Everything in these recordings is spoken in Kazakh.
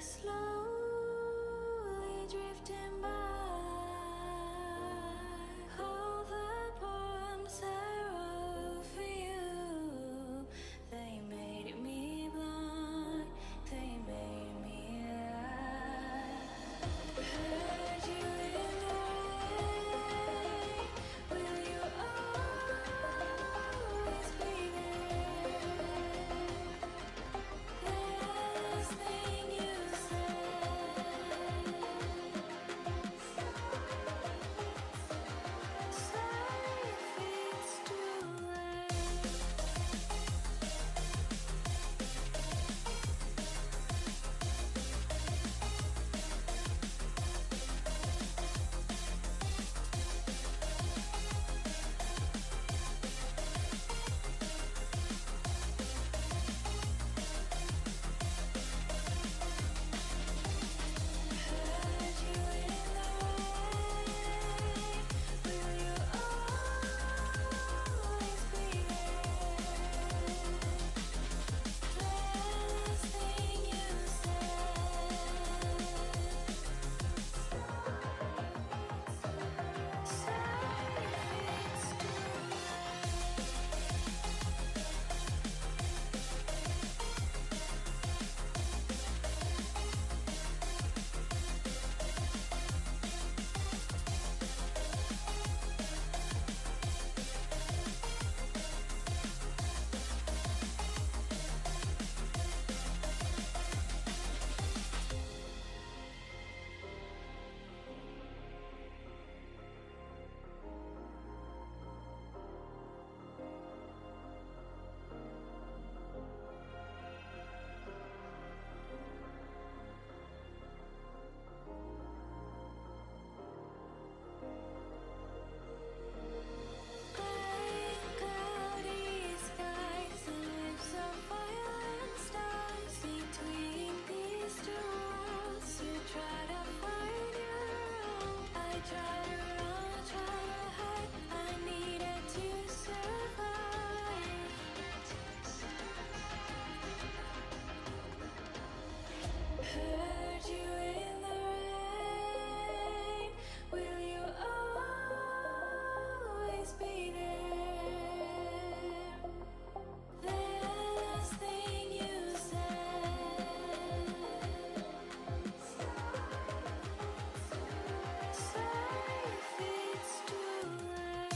slowly drifting by. All the poems I wrote for you, they made me blind, they made me lie. Heard you in the rain, will you always be there? Last thing you said. Sorry if it's too late. Heard you in the rain, will you always be there? Last thing you said. Sorry if it's too gray, cloudy skies, lips of fire and stars between these two worlds. You try to find your own. I try to run, try to hide. I needed to survive. Heard you in the rain, will you always be there? Last thing you said. Sorry if it's too late.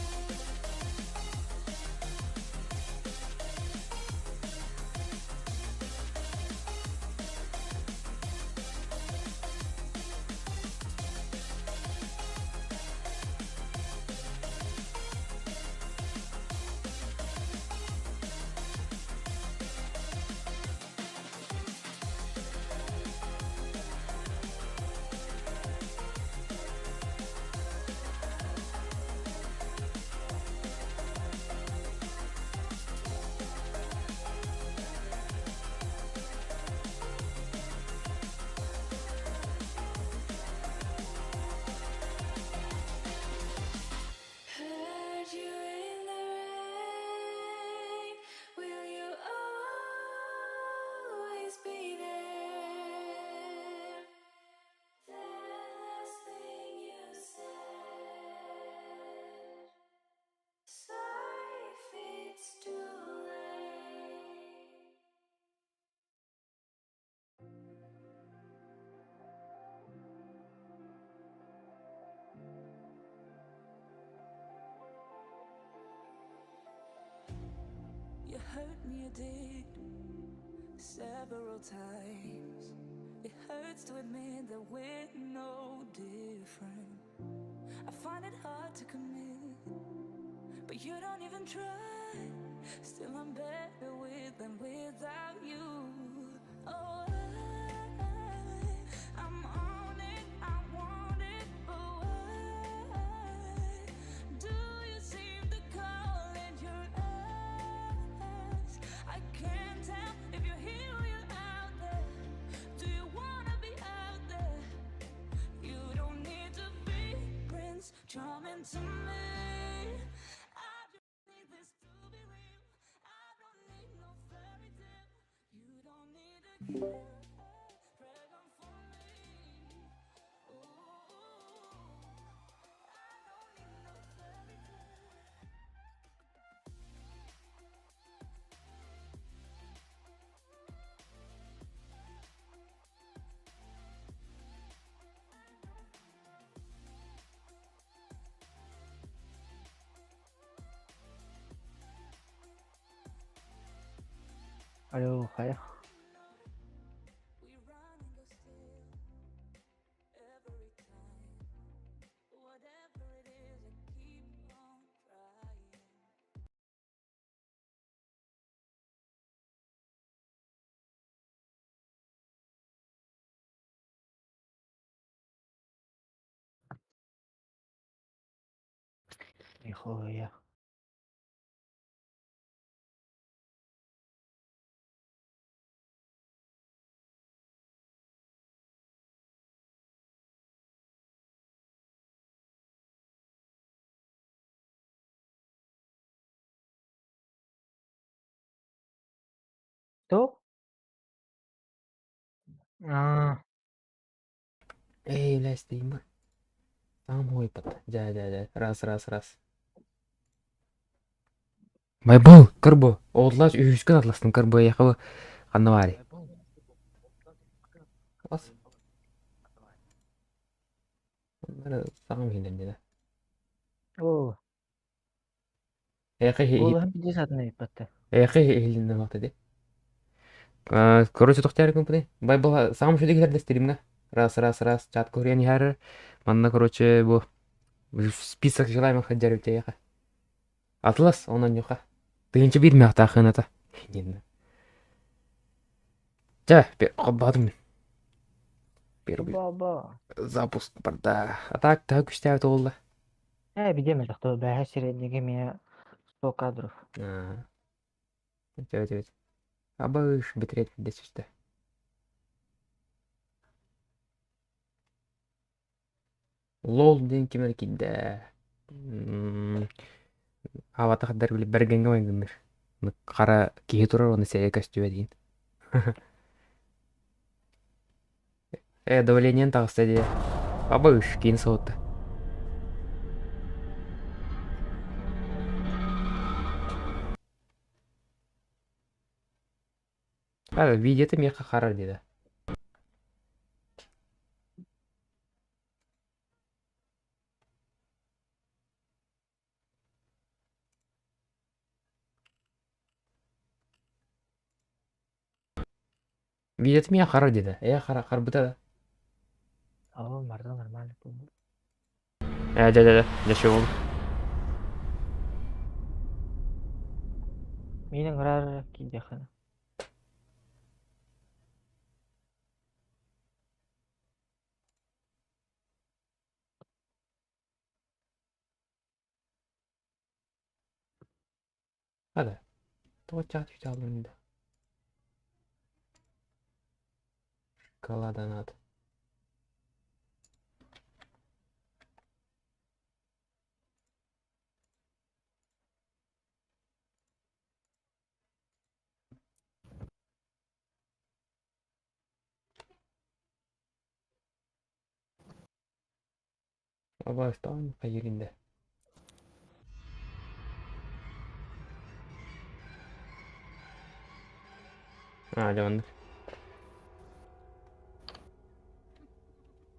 Heard you in the rain, will you always be there? The last thing you said. Sorry if it's too late. You hurt me, you did, several times. It hurts to admit that we're no different. I find it hard to commit, but you don't even try. Still, I'm better with than without you. Oh, I'm on it, I want it, but why do you seem to call it your eyes? I can't tell if you're here or you're out there. Do you wanna be out there? You don't need to be Prince Charming to me. I just need this to be real. I don't need no fairy tale. You don't need a gift, dragon. Alo, khỏe. Нихуя. Кто? А, Эй, блядь, деймін. Сам ойпат. Жа. Раз. Байбол, кырбо. Олдылаш үйүскөн атластын кырбо яқыбы. Қанна бари. Класс. Onları sağım hilindi de. о, Яқы голым биде сатына иппатты. hilindi вақты де. Короче, тоқтары компани. Байбол, сağım şu дегілер дестерімге. Раз. Чат көрген яры. Манна, короче, bu. Список желаемых хаджарып яқы. Атлас, онан юқа. Тыгынчы бирме ақта ақыната. Жа, қаббадым мен. Первый Ба. запуск барда. А так күшті әуті олды. Биде ме жақты, бәхі среднеге меня 100 кадров. Өте. Абыш бітірет десішті. Лол ден кемер кейді. Авата қаддар біліп бәргенге ойыңдыр. Қара кейі тұрар, оны сәйе кәстуе дейін. Давлениен тағысты де. Абыш кейін соғытты. Видеоты меқа қарар деді. Видеоты меқа қарар деді. Қар бұта да. Марда нормально болды. Жашы ол. Менің рар кейде қана. Hadi. Тоғытчақ түйті алын еді. Шоколадан ады. Абастан қайырында. Жауандар.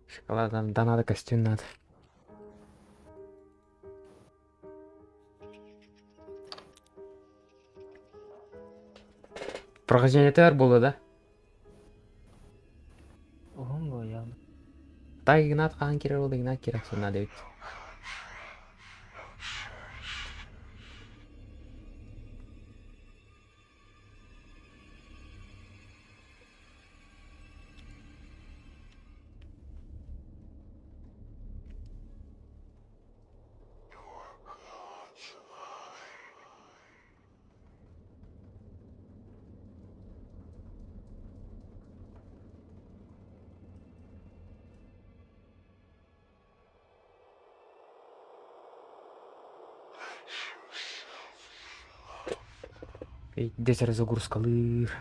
Шоколадан данады костюм нады. Прохождение бар болды да? Оғын ғой, я. Так Игнат қаған керер болды, Игнат керек сонда деп. Десер загруз қалыр.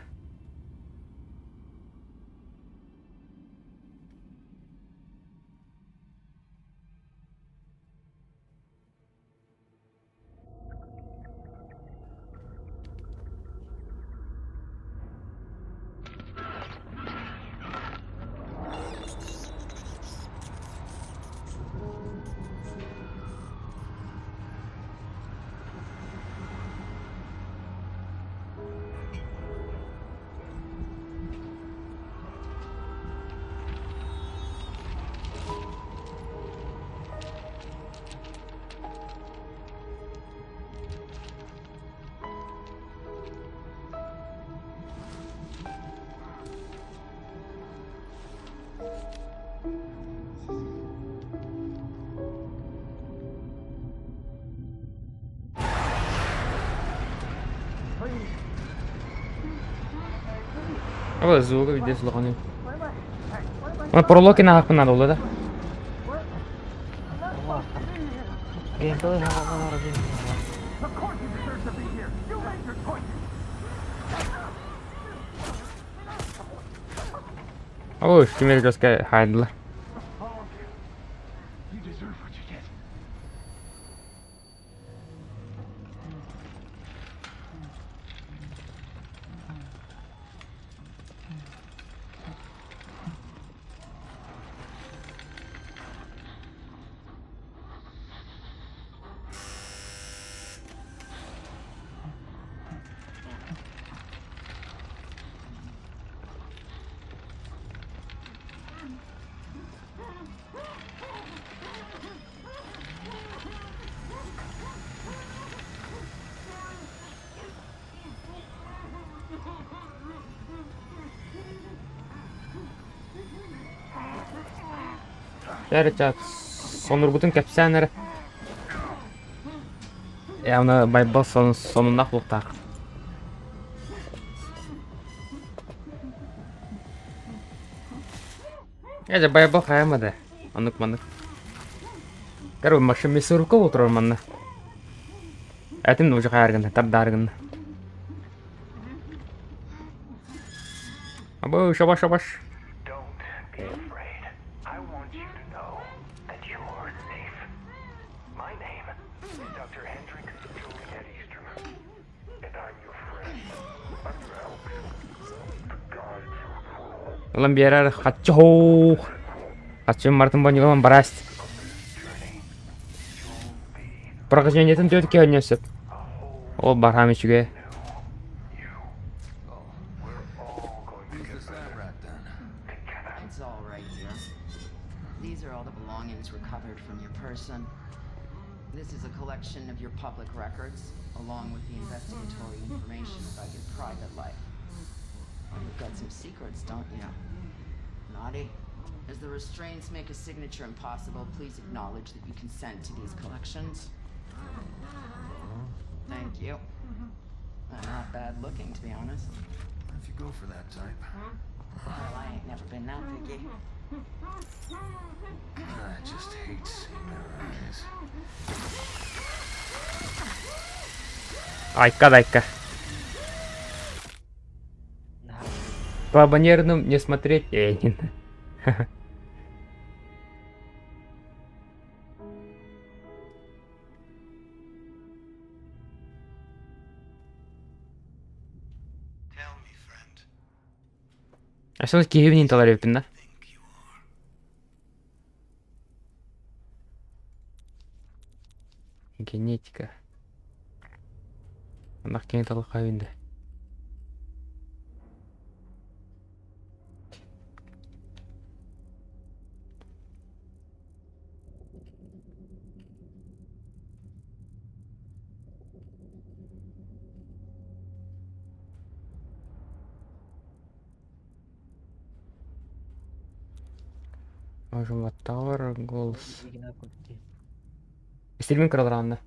Aba звука видео слуханы. Ма прологина хакынан болду да. Ова геймплей хагалар дейм. Aba кимер göske хайдылар. You deserve what you get. Жарча сонурбутун капсанер. Аны байбал сонунда кулуктак. Я байбал хаямады. Анук манук. Кару машин месурка отурар манна. Атым уже хайрган, тардарган. Абы шабаш. Don't be afraid. I want you to know that you're safe. My name is Dr. Hendrik Juliet Eastrom, and I'm your friend. I'm your help. To guide you through Улам биярар хаччоо. Хаччоо мартын бонигон бараст. Прохождениятын төтке өнөсөп. Ол бархам ичиге. It's all right, dear. These are all the belongings recovered from your person. This is a collection of your public records, along with the investigatory information about your private life. Well, you've got some secrets, don't you? Naughty. As the restraints make a signature impossible, please acknowledge that you consent to these collections. Thank you. Not bad looking, to be honest. If you go for that type, Well, I ain't never been that picky. I just hate seeing their eyes. Айка. По баннерным не смотреть. Tell me, friend. А что Киевнин талареппин да? Think you are. Генетика. Анак кең талакка бинде. Можем Tower голос. Игна кутти. Стилмен кралранда.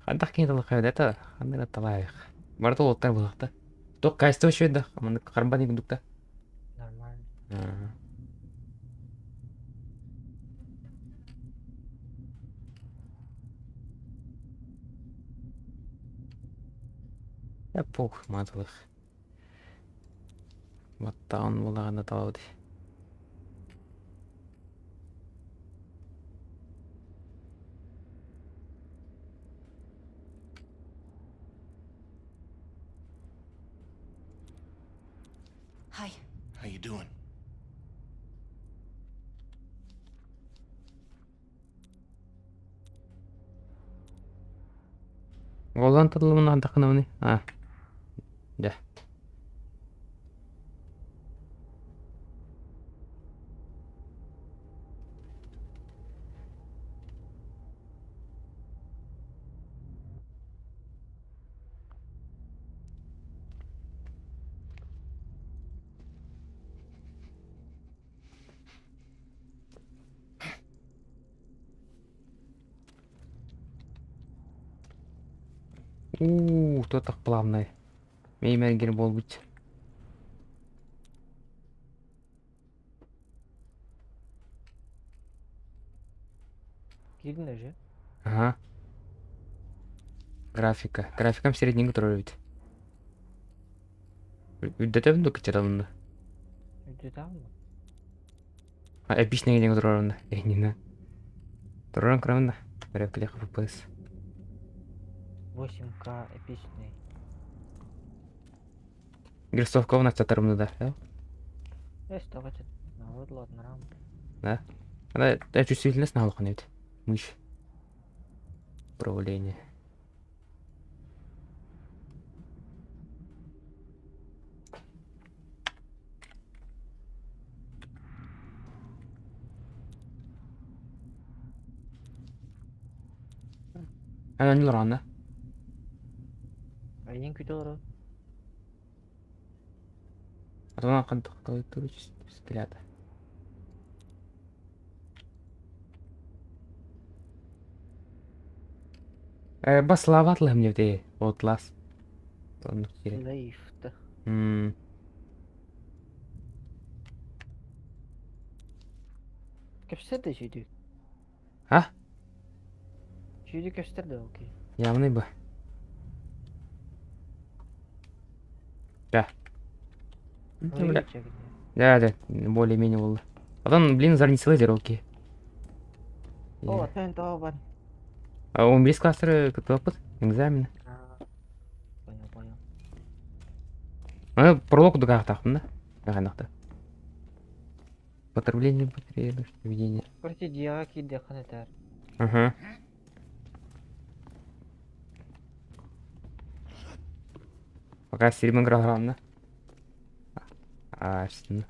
Хандах кең талакка бинде та. Хандыра талайык. Барда оттар булакта. Ток кайсты өшөйдө. Маны карбан игдукта. Нормально. Я пух, матылык. Ваттаан булаганда талауды. Hi. How you doing? Голдан тылымын андакынабыны. Да. Тотақ плавный. Меймергер болбут. Кирдин уже. Ага. Графика. Графикам средненько тұрыр бит. Үддетем ду кычадамында. Үйде тамы? Эпичный генең тұрарында. Эйнина. Тұраран кырамында. Бірекілек FPS. 8К эпичный. Грестовка у нас чатарымда да? Что хочет? Вот ладно, рам. Да. Она чувствительность на лоху нет. Мышь. Управление. Она не рано. Айын күтө олар. А то она кандык калып туруп келеді. Баславатлы мне де отлас. Тону керек. Лейфті. Көпстерді жүйді. А? Жүйді көпстерді, окей. Явный бы. Да. Ой, Да, более-менее было. Потом, блин, зарнисылы дер, окей. О, тен табан. А 11 класстары күтіп опыт, экзамены. Понял. Аны пролог дугах тақпын да. Яғанақта. Потребление батареи, поведение. Короче, дияға кейді қанетер. Ага. Пока стриминг программна. Астын.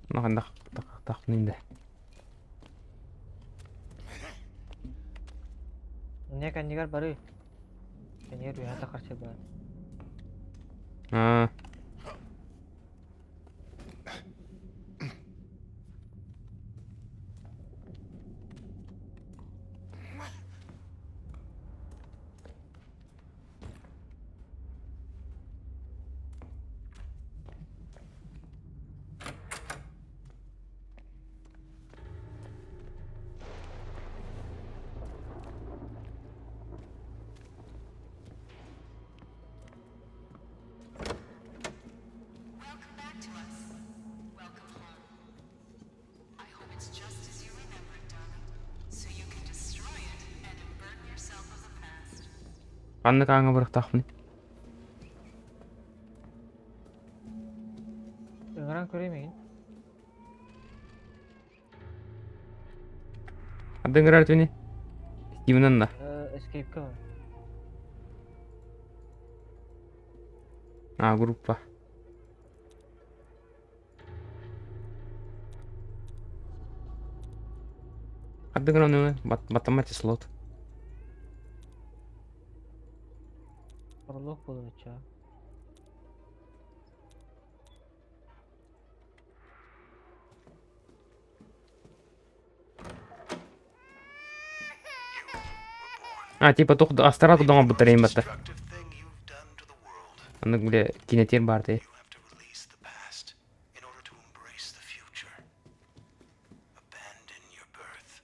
Маған тақпын енді. Не кандигар бары. Кандигар уята қарсы бар. Welcome back to us. Welcome home. I hope it's just as you remembered, darling, so you can destroy it and unburden yourself of the past. Қанды қаңа бұрық тақпын. Өңіран көремейін. Адың ғырар төне? Стивенан да. Escape'ка бар. Группа. Адың ғырар төне? Математик слот. Пролог болды ча. Типа тоқты астара тұдаңа бұтырайын бәтті. Destructive thing you've done to the world. Андың біле кинетер бар дей. You have to release the past in order to embrace the future. Abandon your birth.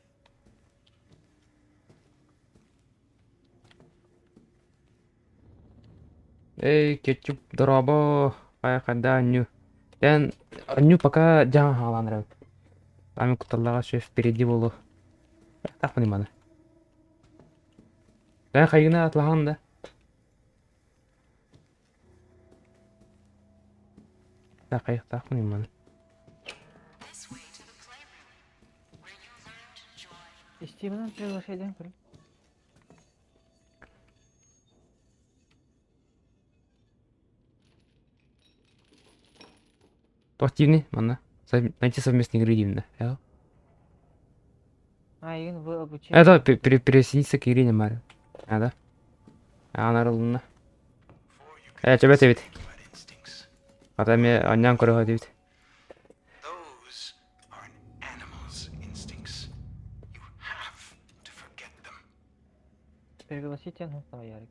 Эй, кетчуп дробо. Қайқада аню. Дән аню пока жаңа халанырым. Ами құталлаға шеф впереди болу. Тақпын иманы. Дән қайгына атлаған да. Қайық тақпын иманы. This way to the playroom, where you learned joy. Стивенан приглашайдан көріп. То активный, манна. Найти совместные игры дивно. Айын в обучение. Это пересоединиться к игре не марю. Да? Нарылына. Чөбе тебет. Bad instincts. Атаме аннян көріға тебет. Those are an animal's instincts. You have to forget them. Пригласите на Ярик.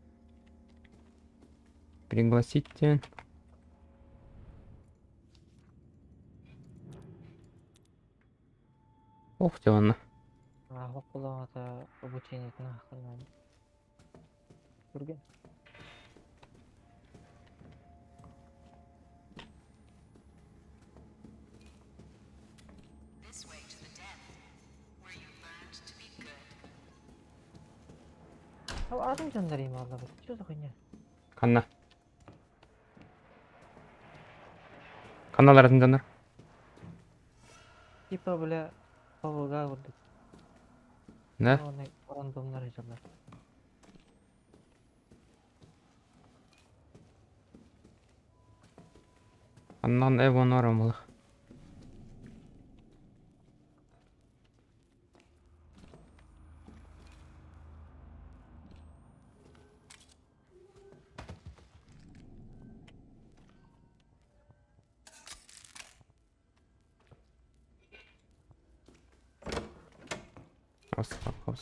Пригласите. Ох, ты ладно. Оқулағата обучениетін ақылынан көрген. This way to the den, where you learned to be good. Ардың жандар ема аллаға. Что за хуйня? Канна. Канналар атынданар. Типа, бля, павылға көрдік. Да? Оны рандомдар жандар. Каннан эвон арамалы.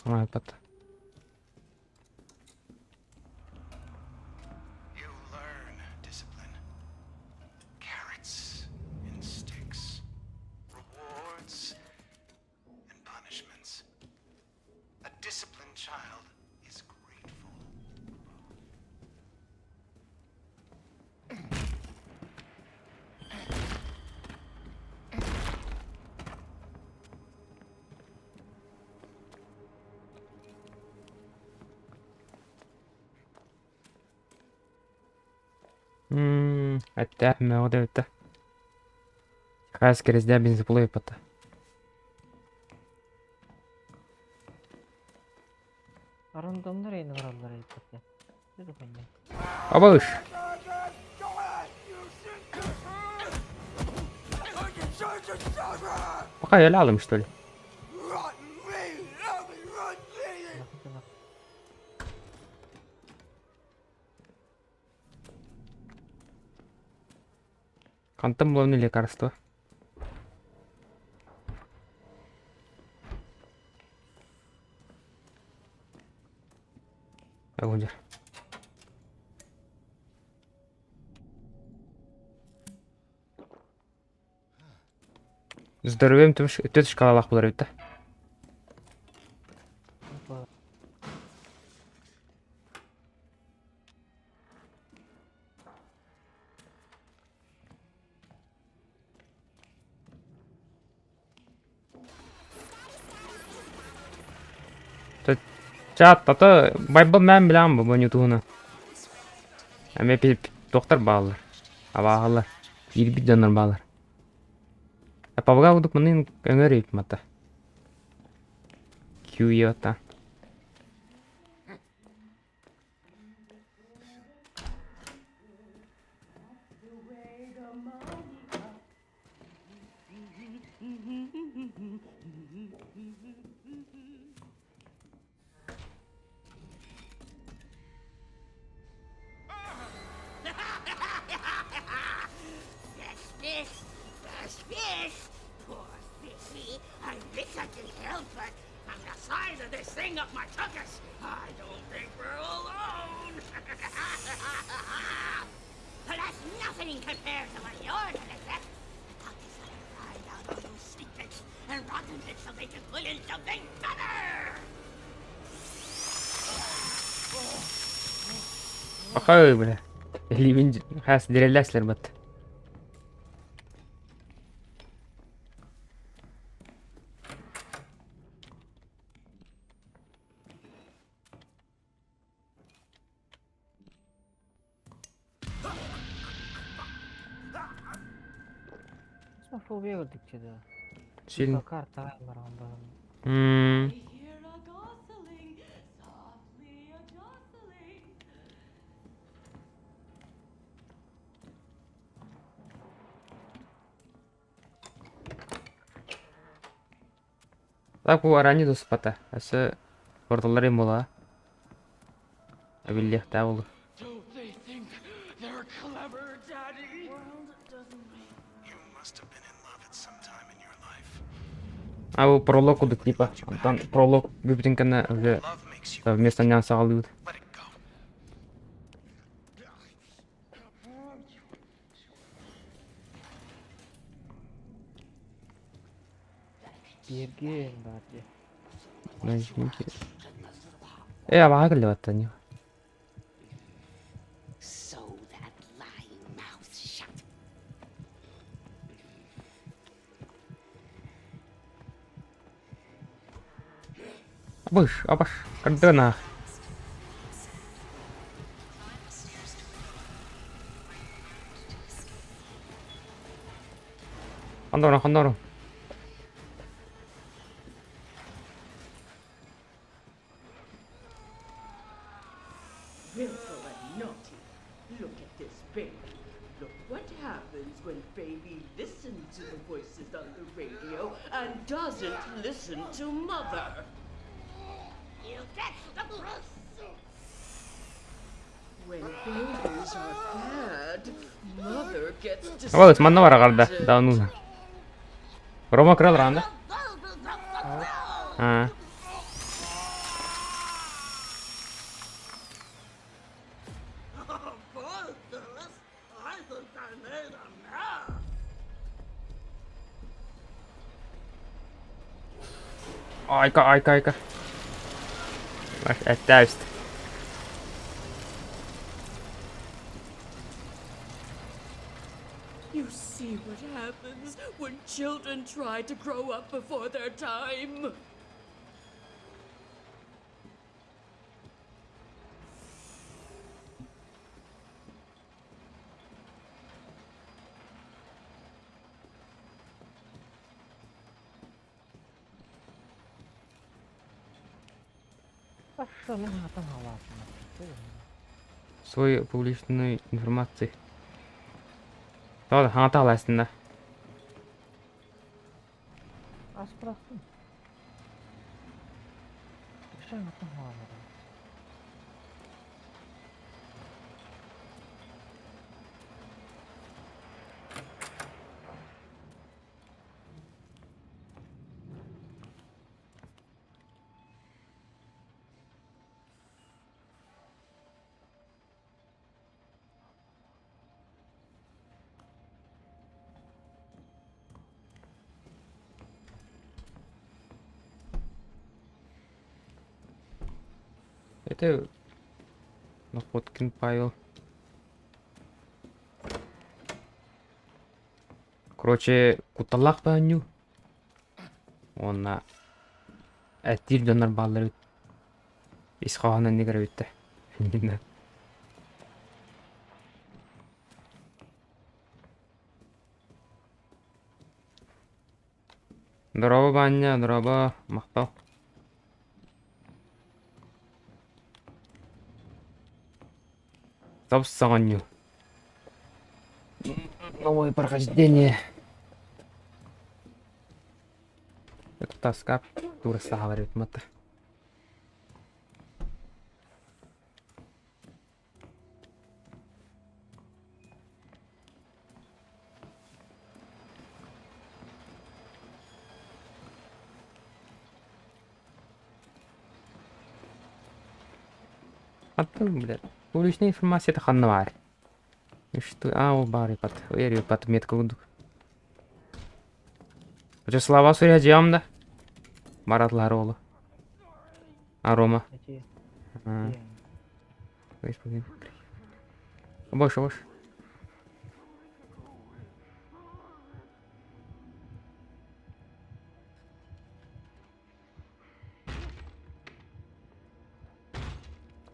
Сама пата. You learn discipline. Carrots and sticks. Rewards and punishments. A disciplined child is grateful. Әттә, мәгә дә үтә. Хәз керездә бензин булып пата. Рандомдар ені баралар айтты. Что за хуйня? Абыш. Пока я лялым, что ли? Нахуй. Кантым было не лекарство. Агудер. Здоровьем ты шкалалах булар бит. Чат, тата байбыл мен билем бу нютуна. Эме доктор баалар. Абаалар. Ирбит жанар баалар. Апабга удук мынын өңөрөйт мата. Кьюйота. Fish! Poor fishy! I wish I could help, but from the size of this thing up my tuchus, I don't think we're alone! But that's nothing compared to what you're gonna get! The tuchus gotta find out all those secrets and rotten it so they can put in something better! Bakay bile. Elimin has direllersler bat. Фобия gördük de. Sil. Bakar tayım var onda. Hear a gosling, softly a jostling. Так bu arani dos pata. Asa portalları mola. Abillah tavulu. Do they think they're clever, Daddy? You must have been in love at some time in your life. А bu prolog uduk типа. Ondan prolog bübütün kana öyle Love makes makes you Вместо ням сагалууд. let it go. Берген бар же. Абаа гэлээ баттаа. Sew that lying mouth shut. Абаш, кандана. Хондороо. Willful and naughty. Look at this baby. Look what happens when baby listens to the voices on the radio and doesn't listen to mother. You get the truth. When babies are bad, mother gets Абаа манна бараа гарда. Даунуу. Рома крал ранда. Аа. I think I made a mess. Aika. Täystä. You see what happens when children try to grow up before their time. Пошел на там галатно. Свой публичной информации. Хаата лайсна. Аспростын. Пошел на там галатно. Это Находкин Павел. Короче, куталах баню. Он әтир донор баллары исхаһана нигер битте. Здорово, Баня, здорово, мақтау. Собственно, новое прохождение. Это тоска, тура говорит мата. Блядь. Публичная информация это ханвар. И что? О, бары под. Верю под метку. Уже слова сурядям, да? Марат Ларола. А Рома? Больше.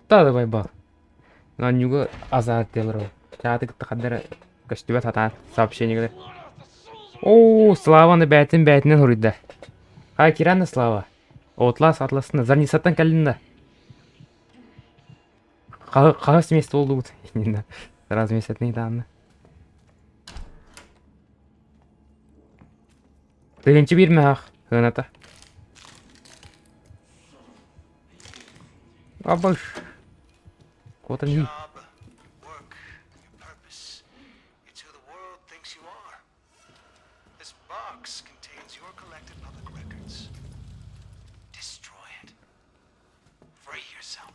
Да, давай, ба. На него азарт делал. Чатик тахадер костюбет хата сообщение говорит. О, Слава на бәтінен хуридда. Хай кирана Слава. Отлас атласына зарнисаттан калинда. Қағас месті oldu bu. Сразу мест не данны. Бірінші берме ақ. Ғаната. Абаш. Вот они. Job, work, your purpose. It's who the world thinks you are. This box contains your collected public records. Destroy it. For yourself.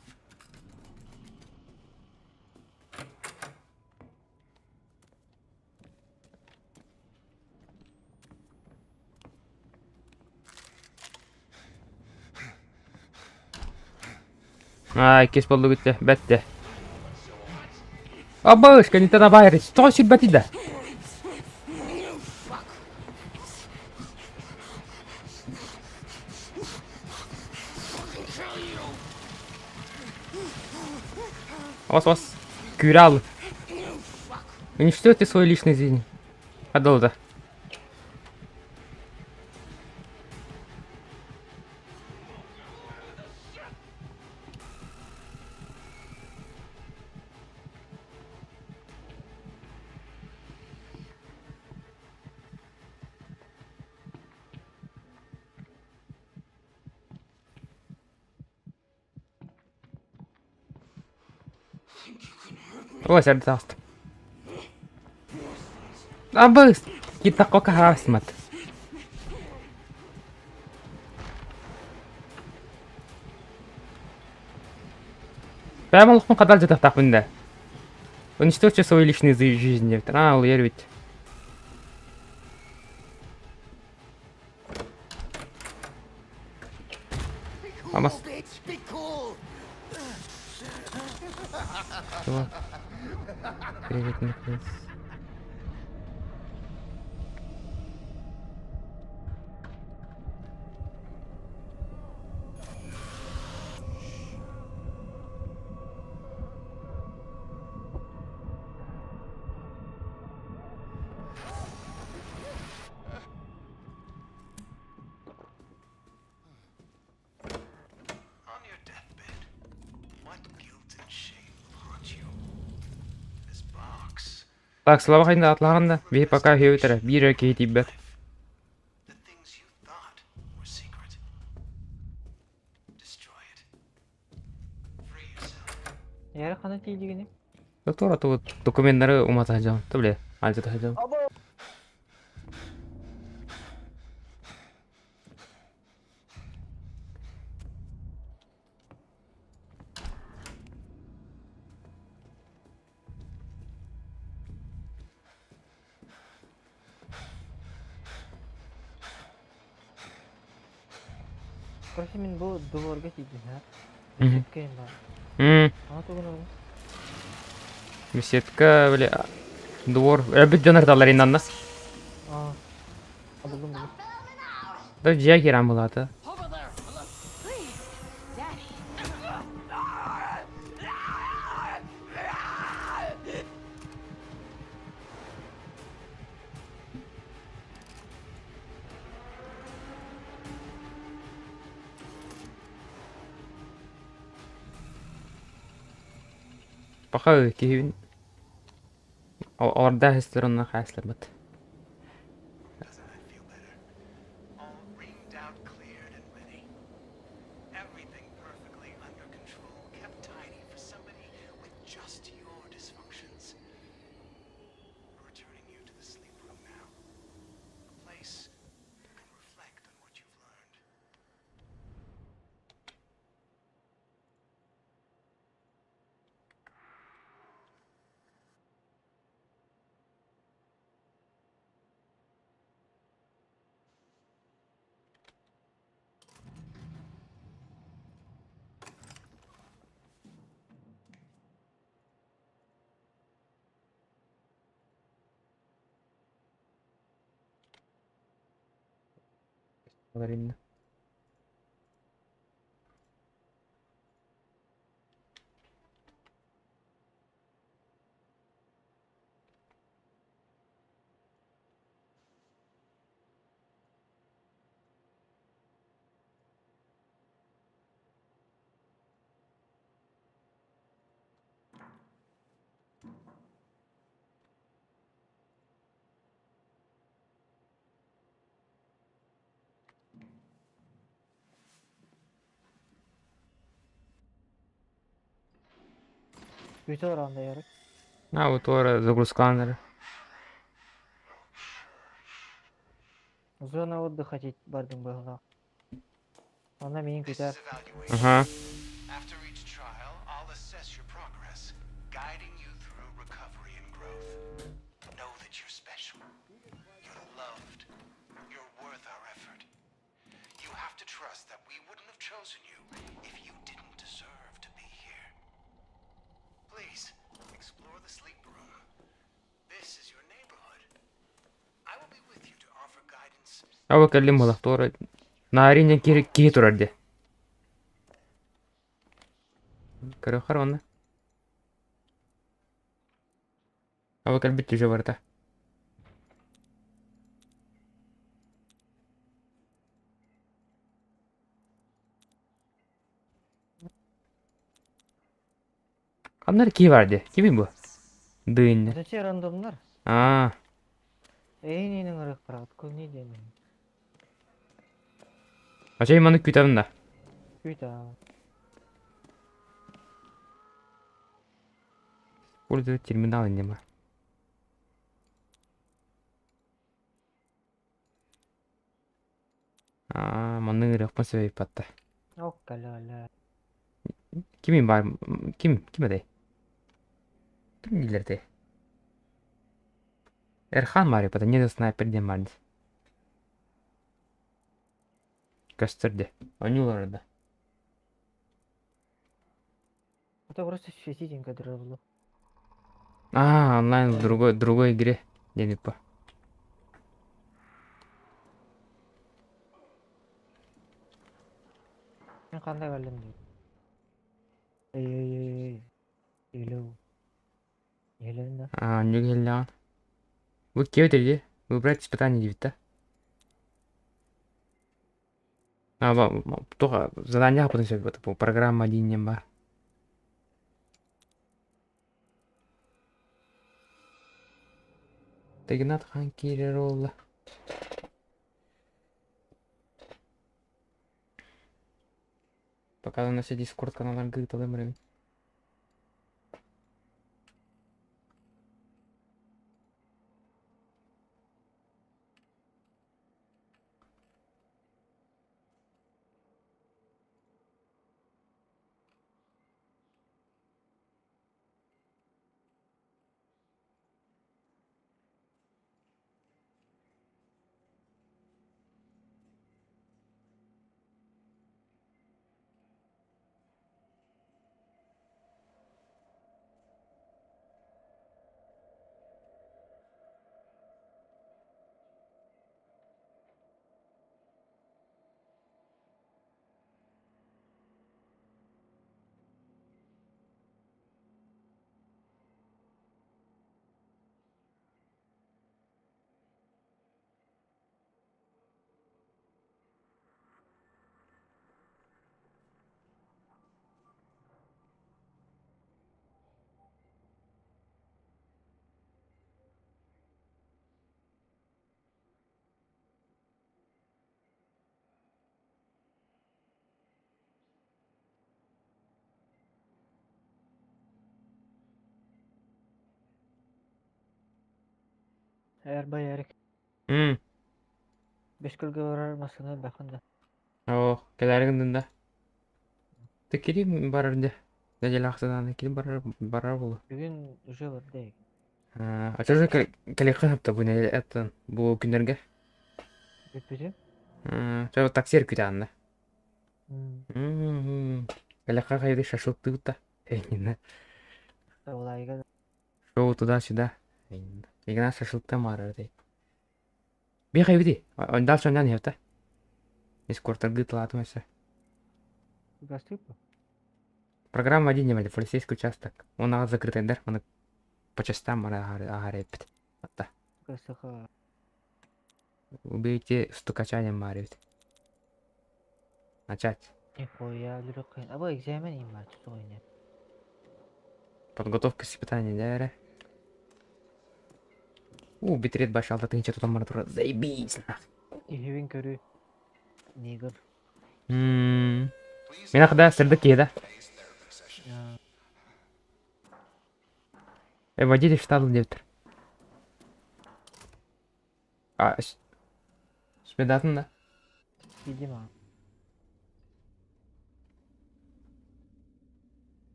Kes boldu gitti. Bette. Abbaş, kanita na bayar. Sto sirbat ida. Ос. Кюрал. Уничтожьте свой личный жизнь. Подолда. Ой, сердцаст. Абыс. Kita kok kahasmat. Прямо лохун кадар жатак такмында. Уничтожьте свою личную жизнь. Ал ер бит. Амас. Что? Привет, наконец. On your deathbed, what guilt and shame brought you? This box. Так, слава хайнда атлаганда, бей пока хеутера, бире кейтиббет. The things you thought were secret. Destroy it. Free yourself. Яра хана тийдигини. Доктор ату документтары умата жам. Табле, алжата жам. Короче, мен бу дуворга тийдим, ha. Мгм. Бесеткейм бар. Ана тугуна бу. Беседка, бля, двор. Бит жанар талар инанна. Булдум. Да жия керам булаты. Пока кевин. Орда хестеронна хаслабат. Doesn't that feel better? All reamed out, cleared, and ready. Everything perfectly under control, kept tidy for somebody with just your dysfunctions. We're returning you to the sleep room now. A place you can reflect on what you've learned. Говорим. Үйте барганда ярык. А, вот ора загрузканер. Зона отдыха дейт бардым быгына. Ана менин күтөр. Evaluation. Ага. After each each trial, I'll assess your progress, guiding you through recovery and growth. Know that you're special. You're loved. You're worth our effort. You have to trust that we wouldn't have chosen you if you didn't deserve to be here. Please, explore the sleep room. This is your neighborhood. I will be with you to offer guidance. أو أكلمه دكتور نارين كي تردي كرو خرونا أو كلبت جبرته Kanlar ki vardı. Kimi bu? Dığın. Ötече рандомдар. Aa, Эйненің ырық барады, көне демін. açayım manık kütahında. Күйта. Burada terminal inema. Aa, manık ırık mı sebep patta. Оккалала. Kimin var? Kime de? Kim ileride? Erhan var ya, patta. Ne de sniper diye vardı. Gösterdi. Oynuyorlar da. Это просто физитинка древло. А, онлайн в другой игре. Денег по. Мен қандай бәлем дейді. Эй. Елеу. Елеу. А, не геллян. Вы кеветели? Выбрать испытание 9. А, только задание потом все по программа линия бар. Тегнат хан киреролла. Пока у нас есть Discord канал Ангыта Лемрами. Eğer bayarık. Hmm. 5 külge varar masını bakında. Oh, келеріңдің да. Текери барырды. Дәдел ақсадан текери барар болу. Бүгін уже бар дейік. А чё же коллега хапта bu ne еттен bu күндерге? Бүтпүтү? Чё таксир күтәнде. Hmm. Коллега кайды шашлык да. Эйне. Олайга. Шоу туда-сюда. Игна шашлыктан барар дей. Би кайбыди. Ондал чондан хепта. Эскортер гытлатым эсе. Гастып? Программа один немали, полицейский участок. Он закрытый дер, он по частям агарепит. Атта. Гастыха. Убейте стукачанием марит. Начать. Нихуя, дурак. А bu экзамен има, что ойнап. Подготовка к испытанию, да? Битрет баш алда тынча тутам бара тура. Заебись нахуй. Ихивин көрү. Негр. Мен ақыда сырдык еді. Водитель встал деп тұр. Спедатын да? Видимо.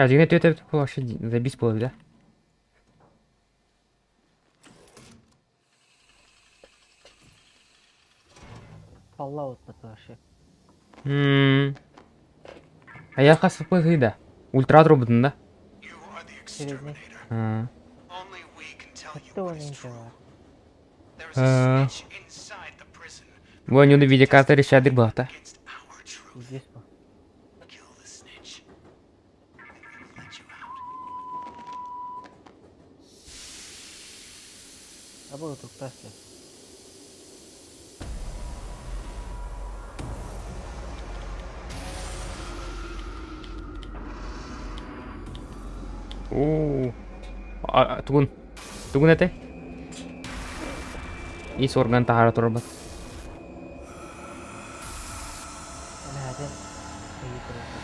Я жигне төтөп вообще забис болду да. Fallout'ta вообще. Аяққа сыпы да. Ультра дробудун да. You are the Средний. exterminator. Only we can tell you Hatta what onun is ince true. var. There is a switch inside the prison. Бу нюнду видеокарта решадыр бахта. Against our truth. Здесь bu. Kill the snitch. And we will let you out. А было тут тасти. Oo. Tugun. Tugun ete. Is organ tahara turbat. Ana hadi. İyi tarafı.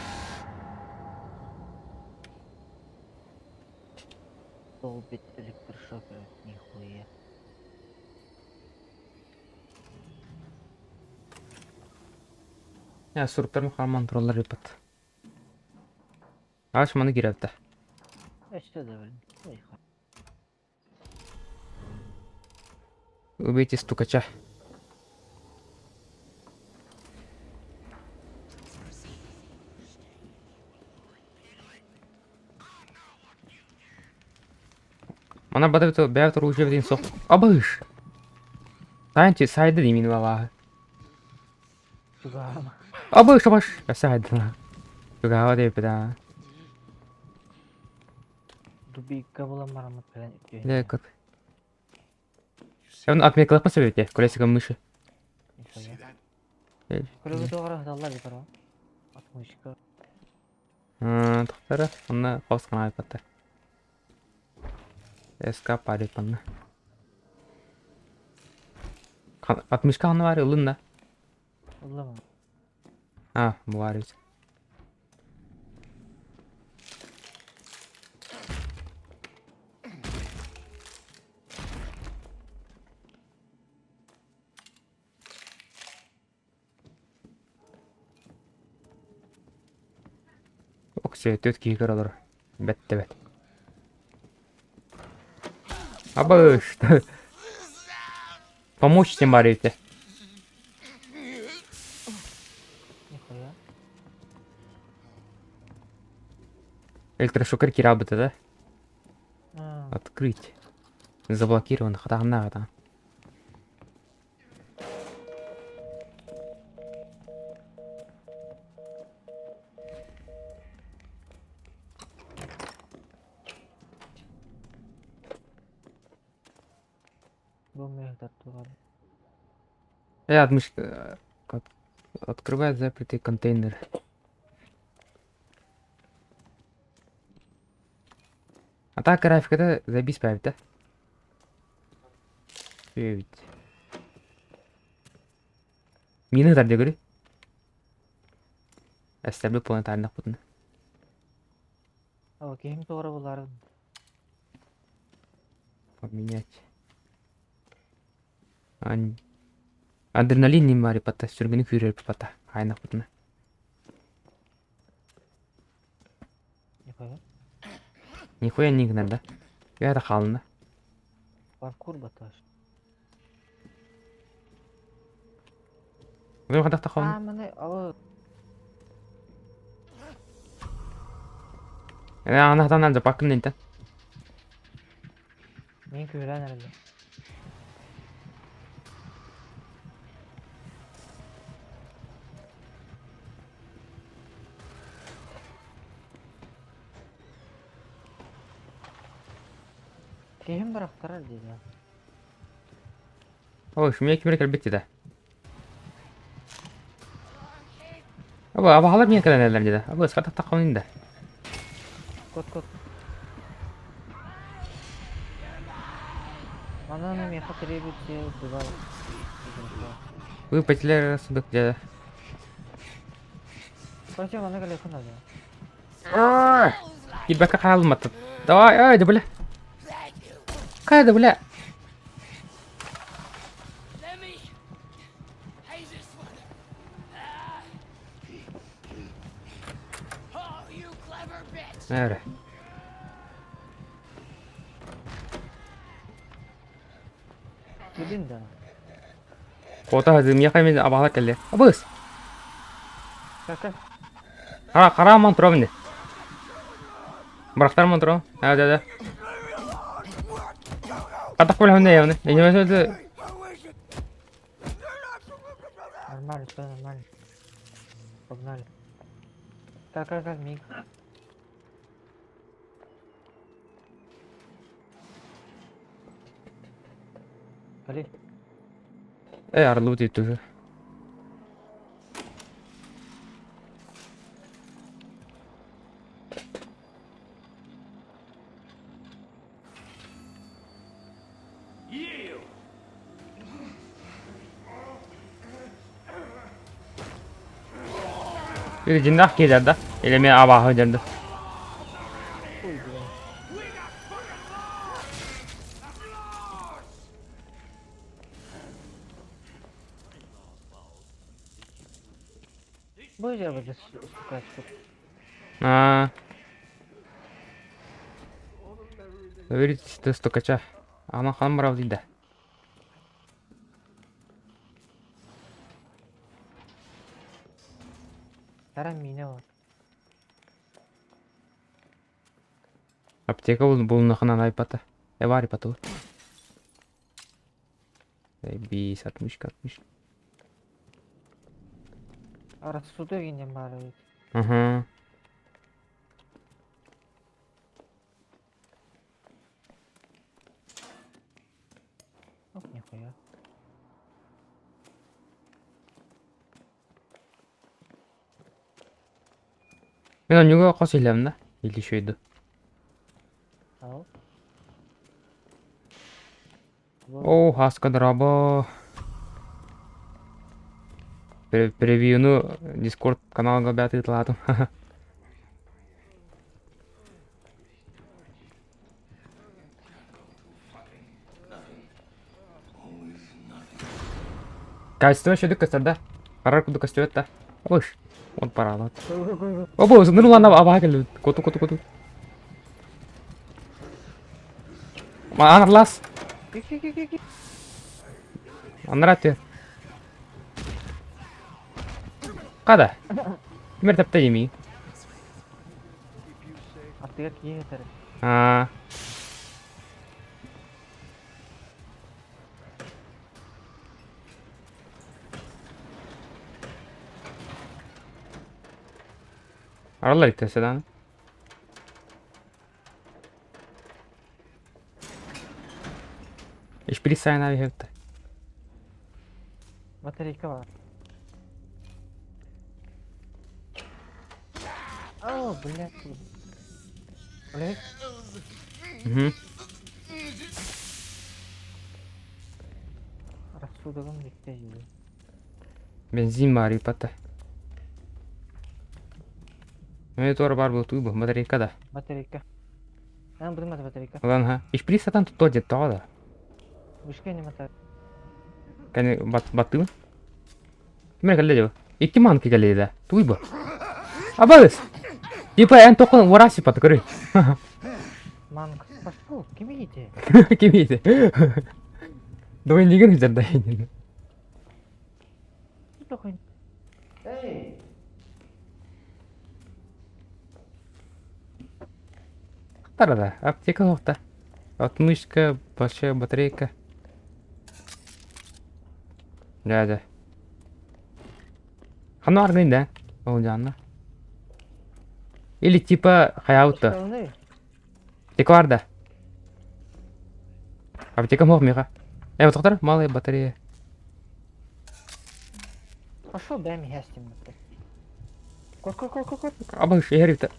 Долбит электрошокер. Нихуя. Ya suruplarım harman turlar yapat. Aç mana girevdi. İşte de böyle. Ой, ха. Убейте стукача. Mana bada itu bäv tur uje bitin sok. Abış. Tanti saydı dimin baba. Шугама. Abış abış. Ya saydı. Juga hava de peda. Дубейка была марамат falan itiyor. Ne kat. Ya onu atmaya kalkma sebebi de. Klasik mışı. Нихуя. Кроме того, Allah bir taraf. 60'ка. Тоқтары. Оны қосқан айпатты. Эска пари панна. 60 kanı var yolunda. Allah mı? Ha, bu var hiç. Okşay, töt kiyikar olur. Bette bet. Абыш. Помочь тем барите. Нихуя. Электрошокер работает, да? А, Открыть. Заблокирован. Хатана. bu mehter turar. 60. Открывает запертый контейнер. А так графикада забись правит, да? Ведь. Мины тарде говори. Оставлю планетарных путно. А кем тура булар? Поменять. Адреналин не мари пата, сюргені күйрер пата. Айнақ путно. Нихуя. Нихуя не игнор, да? Я это хална. Паркур баташ. Вы қадақта хална? Міне алы. Анахтан алды пакын дейін. Мен көйлән әлі. Кем барақтарар дейді. Ой, шумия кемерек әлбетте да. Абалар мен кәлен әлдер дейді. Абы сқатақта қалын да. Кот. Ананы мен қатыры бітсе бұлар. Вы потеряли рассудок, дядя. Короче, ана кәлі күн алды. Фидбэка қалмады. Давай, ай, да бля. Қайда, бля. Let me. Hey, this one. Oh, you clever Näre. Gidin de. Koota hazım yakayım abala kelle. Abız. Kaka. Kara mı oturum ne? Bıraktar mı oturum? Hadi. Katak böyle ne yani? Ne mesela? Нормально, все нормально. Погнали. Как, миг. Али, Арылу дейді уже. Bir cindah gider de. Elime abahı giderdi. будешь я буду стукать тут? Верите, стукача. Ана ханым барау дейді. Тарам меня вот. Аптека bulunakından aypata. Var aypata bu. 60. Арасы суда кенен бары бит. Aha. Оп, нихуя. Ben onu qos ilamda. Или şuydu. Ау. О, хаска драба. Превьюну Discord каналга бәті ытладым. Качество şöyle gösterdi. Karar kudu gösteriyor da. Boş. On paralı. Obo, sınırlı lan abah geldi. Kotu. Mana las. Ки. Anlar atıyor. Kada. Kimer tapta yemi. Артыга кие тер. Ha. Aralar ittesedan. Hiçbiri sayın abi hepte. Батарейка бар. Ау, блядь. Блядь. Hı. Рассудогым бекте жиди. Benzin var ipata. Motor var bu tuğbu. Batarya da. Батарейка. Будем батарейка. Ulan ha. Hiçbiri satan tuttu jet da. Вышка не мотор. Kan battı mı? Kimer geldi acaba? İki man ki geldi de. Tuğbu. Abas. Tipa en tokun varası pat kırı. Манк, пошел, кимите. Kim iyiydi? Doğru niye güzel de. Что такое? Эй! Tarada. Apteka nokta. 60 başa batareyka. Да. Хана аргын да. Ол жанна. Или типа хаяута. Штаны. Тек var da. Аптека мог мега. Вот доктор, малая батарея. Пошел, дай мне ястим. Кор. Абы шерифта.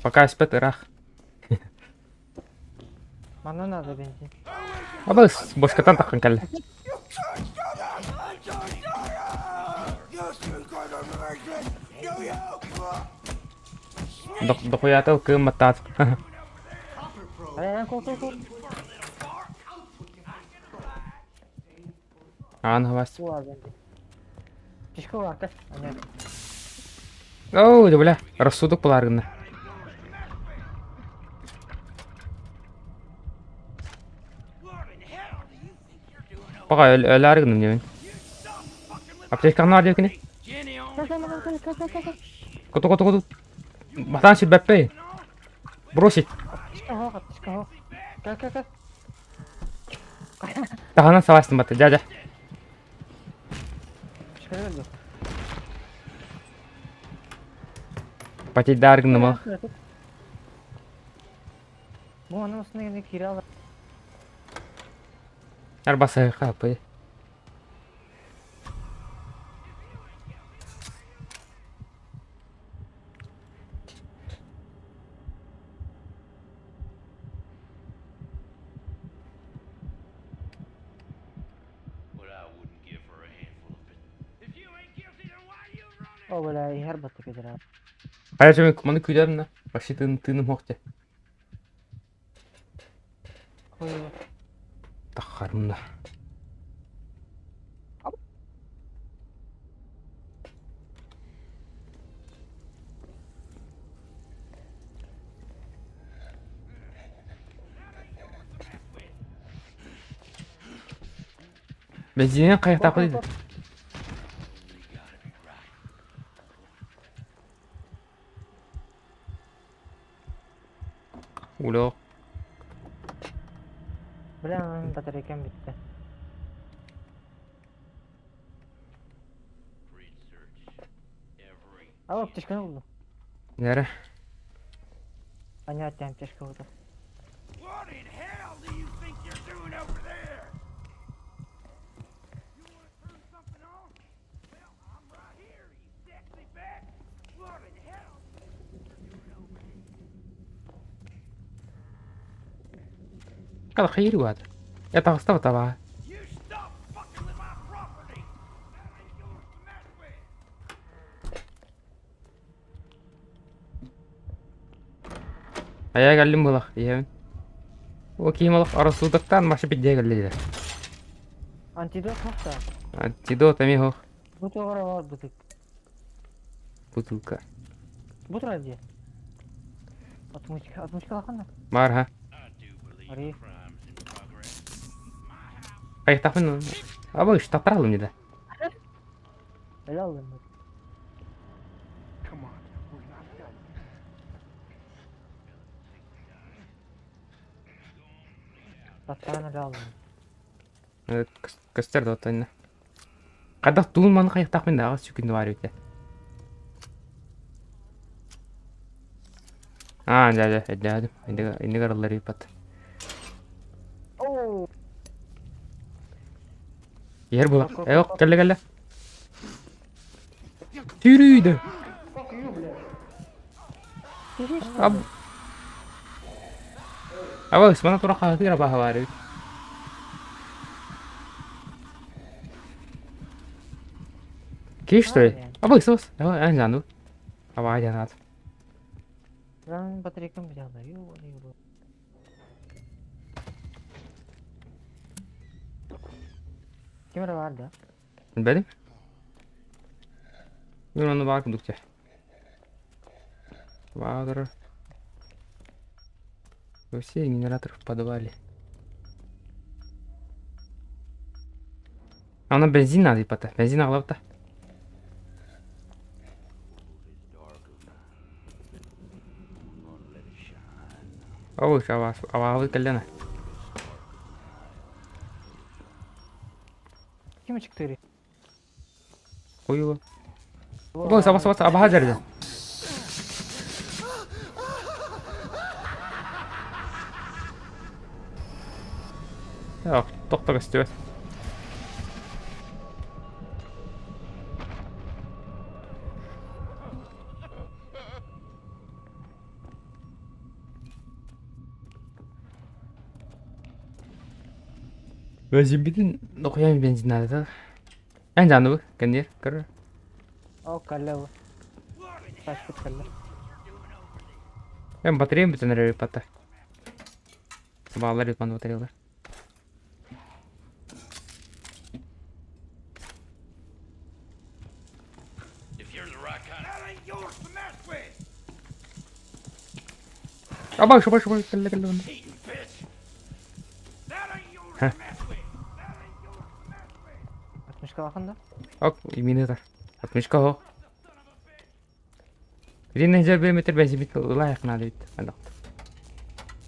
Пока спит рах. Мана надо бензин. Абы бошкатан такын калли. Dokuyato ke matat. Kol. Ан хавас. Bu var bende. Тишка var kız. Hani Оу, да бля, рассудок буларгына. Бага өләргенем мен. Аптеканы алып кene. Кото. Батан сибеппе. Бросить. тишка hok. Kal. Тахана савастым бата, дядя. Tишka öldü. Патить даргынım ал. Bu onun üstüne yine kira var. Арбаса хапы. But I wouldn't give her a handful of it. If you ain't guilty, then why you running? O böyle her batı kedir abi. Каяжым команды күйләрм да. Баши тыным хокте. Koyu. Тахарым да. Бензинен каякта кылды. Уло. Bilen bataryam bitti. Ama tişka oldu. Nere? Понятно, тишка oldu. What in hell do you think you're doing over there? You want to turn something on? Well, I'm right here, you sexy bat. What in hell? Кал خير واد. Я так став тава. You stop fucking with my property. That ain't yours to mess with. Ая галлим булах. Ям. Окей малах арасудактан машы бидде галлиде. Антидот hafta. Антидот ами хох. Bu toğra var butik. Бутылка. Bu toğra diye. Atmışka lakanda. Бар ха. Arayı. Каякта кын. Аба штатралым диде. Öyle aldım. Come on, we're not done. Tatlıdan öyle aldım. Костер да отайна. Кадак тулман каякта кын да сүкүндү бар өтө. Дядя. Инде гаралар ипат. Oo. Yer bu. Yok gelle. Yürüydü. Abi اسمنا تروح خطيرة بقى هواري. كيش توي؟ أبغى يسوس. أنا جانو. أبغى جانات. Ben bataryam bir anda. Yo. Kamera vardı. Benim? Yürü onu bakın dukça. Вадр. Все генератор в подвале. А нам бензин надо, ипата. Бензин алып-та. Ой, авалы калена. Kim çıktı yeri? Koyu. Ой, сабас, абага жерде. Yok, doktor istiyor. Benzin bitin, okuyayım benzin nerede? En canlı bu, kendir, kır. O kalle bu. Taş kut kalle. Ben bataryam bitenler pata. Bağlar yutmandı bataryalar. If you're the right kind, that ain't yours to mess with. Aba şu başı kelle kelle. Eating bitch. That ain't yours to mess with. That ain't yours to mess with. 60 yakında. Ok, imini tar. 60 ka ho. Rine hece 1 metre benzin bit ıla yakına deyit. Anladım.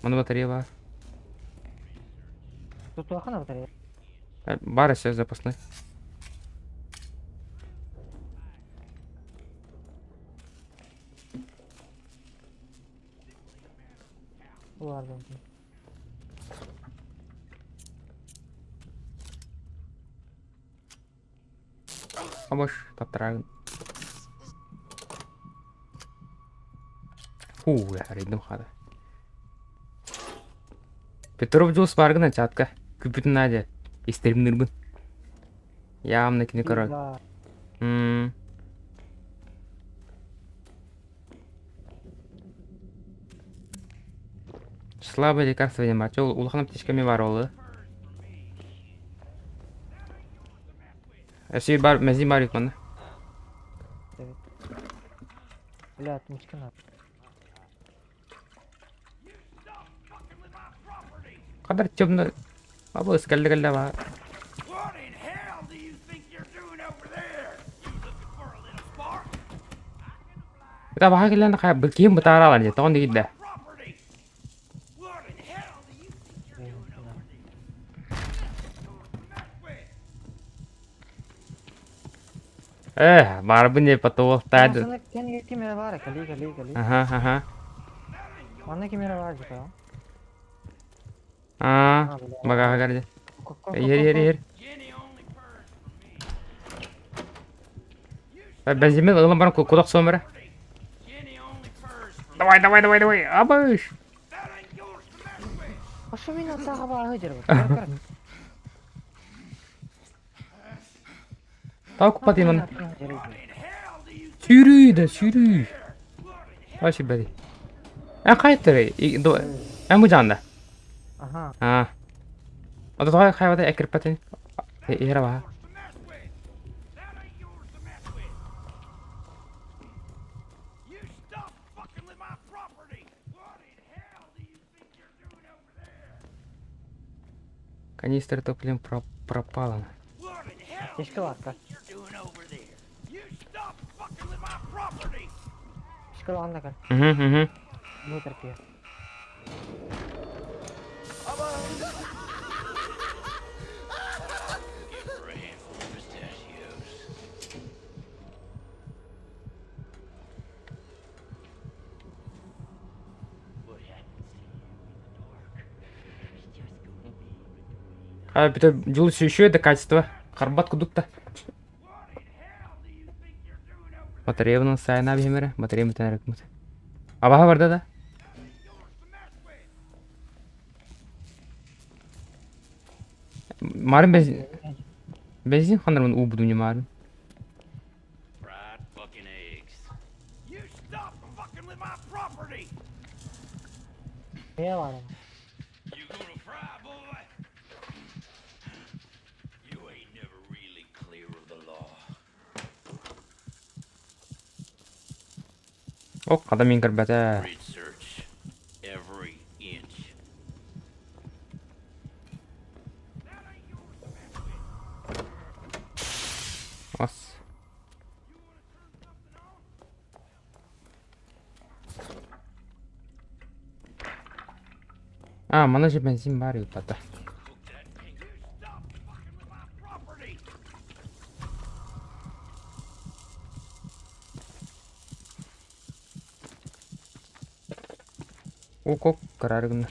Mana batarya var. Тут yakında batarya. Бар сейчас запасной. Bu vardı. Aboş tattırağın. Ya redim hada. Petrov Jules bargına çatka. Küpütün aja. İsterim nırgın. Yağımdakini karar. Var. Слабое лекарство не мать. Улахнам птичками воролы. Все бар, мези барик мана. Evet. Öyle 60 kadar. Kadar çöpünde. Abo ıskallı kallı var. What in hell do you think you're doing over there? You looking for a little spark? Kita bahas kalian kayak berkiam betara lah aja. Tahun dikit dah. Property. What in hell do you think you're doing over there? Mess with. Baru punya petua tadi. Sana kendi kamera var ya, kali. Aha. Mana kamera var gitu. Baga agar aja. Here. Jenny only purrs for me. Benzinmen ılım bana kudak somera. Jenny only purrs for me. Давай. Абыш. That ain't yours to mess with. Aşı beni atağa bağlı hıcır bu. Tahu kupati man. What in hell do you Sürü. Aşı bari. Kayıt tere. Bu canda. Aha. O da daha kayvada ekirpatin. Yere bak. to mess with? That ain't yours to mess with. You stop fucking with my property. What in hell do you think you're doing over there? Канистра топлива пропала. What in hell Keşke var ka. you're doing over there? You stop fucking with my property. Çıkar anda kal. Hı. Bu terpiye. Это Джулс еще это качество. Харбат кудукта. Батарея bunun sayın abi hemere. Батарея mı tane rekmut. Abaha vardı da. Marın benzin hanırımın u budu marın. Fried fucking eggs. You stop fucking with my property. Neye var ama? You gonna fry, boy? You ain't never really clear of the law. Oh kadam ingkar bata. Research every inch. As. Mana sih benzin baru bata. Kok karar guna.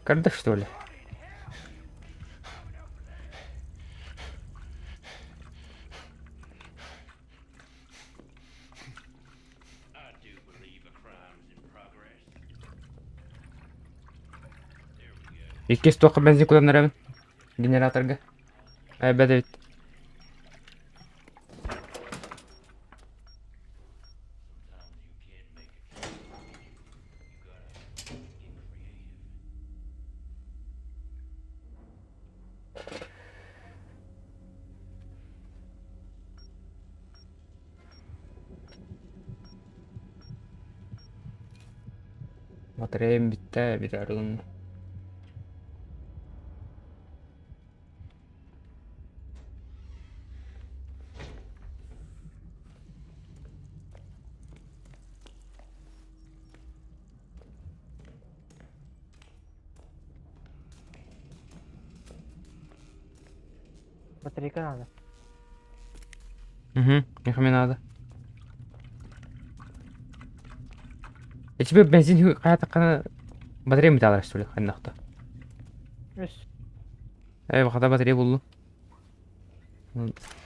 Когда что ли? I do believe a crime's in progress. Iki stok benzin kullanırım. Generatorga. Evet. Батареям битте битәрүн. Батарейка надо. Меха надо. Эчбе бензин каятакана батарея бите алар сөйле кайнакта. Өс. Бакада батарея болду.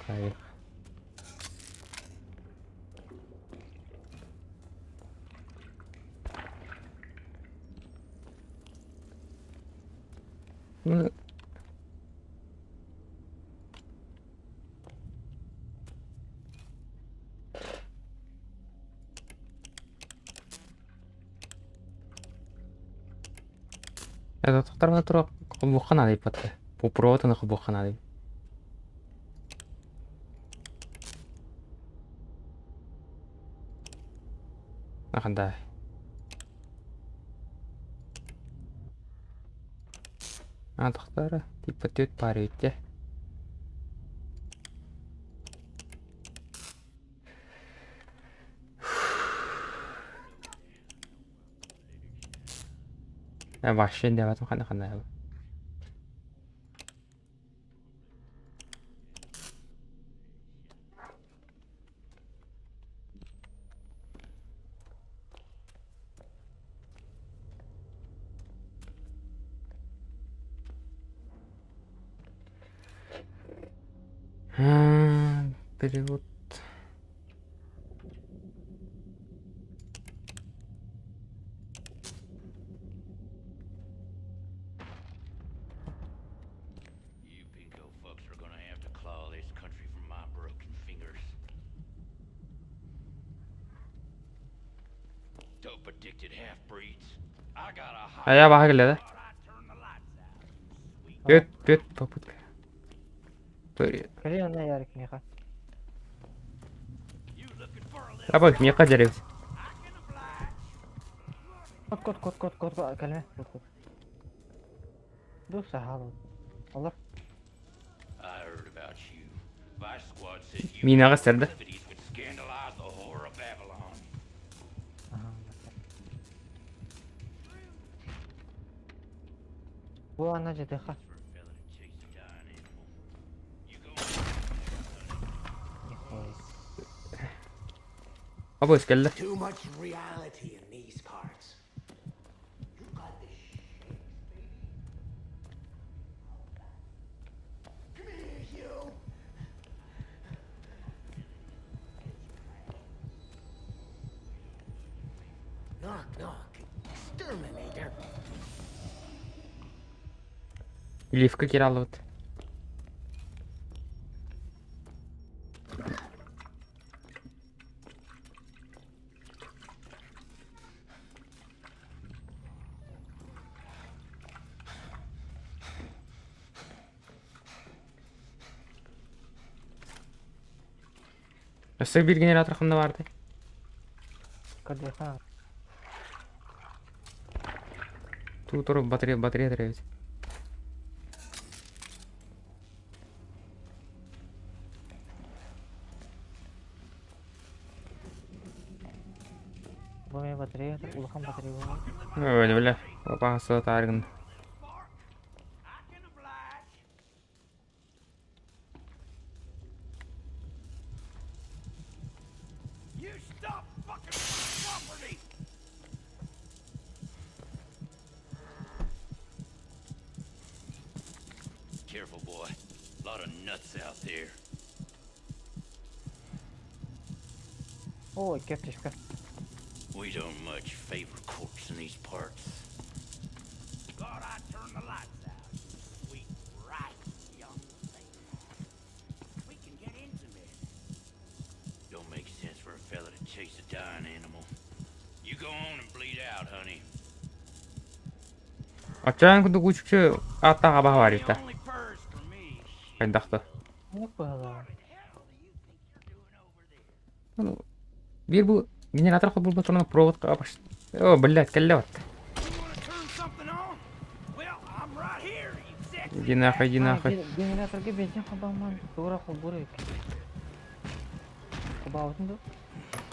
Кайык. Это тоқтармада тұра қылбуққан адайып батты. Попуроватыны қылбуққан адайып. Ақандай. Тоқтары типа төт бар өтте. Вообще не батым қандай бұл. Перевод. You pinko fucks are gonna have to claw this country from my broken fingers. Dope addicted half-breeds. I got a hot Я баға келеді. Бет, попытка. Скажи, она ярик меха. Абай, меха деревс. Кот, кәлме. Кот. Дуса халу. Алар. I heard about you. Vice Squad said you Минаға стерді. activities would scandalize the whore of Babylon. Bu ana ЖДХ. For a fella to chase a dying animal. You go Абай, келді. Too much reality in these parts. You got the shakes, baby. Come here, you. Knock. Exterminator. Лифка кері алып. Өсік бір генератор қымда барды. КДХ. Тут батарея дәревіз. Bu men батарея, улахан батарея var. Öyle bile. Babası targın. You stop fucking with my property! Careful, boy. A lot of nuts out there. Ой, кептешка. We don't much favor corpse in these parts. Thought I'd turn the lights out. Sweet, bright, young thing. We can get intimate. Don't make sense for a fella to chase a dying animal. You go on and bleed out, honey. Açan kudu küçükçe hatta kabah var The işte. only purse for me. Kaydaktı. Ne koyalım? Bir bu generator bu turuna провод кабаш. О, блядь, келле бат. Иди нахуй, иди нахуй. Генераторге бензин кабаман туура кубуру экен. Кубабытын да?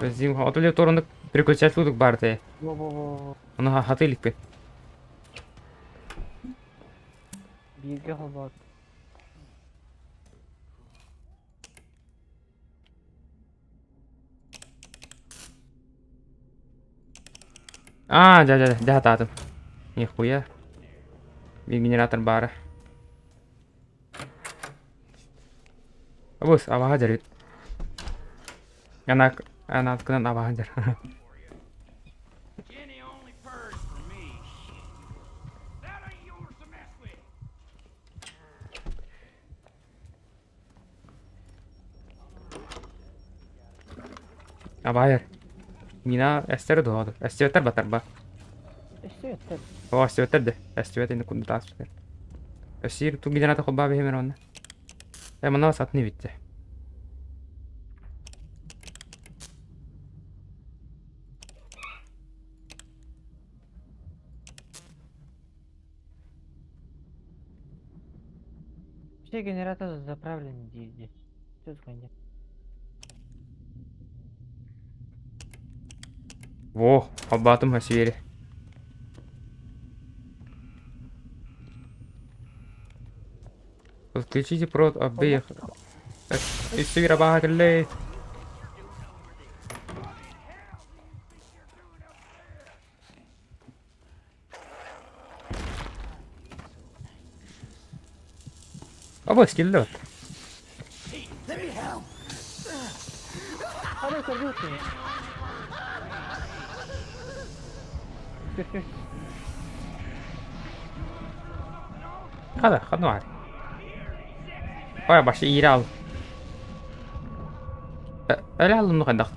Бензин отуле торунук переключатель бар те. Во. Аны хатылык бе. Бирге кубат. Да, татым. Нихуя. Bir generator бар. Бус, абага жарыт. Анаткынан абага жар. Jenny only purrs for me. That ain't yours to mess with. Абага жар. Мина эстер доады. Эстевтер батар ба. Эстетер. О, эстевтер де. Эстевет инде кунду таасыр. Эсир ту генератор хобба бехемер онна. Мына сатны битти. Все генераторы заправлены здесь. Все звонят. Во, хоббатым хасири. Подключите провод обеих. Эсир абага келле. Або скиллет. Ой, кабуки. خذ واحد. Başı iyi al. Öyle aldım mı kadar?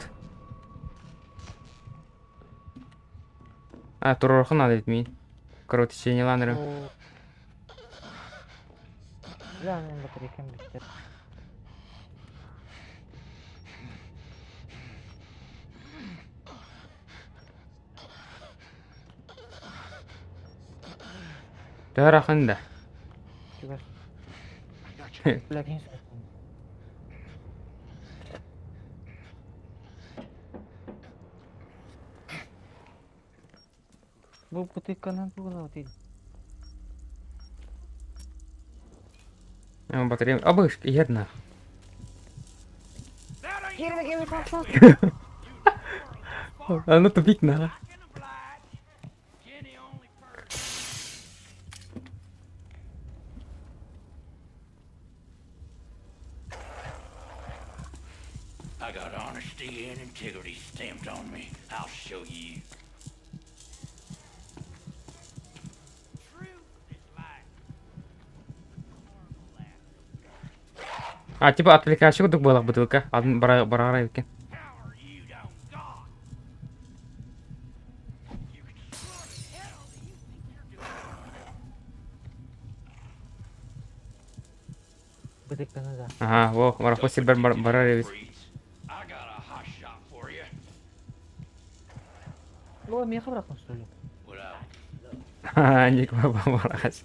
Турорхын ал etmeyin. Кровотечениеланыры. Бля, мен батарейкам бітті. Дөрахында. Чугар. Бля, кейін сөйлесін. Бұл бутылкадан туғын дейді. Батарея. Абыш, ерна. Ербеге бет алсақ. Аны тупик на. I got honesty and integrity stamped on me. I'll show you. Типа отвлекающий кудук была бутылка. Один барара екен. Бутылканы да. Ага, во, марахо сильбер барара екен. О, мен қабырақпын, что ли? Ха, ник барахас.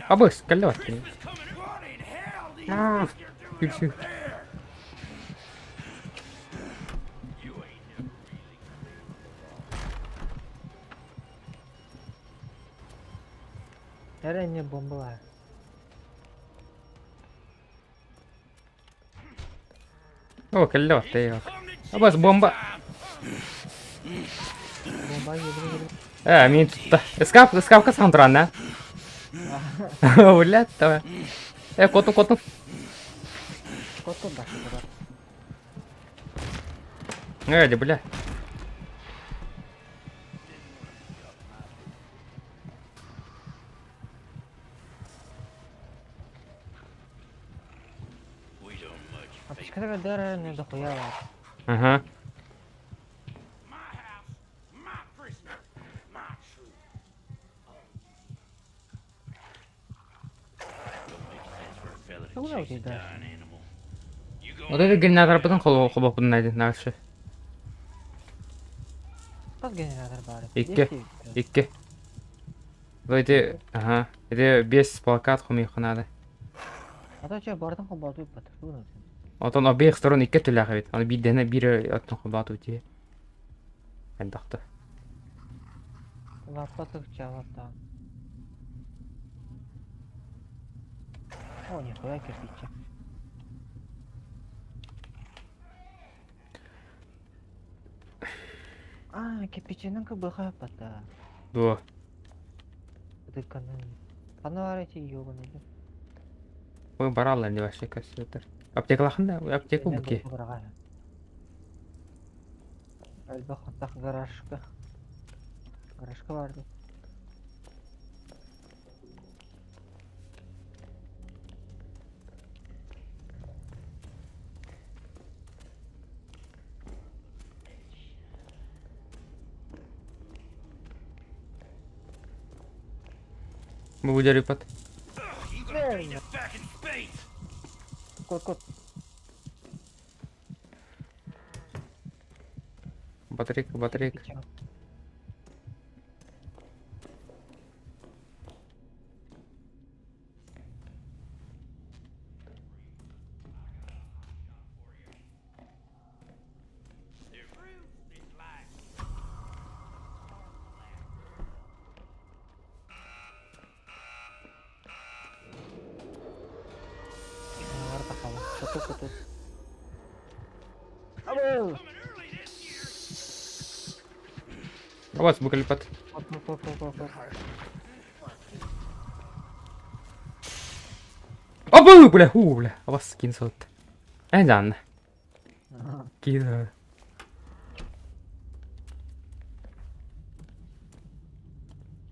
Абыс, каллет. Пипси. Әрі не бомбалар. О, каллет, ты. Абыс, бомба. Бомба ебір. Мен tuttu. Скапка сандыран, да? Блядь, давай. Котун. Коту башы бар. Эди, бля. Аптечкада дара не дохуя бар. Ага. Что у тебя? Вот это генератор потом холбоп bunun найден наши. Каз генератор бар. Икки. Войти, ага. Это без плакат хумиханады. Ата че бардын холбату батыр. Туган. Отон обеих сторон икки түләгә бит. Аны бидәне бире атын холбату ди. Андакта. Лапатык чаватта. О, нихуя кирпичи. Кирпичинин кыбыха пата. Ду. Дыканын. Каны бар эти ёбаный. Ой, баралар не вообще кассетер. Аптекалахында, аптека буки. Албаха так гаражка. Гаражка барды. Мы будем репат. Кот. Батарейка. Кот. Абу! Вот, букали пат. Кот. Абу, бля. Вас кинсот. Дан. Кида.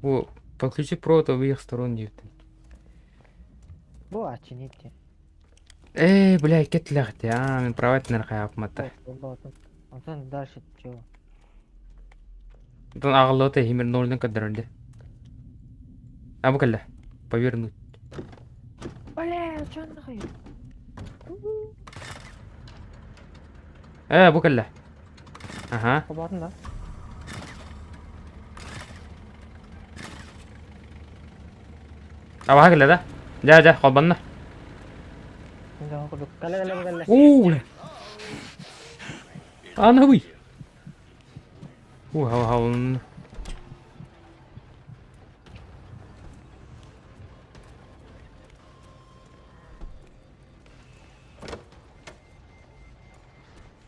О, подключи провод обеих сторон нет. Бу ачините. Бля, кетлахте, мен провайт нархай апмата. Антон дальше чего? Дан агылота химер нолден кадырды. Абукалла, повернуть. Бля, чё нахуй? Абукалла. Ага. Кабатын да. Абагалла да. Ja, колбанна. Кале. Бля. Анавый. Хау.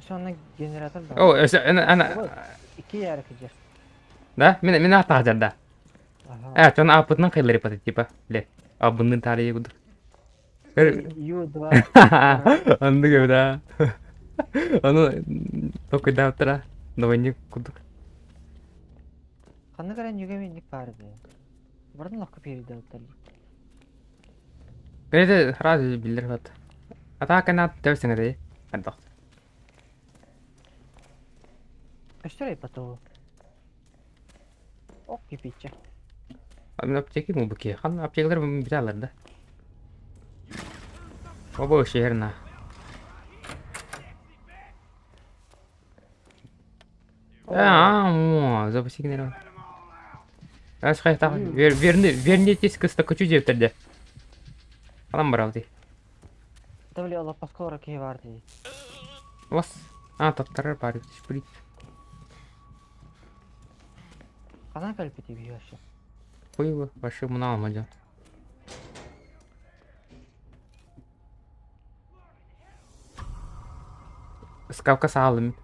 Şu anda jeneratör var. О, ana. İki yer kıcır. Да, мен ата жарда. Чон апытнан кыйлар ипаты типа. Ле. Абынын тарыйы кудук. Ю-2. Анды да. Аны только да утра. Новойник кудук. Kanı gören yügemenlik vardı. Buradan lakı peride öteli. Креде сразу билдер бат. Атака на терсене де. Андак. Öştürey patı. Ok kipitçe. Мен аптеки му буки. Хан аптекалар бир аларда. Оба шехерна. Запусти генератор. Ашкай так. Вернитесь к стакачу жептерде. Алам баралди. Төвли Allah başka olarak iyi vardı. Вас. Таттарар бар. Шприц. Kanan kalpiti bir yaşı. Хуево, вообще муна алмадым. Скавка салым.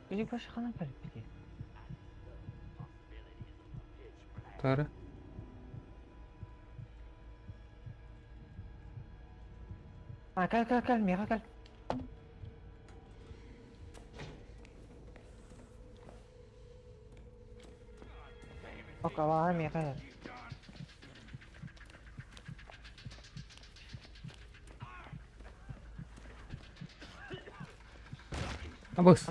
Çocuk başı kanan kalpiti. Тара. Kal, Mira kal. Ok, va, Mira. Абыс.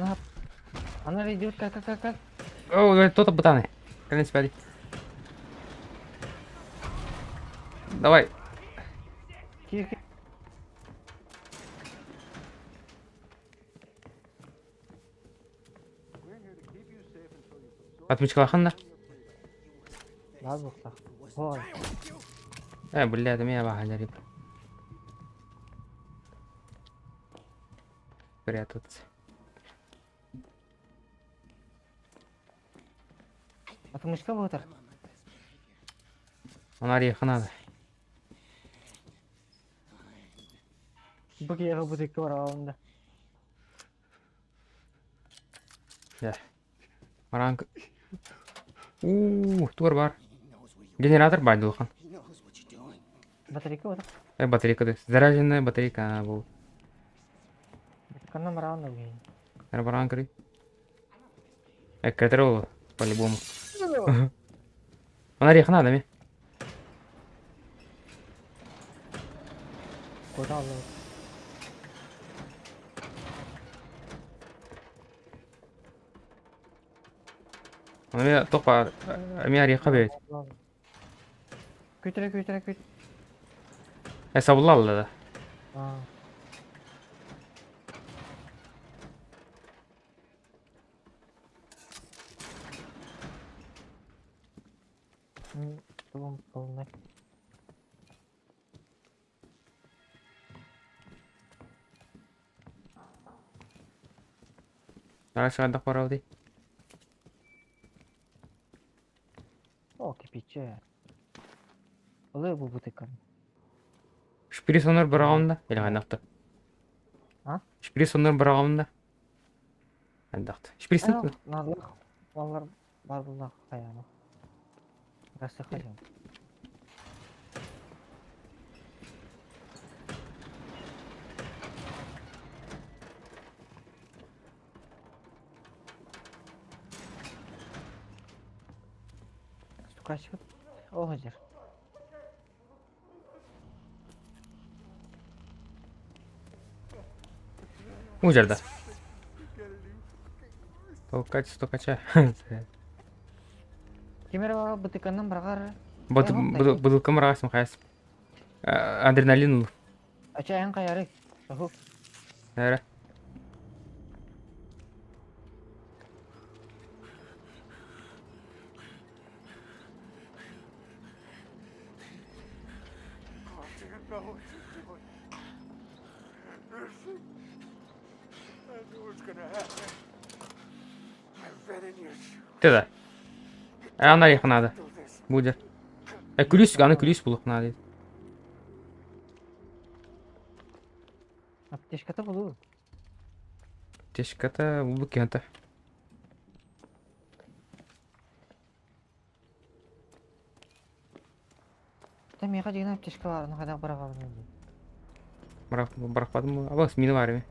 Она идет как. О, кто-то ботаны. Конец пяли. Давай. Кир. Отмечка лаханна. Бар бухта. Ой. Бля, это меня баха жарип. Прятаться. Атмышка болотар. Она рейха надо. Бugiyega butikka бар алында. Я. Маранг. Тур бар. Генератор бар Дулхан. Батарейка бар. Батарейка да. Заряженная батарейка был. Канна мараны буги. Баран кри. Катерол по-любому. Она рейха надо ми. Куда алды? Она топа. Меня рейха бейт. Көтөрө. Сабулла да. Тубум полный. Дальше отдох пора ди. О, кипиче. Олай бу бутикка. Шпирис онор барагында. Или айнақты. А? Шпирис онор барагында. Айнақты. Шпирис Нарлах, маллар бар булак каяны. Расы каян. Стукачып. О, жер. У жерде. Стукача. Кемера бутиккандан баргар. Бутылка мырагасым кайсы. Адреналин ул. Ачаян каяры. Оху. Нәре. know what you're doing. Nursing. I knew it was gonna happen. I've been in your shoes. Туда. Она их надо. Будет. Ключ, она ключ булык надо. Аптечката болу. Аптечката бул кента. Та мега деген аптечка бар, аны кайда бара калдым. Баракпадым. Абас мини бар эми.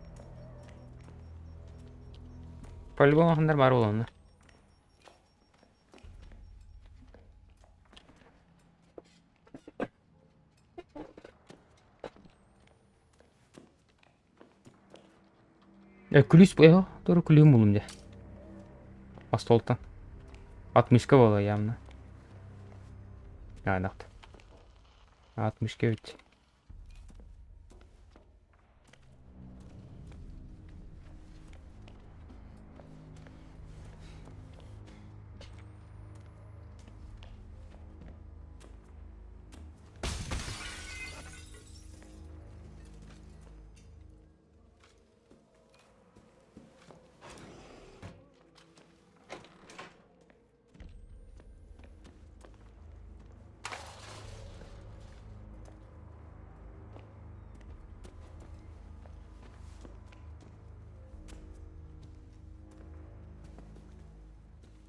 По-любому хандар бар болонда. Ключ бо, тоже ключ булым де. Астолтан. 60 было явно. Анакты. 60 ведь.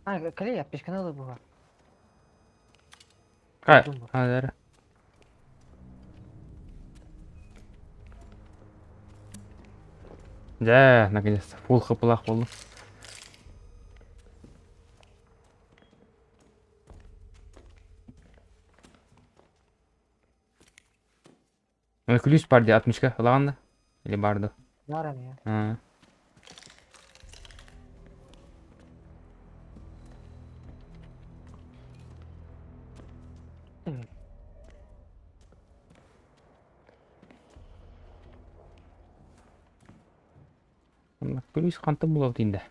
А, кале аптечканы алып буга. Кай, адары. Да, наконец-то. Фул хпылах болду. Ключ бар де 60 лаганда или барды? Бар эми. Ключ кантым булып тинде.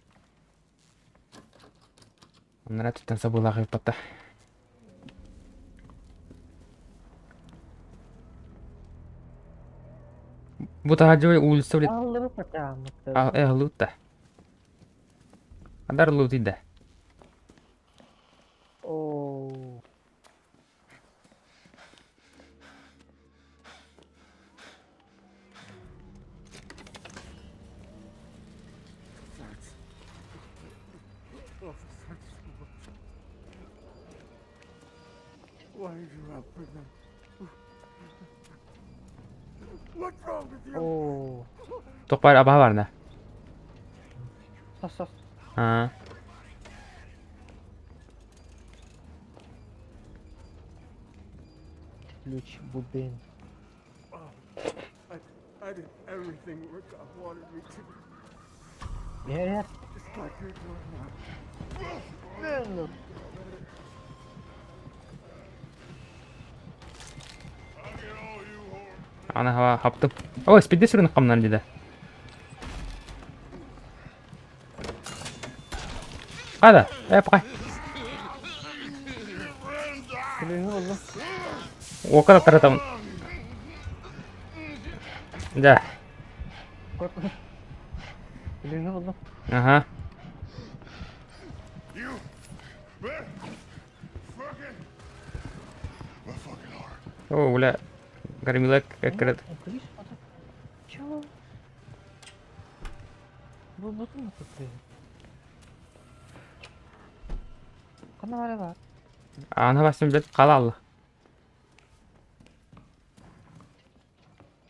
Анара түттен сабыла кыйпатта. Bu tahaccübe ulsa bile Ağları patağımı. loot da. Kadar loot ide. Oo. Why did you help her then? What's wrong with you? Oo. Tokbar abah var ne? Sos. Ha. Ключ бубен. I did everything Rickon wanted me to. Yes. Just like you're doing now. Verno. Ana hava haptım. Oh, speed'de sürün kamdan dedi. Hadi, yap kay. Silahı oldu. O kadar taratamın. Da. Korkma. Silahı oldu. Aha. You fucking hard. Oh, ulah. Garimilak kekret. Ключ ada. Чё? Bu mu tutuyor? Kana var var. Ana basın bet kalalı.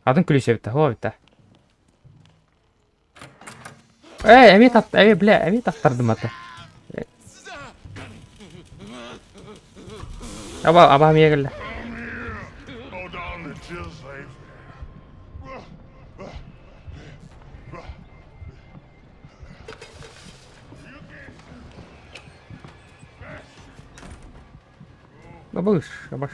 Adın kulüse bitti. Ho bitti. Emi tattı. Emi bile. Emi tattırdım hatta. Aba miye geldi. Oh, darling, chill safe. Babuş. Babuş.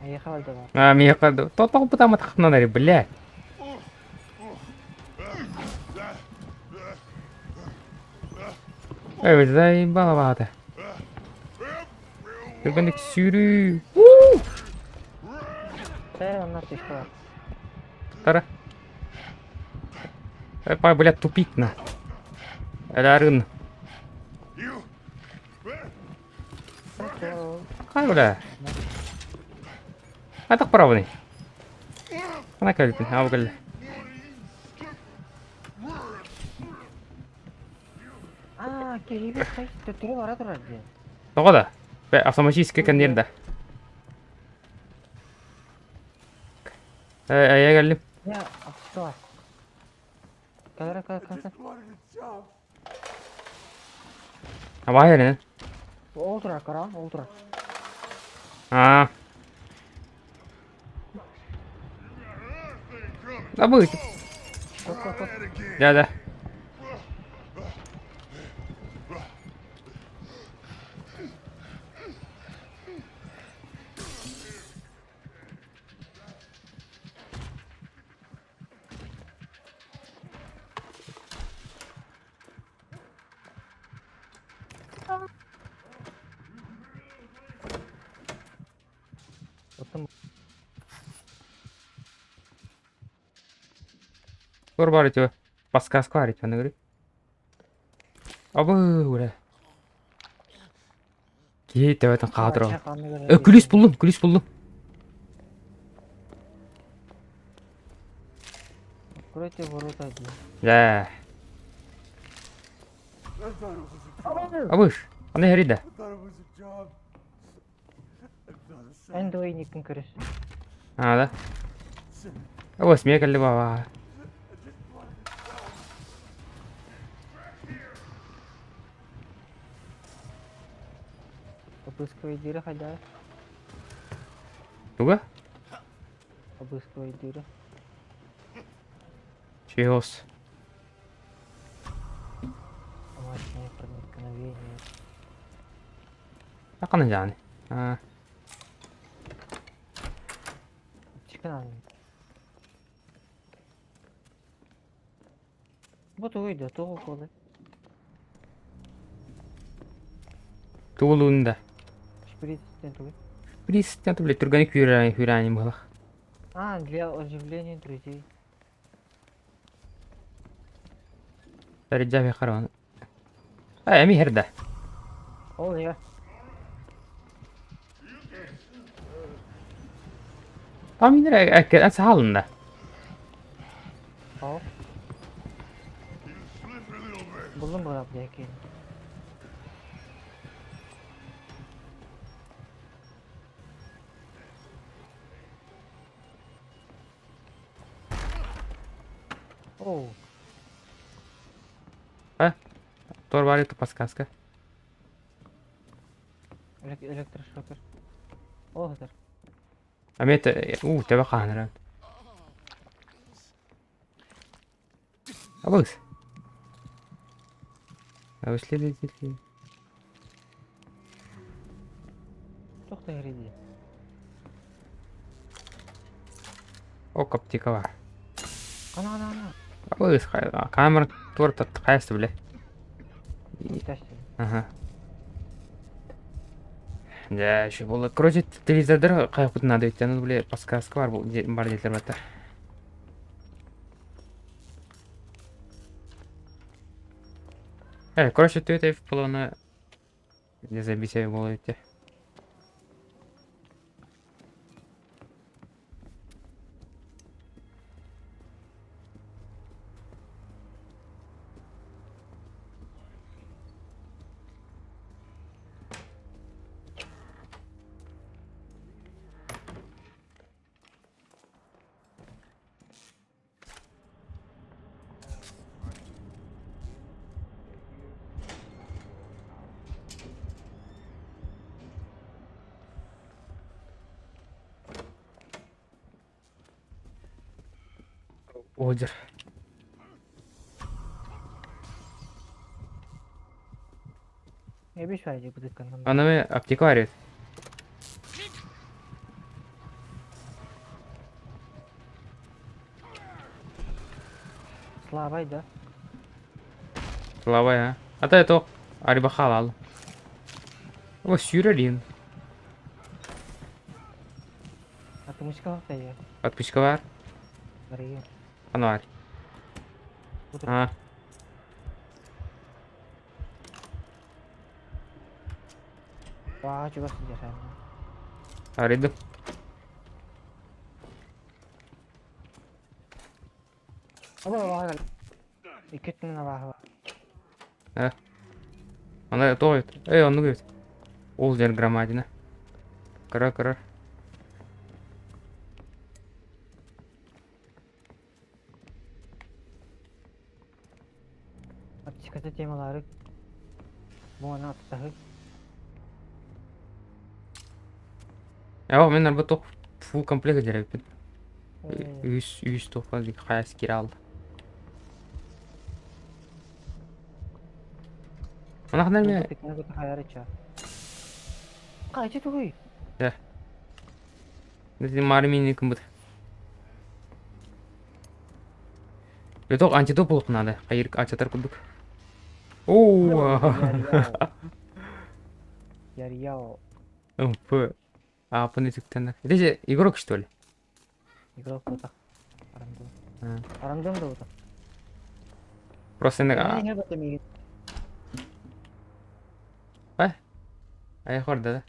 Ayı kaldı var. А, меня кладу. То толпу там отхапнули, блядь. Эй, заебало багато. Ебаник сюрю. Sen onlar işte var. Тара. Эй, блядь, тупик на. Эларын. Кай, бля. А так правый. Ana kaldın, ha geldi. Aa, kayıp kayıp tuturu var adı radyo. Toqoda. Be автоматически кандирда. Aya geldim. Ya, apısı var. Kal. Ha var ya. Oldurak kara, oldurak. Ha. Da bu. Kork. Ya. Otun Скоро бар эти. Подсказка арить, она говорит. Абы, ура. Кейт в этом кадро. Күліс buldum. Откройте ворота один. Да. Абыш, она говорит, да. En doyunikın kırış. А, да. О, смекали баба. Обыскивай двери, хозяин. Туга? Обыскивай двери. Чиос. Акана жаны. А, Chicken aldım. Bu da oydu. Doğu kolu. туулуунда. Шприцтен тугу. Пристен блядь, турганик хүрани была. А, для оживления друзей. Тарджафи харван. А, эми херда. Ол я. Таминер әккет әнсі халында. Al. Buldum bu rapı yaki. Oh, Тор бар еді подсказка. электрошокер. О, хатар. Амет, тебе қаныран. Абыз. Абыследі. Çok da heridi. О, коптика бар. Ana. Абыз, камера тур қайсты біле. İtaştı. Ага. Да, еще было. Короче, телевизордар қайық надо өйтті. Аны біле подсказка бар дейтілер баттар. Короче, төйт бұл оны забисей болу өйтті. Одер. Ne bir şey bu dükkandan. Анаме аптека бар еді. Слабай да. Слабая, а? А то это ариба халал. О, сюрелин. Atmışka bak da ya. Подписчика бар. Arıyor. Анвар. Bu da. А, Vaa coba sih jasa. аридым. Aba vaa. İki tane vaa. Ана тоет. Оны көйт. Ол жер громадина. Кыра. Atışkası temaları. Bu ana atıştahı. Мен арба тоқ фул комплект жарайбын. Үйс тоққа қаяс кері алды. Ана қанар ме? Tekne kutu hayarı ça. Kaçı tuğuy. Нәзін мармини кім бұд. Тоқ антидоп болып надо. Қайыр ачатар күдік. Ооо. Ярьяо. П. А, понятно. Это же игрок, что ли? Игрок kutu. Aramdım. А. Aramdım da kutu. Просто Ne ne batımı. аяқ бар да.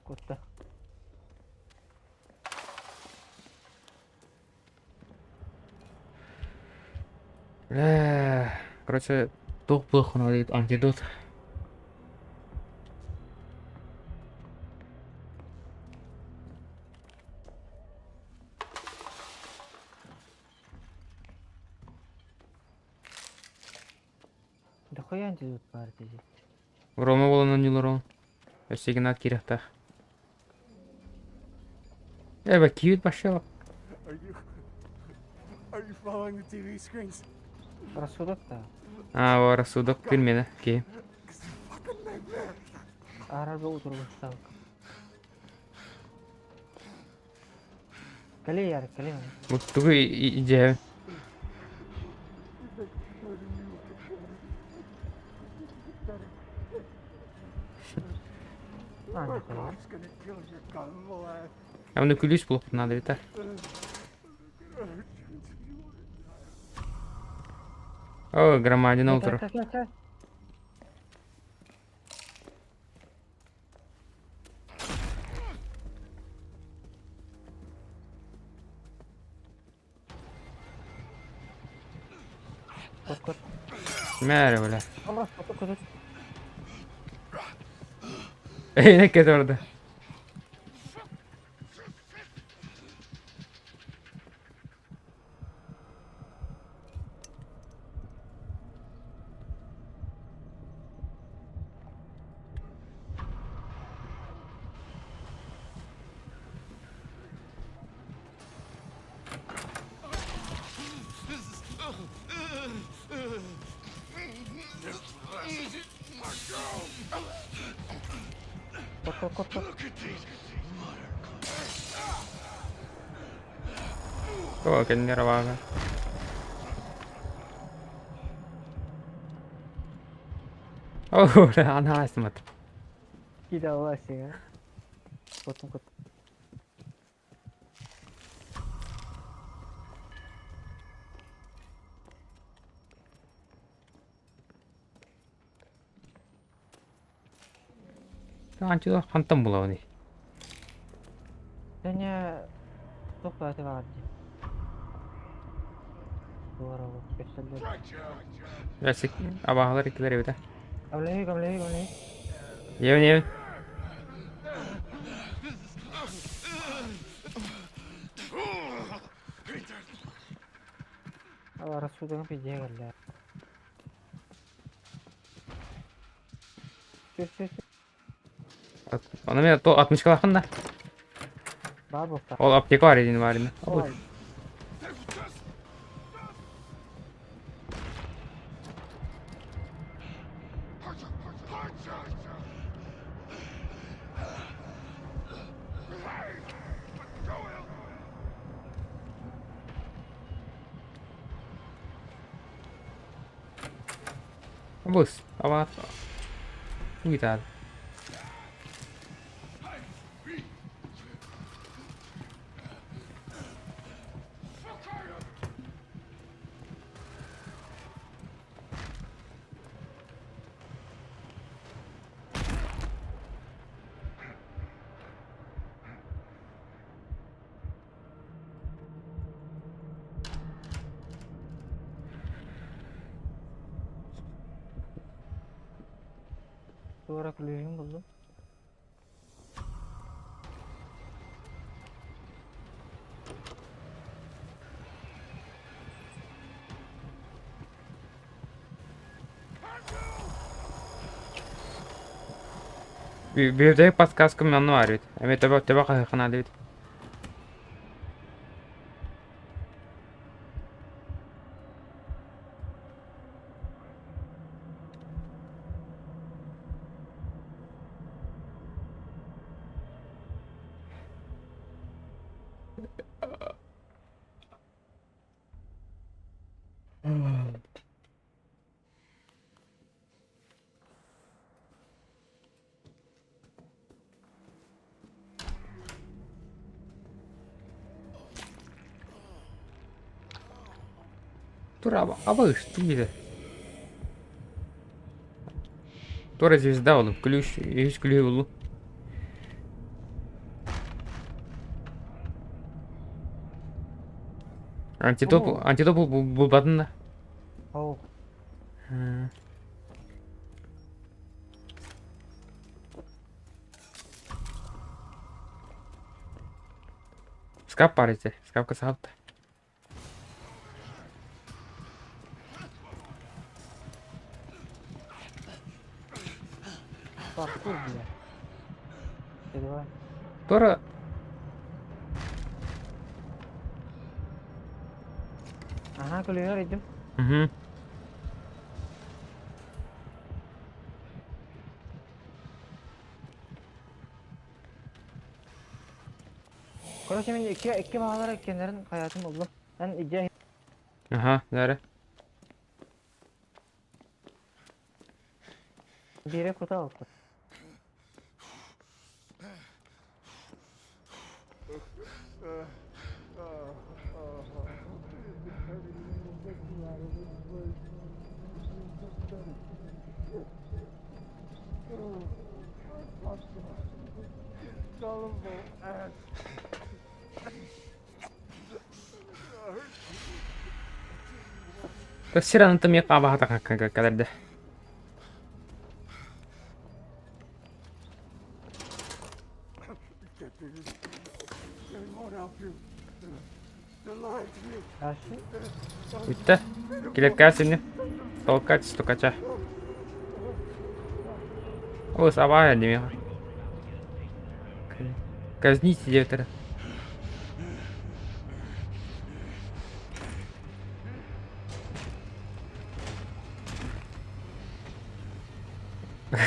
Kutu. Короче, тоқ бұлық қана дейді, антидот. Да хуя антидот бар деді. Рома боланан юларон. Өсеген ат керекті. Бә, киют башы. Are you following the TV screens? Рассудок та. А, рассудок келмені. Ке. Fucking nightmare. Araba oturmuşsak. Kali yar kali mi? Mutlu iyice. Anca kali. gonna kill your gun, boy. Ya bunu külüş bulup надо biter. O громадина утро. Gel. Kut. Merhaba. Allah kut. Ne kötü orada. Kut. O kendine ravaga. Oh, ana asmat. Gida var ya. Kut. Anca hantam bulavani. Tanya sohbeti vardı. Duvara bak. Gösterdi. Resik abahlar ikiler evde. Gamleyi. Yevin. Allah Resulü'nün pijeye geldi. Sür. Ona mı to 60 kalakın da. Daha bokta. Ol apteki var edin var yine. Oy. Bus. Abah. Gitar. Duvara kulübümü buldum. Bir evde pas kaskım yanına var evet. Evet tebe kahkana evet. Dur аба что где? Тора звезда он ключ есть ключ был. Антидоп bu badında. Oh. Skap var işte. Skap kasapta. Bak dur bile. Dedi var. Tора Aha kulübü araydım. Hı. Короче, мен iki bağlar ekkenlerin hayatım oldu. Ben iyice Aha, nere? bire kutu aldım. Kasiran antum ya kabah tak kadar dah. Karşı. Bitti. Kilip gel sini. Stok kaca. Oh, sabah ya dia. Казните директора.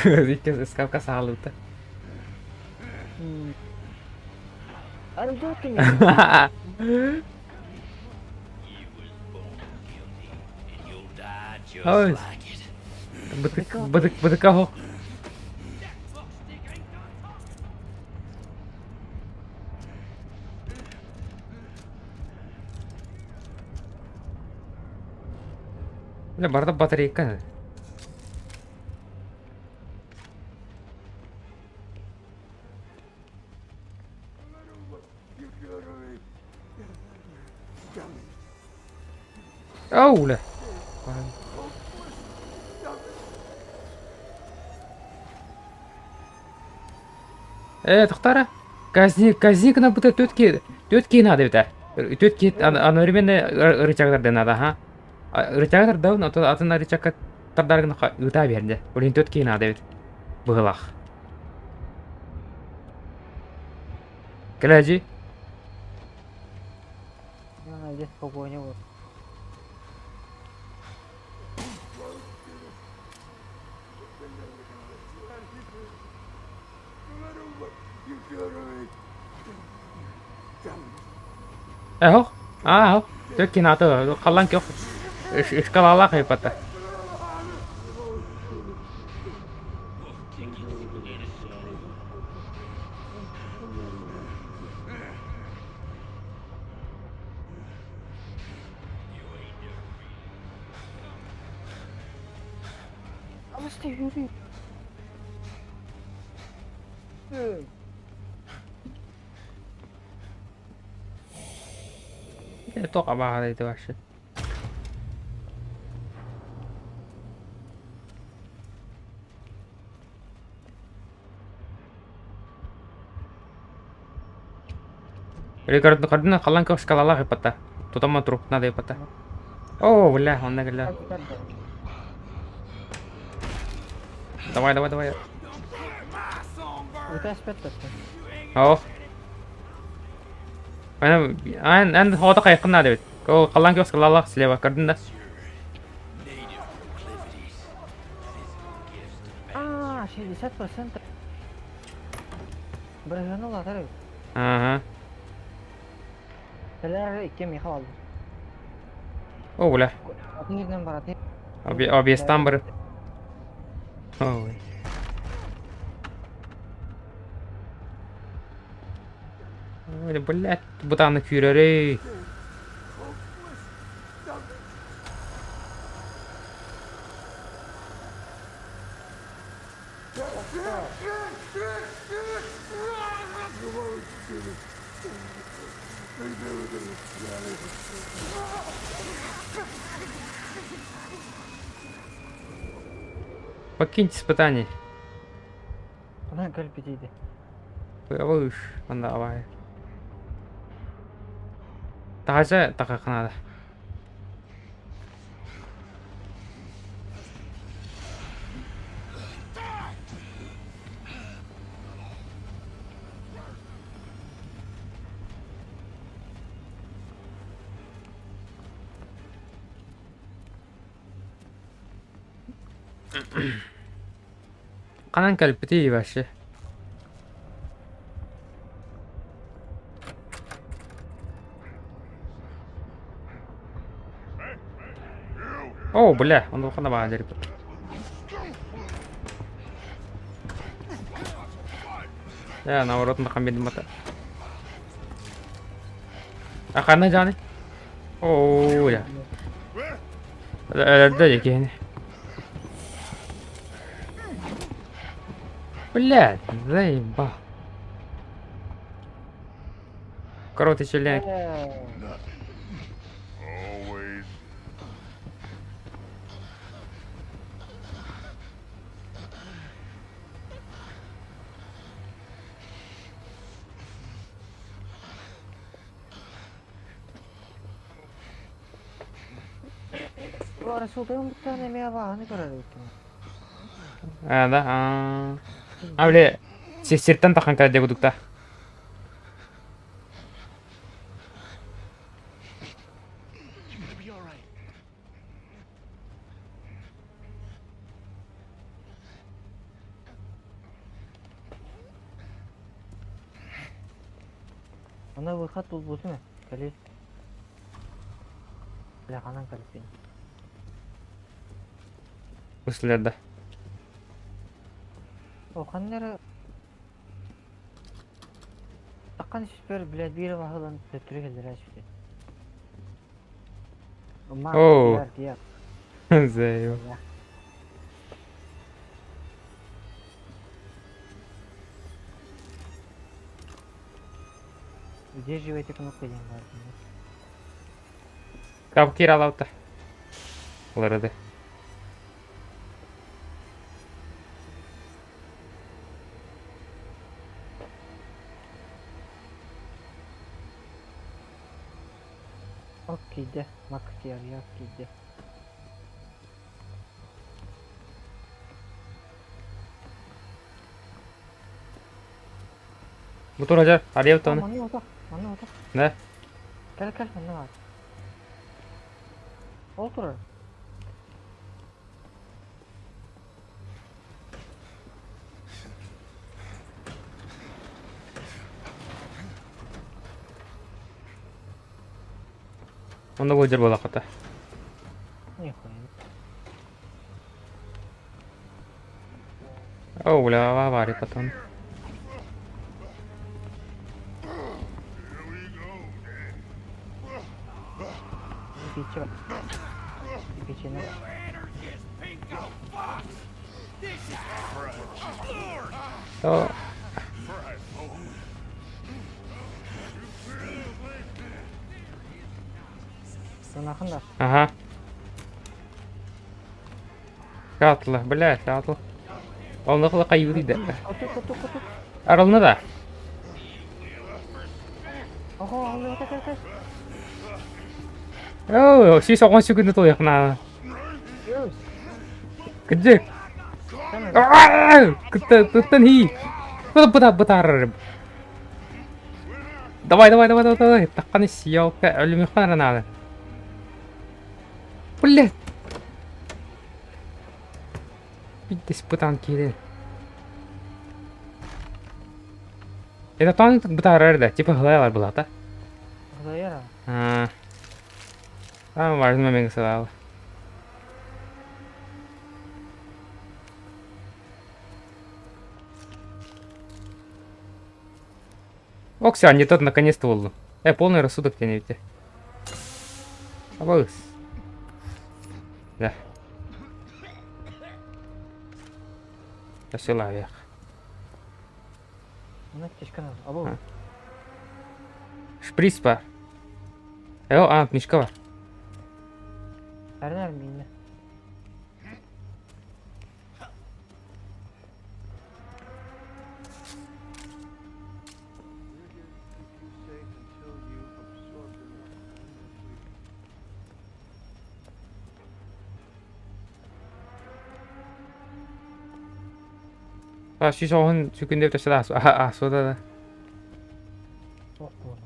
Зикер скавка салута. I'm joking. Oh. Betul kau. Ini baru baterai kan? Oh lah. Тоқтара. Казник на будто тетки надо это. Тетки одновременно рычагдардан надо, ха. Рычагдар даун, атына рычагка тардаргын ыта берди. Олин тетки надо бит. Быгылах. Келажи. Здесь спокойно вот. Ehok. Ah, tетки надо. Халлан кёк. Ишкалалах и пата. Алысты yürü. Тока бага это вообще. Рекордно халлан кёк ишкалалах и пата. Тутама труп надо и пата. О, бля, он нагля. Давай. Utas pettas. Oh. Ан хода кайкын надо бит. Ко халлан кёк ишкалалах слева кардында. Aa, 60%. Bırakın atar. Ага. Neler iki mi kaldı? О, бля. Atırdan baratı. Объестан бір. Ой. Ой, блядь, бутаны күйрері. Покиньте испытаний. Buna kalp edildi. Выш, давай. Тағажа тақа қынады. Қанан кәліпті вообще. О, бля, он выхода бага жарип. Наоборот, мақам бедім бата. Қандай жаны? Ооо, я. Өлді екен. Блядь, заебал. Коротше, челяк. Ora sultan bir tane meyve bağını görelim. Да, бля, сестерттен тақан кәде күдікті. You're gonna be all right. Ona vurkat bul bulsana. Kali. Bela kanan kalipin. Үсілерді. O kanları Takan şüpher bile bir vahıdan götürü gelir her şey. Ama Oo. diğer. Заебал. Где живете кнопка день var? Kapı kiralavdı. Olaradı. Okey de. Max yarıya okey de. Motor acar. Araya bir tane. Mana otak. Mana otak. Ne? Gel gel mana var. Otur. Onda bu jер bola qata. Ne koyayım? Oh, bля, авария потом. Geçi var. Geçene. Oh. Sana yakın da. Ага. Atla, блядь, atla. Он нахуй кайюри да. Otur. Аралны да. Oho alıyor tak. Оо, си сонгон сүгэнд туу яхна. Гэжээ. Кытэн хи. Бутар. Давай. Такканы сиялка өлүмөхнөр надо. Блядь. Бидес бутан кире. Это тон бутар да, типа глайлар была, да? Глайра. Важно мен кысалал. Окся, не тот наконец-то волну. Полный рассудок тебе не ведь. Обалдеть. Да. Да все лавях. Ona tişkan al. Abo. Шприц бар. Книжка бар. Erner mi yine? 시소한 죽근데 됐어. 쏘다. Çok doğru.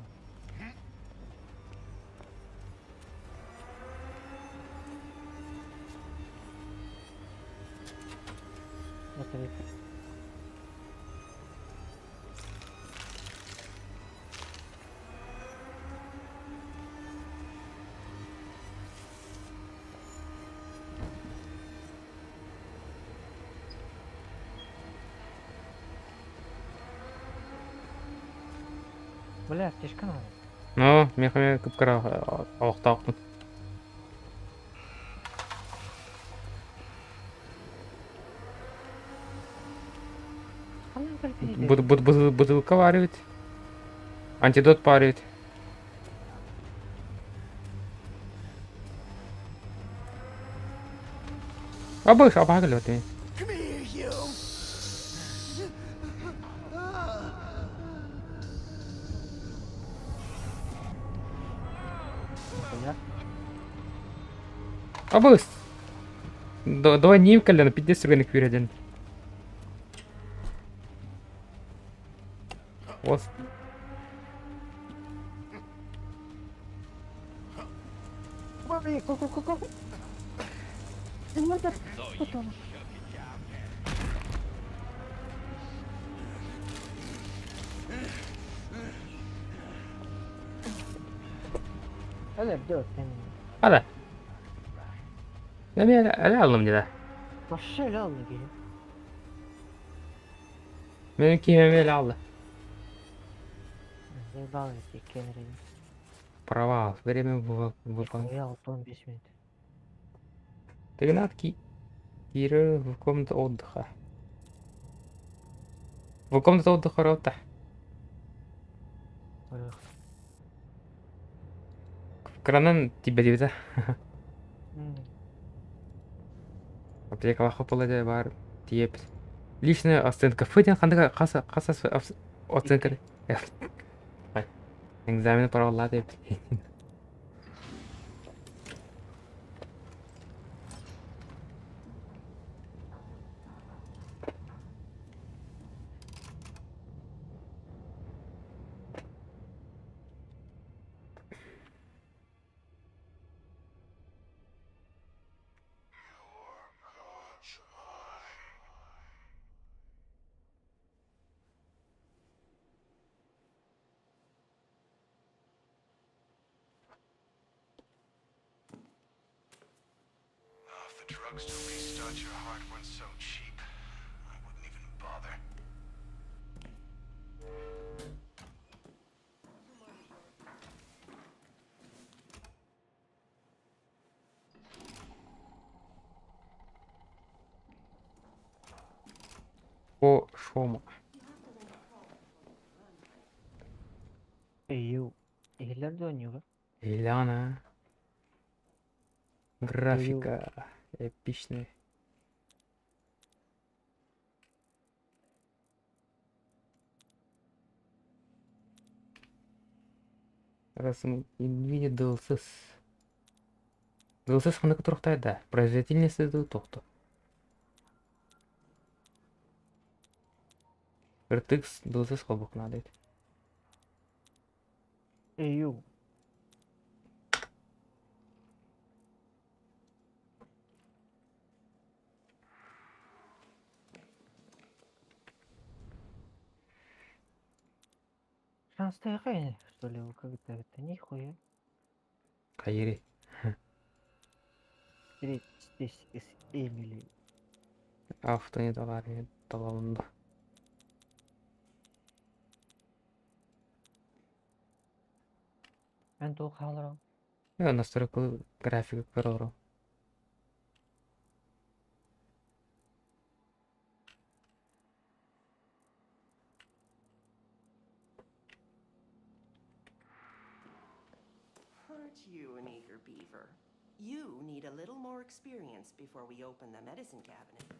Nasıl? Бля, аптечка надо. Ну, мен кыпкыра оқтақпын. Қандай галпиде? Бутылка бар ведь. Антидот бар ведь. Абыш, абагыл вот мен. Come here, you! Бля. Абыш. Давай нейм кәлі, 50 сүргенік береден. Ос. Бабы, ку-ку-ку-ку. Смотри, потом. Öyle bir dört senin. Hadi. Ben ele aldım dedi. Başı öyle oldu gibi. Benim kiyimimi ele aldı. Ne bağlı ettik kenara. Провал. Время выполнить. Ya 6-15 minut. Игнат Кира в комнату отдыха. В комнату отдыха рота. Öyle. Кранан тебе дейді. Hmm. Аптекаға қопылы бар тиеп. Личная оценка. Фыден қандай қасасы оценка. Экзамен провала деп. If the drugs to restart your heart weren't so cheap, I wouldn't even bother. О, шома. İyi. İyiler de oynuyor. Ильяна. Графика эпичная. Расым Nvidia DLSS. DLSS қандай тұрақтайды? Производительность тоқты. RTX DLSS қолбық надайды. İyi. Шанс-то какая, что ли, как-то это нихуя. Қайыре. 38 Эмили. Автоны талары талалынды. Ben de o kalırım. Я настройку графика көрірім. Aren't you an eager beaver? You need a little more experience before we open the medicine cabinet.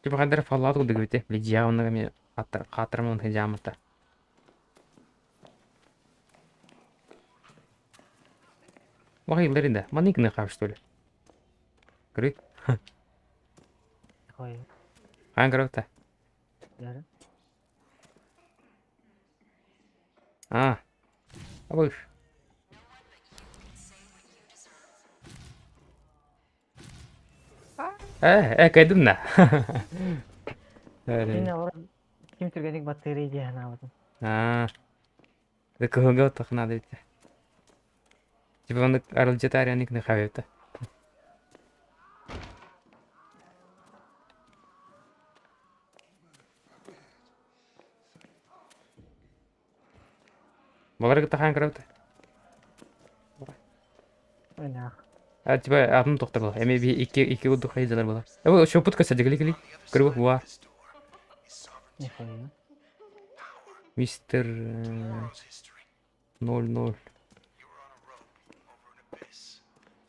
Типа қадыр фаллаут күдігі өте. Біле жауынығы мен қатырмын хижамыта. Вағайлар енді. Манекіні қап что ли? Көрейік. Hayır. Қайын көректі? Yarın. Абыш. Кайдым да. Yine orada kim Türkiye'deki bataryayı diye anladım. Көхіге отық надо өте. Типа оны арыл жеті арияникіні қап өте. Балар тахан кырабыт. Ойнақ. Типа атым тоқтар бол. Эме би iki удук хайзалар болар. Эбо шопут каса дегели. Кырбы ва. Нихуя. Мистер 00. You were on a rope over an abyss,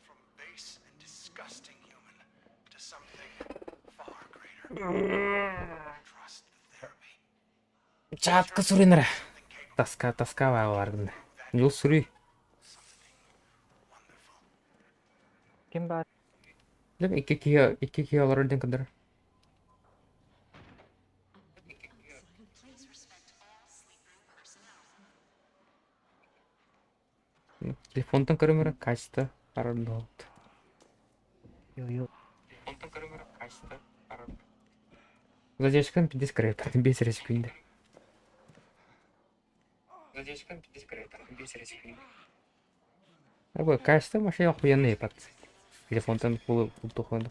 from base and disgusting human to something far greater. Trust the therapy. Чатка сүренер. Таска бағалардың. Жол сүрүй. Ким бар? Лем iki kişi alırdı kadar. Telefondan kamera kaçtı. Arada oldu. Ю-ю. Telefondan kamera kaçtı. Arada. Задержкан 50 кредитов, без рискинда. Задержкан 50 кредитов, без рискинда. Абы качество машина охуенные под. Телефондан пулы тухланды.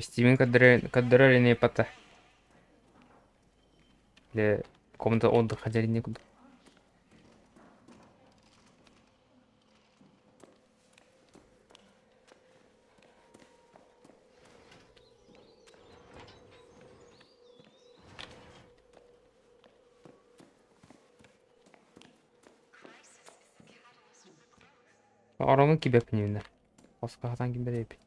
Стивен кадры не пата. Или комната отдыха ходили некуда. Оромын кибеп немді. Осқа хатан кибер епі.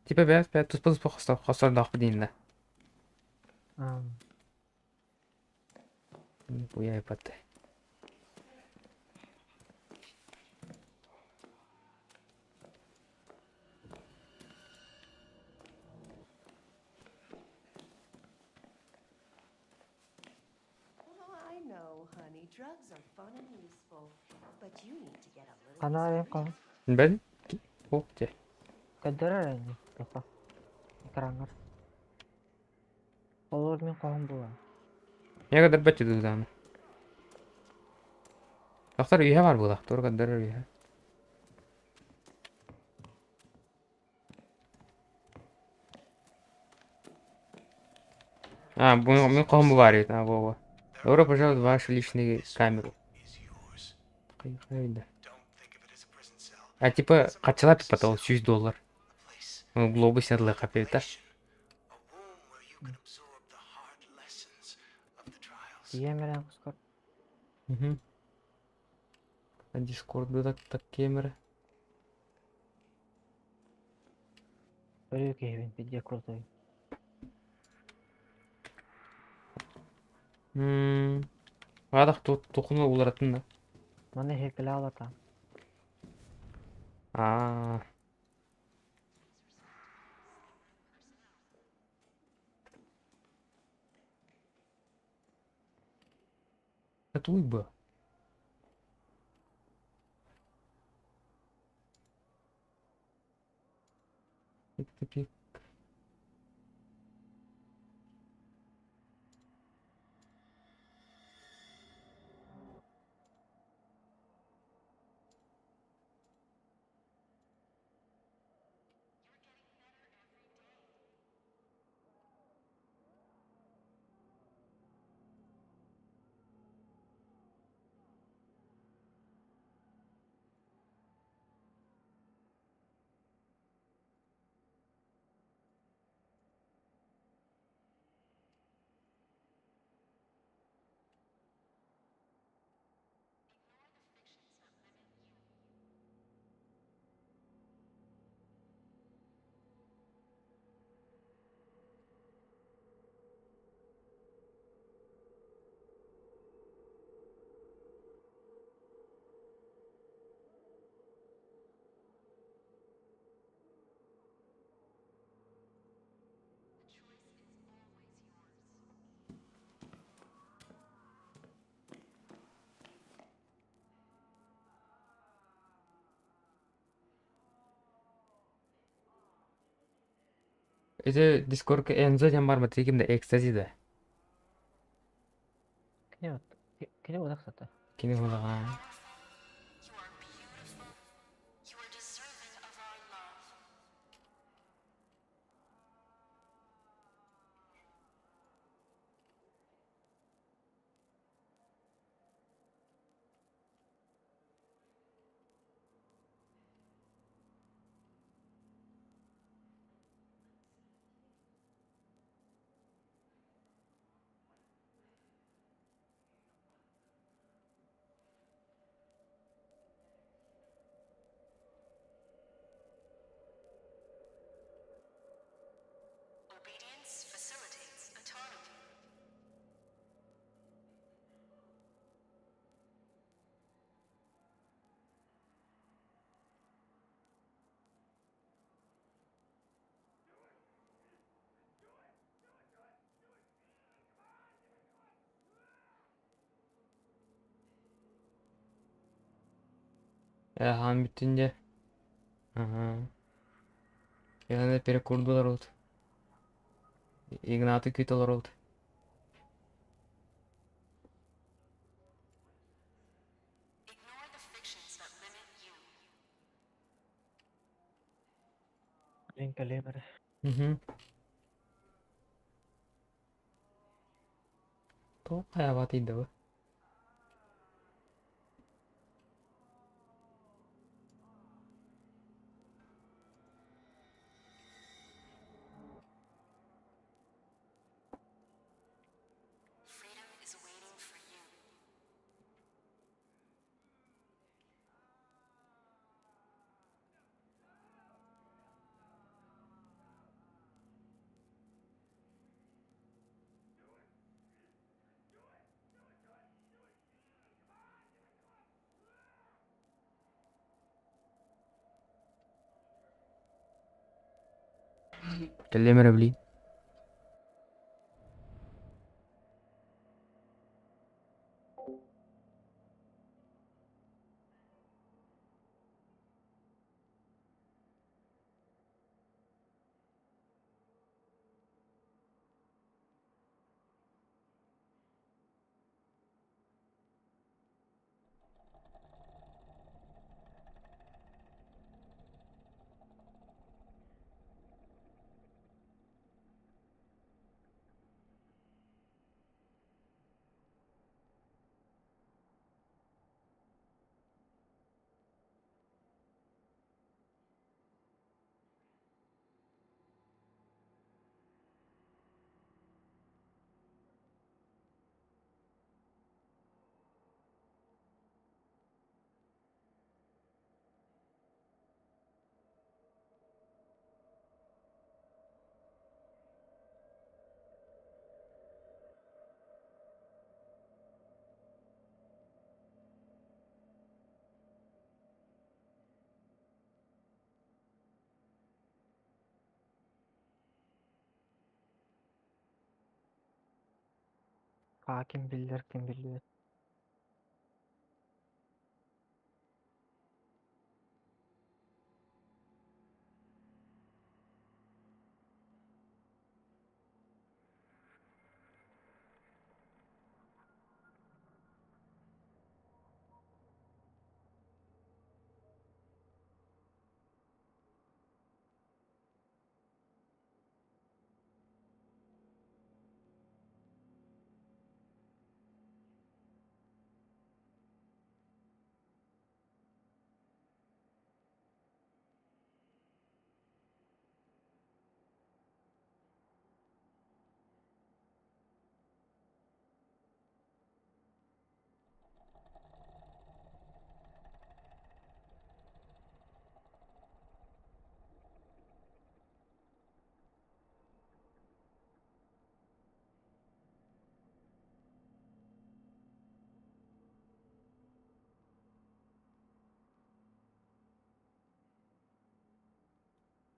Типа бәс туспа хостар дақ дейінді. Буя епатты. I know, honey. Drugs are fun and useful, but you need to get a little. Канарем кон. Бәл? О, те. Кадырар әйні. Топа. Экрангар. Олар мен қоғым була. Я кадар бәтчі дұзданы. Ақтар үйе бар бұл ақтар кадар үйе. Мен қоғым бұл бар еді. Во. Добро пожалуйста в вашу личную камеру. Қайда. Типа қачалап потом $100. Глобус снятый копеек, да? Емерен құскар. Дискорд так кемері. Бір кейбін пиде крутой. Адақ тоқыны оларатын да. Маны хекілі алата. Это уйба. Пик. 이제 디스코드 Enzo jambar mati kimde ecstasy da. Kini udah satu. Kini hola. You are beautiful. You are deserving of our love. Obedience facilitates autonomy. Han bitince. Aha. Yani peri kurdular oldu. Ignat'ı kötüler oldu. Ignore the fictions that limit you. Link kalimere. Hı hı. To hayabatıydı bu. Freedom is waiting for you. كلمنا بلين. Kim bilir kim bilir.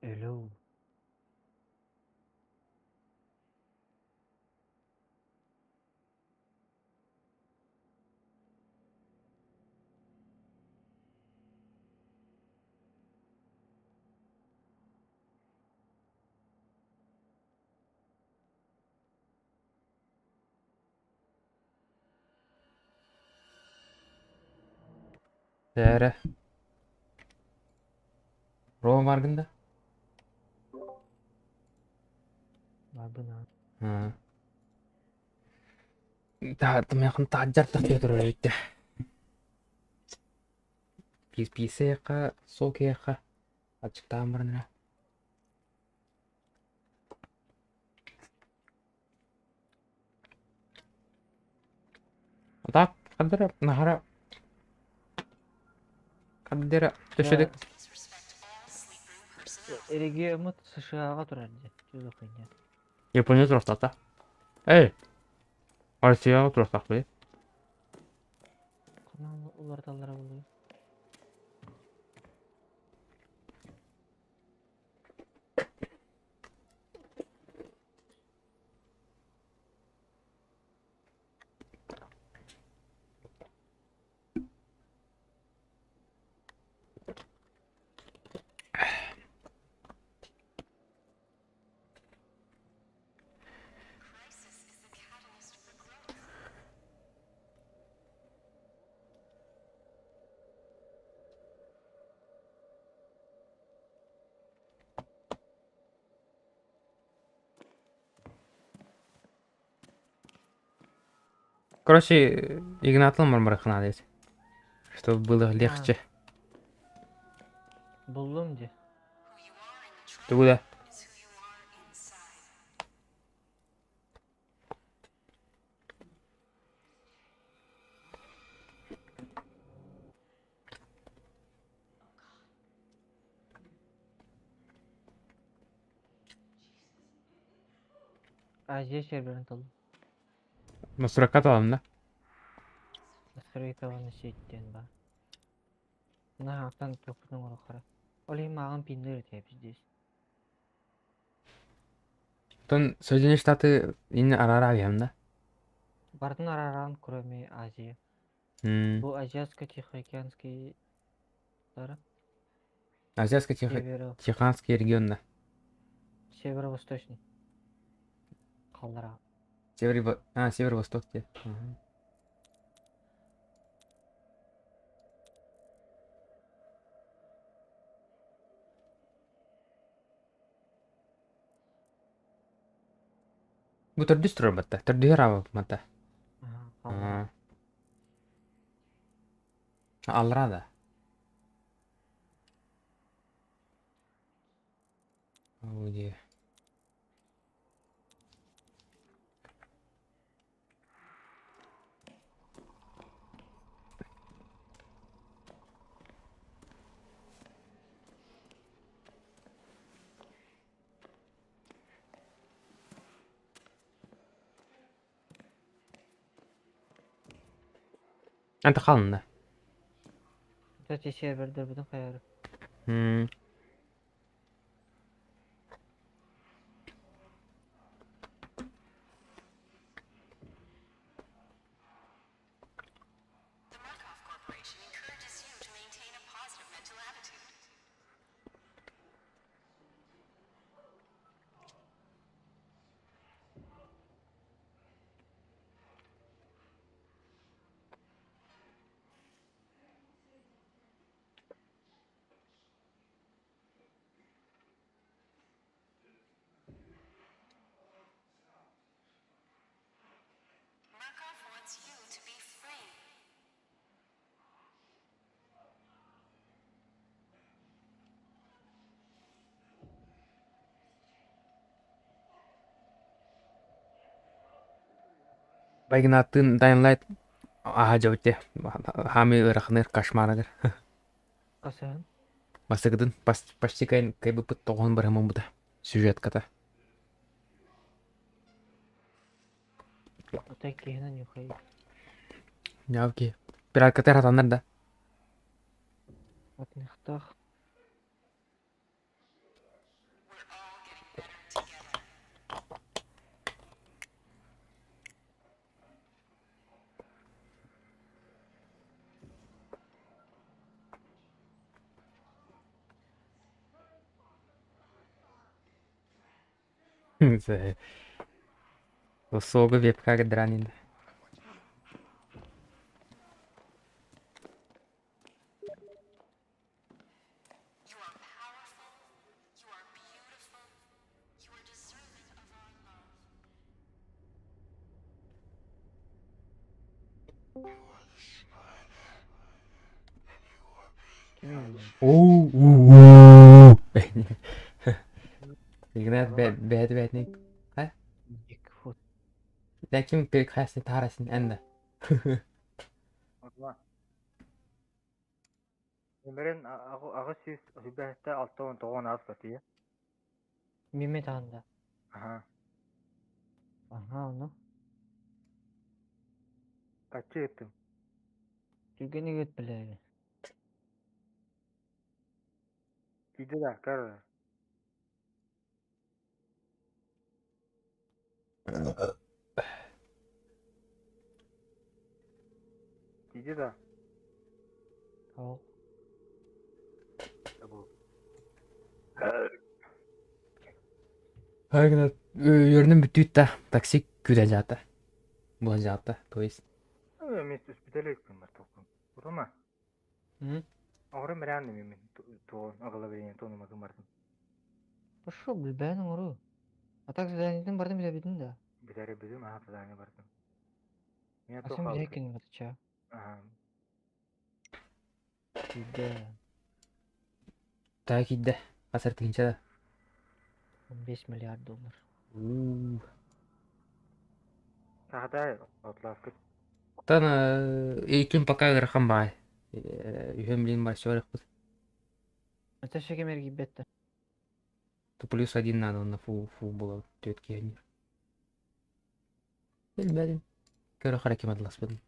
Hello. Dere. Roma vargında. Var buna. Ha. Tahtım yakın taccar da götürür öyle. Pis yaka, soğuk yaka. Açık tamırına. Так, кадра, нагара. Кадра, төшедік. Эреге ұмыт сышыға тұрар де. Жүз оқиын. Япония тұрақтақ та. Эй! Россияға тұрақтақ бе? Қынан олар талдара болды. Короче, Игнатыл мырмырық надо, чтобы было легче. Бұлдым де. Ты куда? Азия серверін талды. Насуракка аламын да. Насыры таваны сеттен ба. Мына ақтан көпірдің ұры қара. Ол ең маған пиндер өтеп жүдес. Тон Соединенные Штаты инне Аравиям да. Бардың араран кроме Азия. М. Бұл Азиатско-Тихоокеанский дары. Азиатско-Тихоокеанский регион да. Северо-восточный. Қалдыра. Северо-восток де. Bu terdüz turur batta. Terdüz rava batta. Қалдыра. Alrada. Oh yeah. انت خالنا. Төте сервердер бұдың қайары. The Markov Corporation encourages you to maintain a positive mental attitude. Markov wants you to be free. Байгнатын Дайнлайт жауте. Хами ырахныр кошмарыгыр. Қасан? Басыгыдын почти кайбы пыт тоғын бір хымын бұда. Сюжет ката. Отай кейінен юқай. Явки. Бір алкатар атандар да. Отнықтақ. Соғы веб-кага дранинда. Kim bilir? Oo. Игнат бәдник. Ха? Bigfoot. Ләкин пек хасын тарасын әнді. Отма. Өмірін ағы сүйіс үбәсті 6-9 аз көтейі. Mehmet Ağa'nda. Aha. Aha onu. Kaçı ettim. Türgeni göt bileğini. Gidi de kar. Gidi de. Tamam. Bu. Игнат өрнім бүтүйт та таксик күдә жаты. Бұл жаты, то есть. Мен үспітелі екпін бар тоқын. Бұра ма? Hı? Ağrı meren mi min tuğun ağıla vereyim tuğunu makım vardım. Bu şu bilbeğinin oru. Atak zannettim bardım bile bildin de. Bidere bizim aha tadağına vardım. Niye Asım toğu bile aldı? hekken batacak. Aha. Bilde. Та кидді. Қасыр тігінші да. 15 milyar dolar. Tahday otlar kıt. Тана екін пока ғырқан бай. Үйем білін бар сөрек бұд. Это ще кемер гибетті. То +1 надо на фу было тетки они. Білмәдім. Көрі қаракем адылас білдім.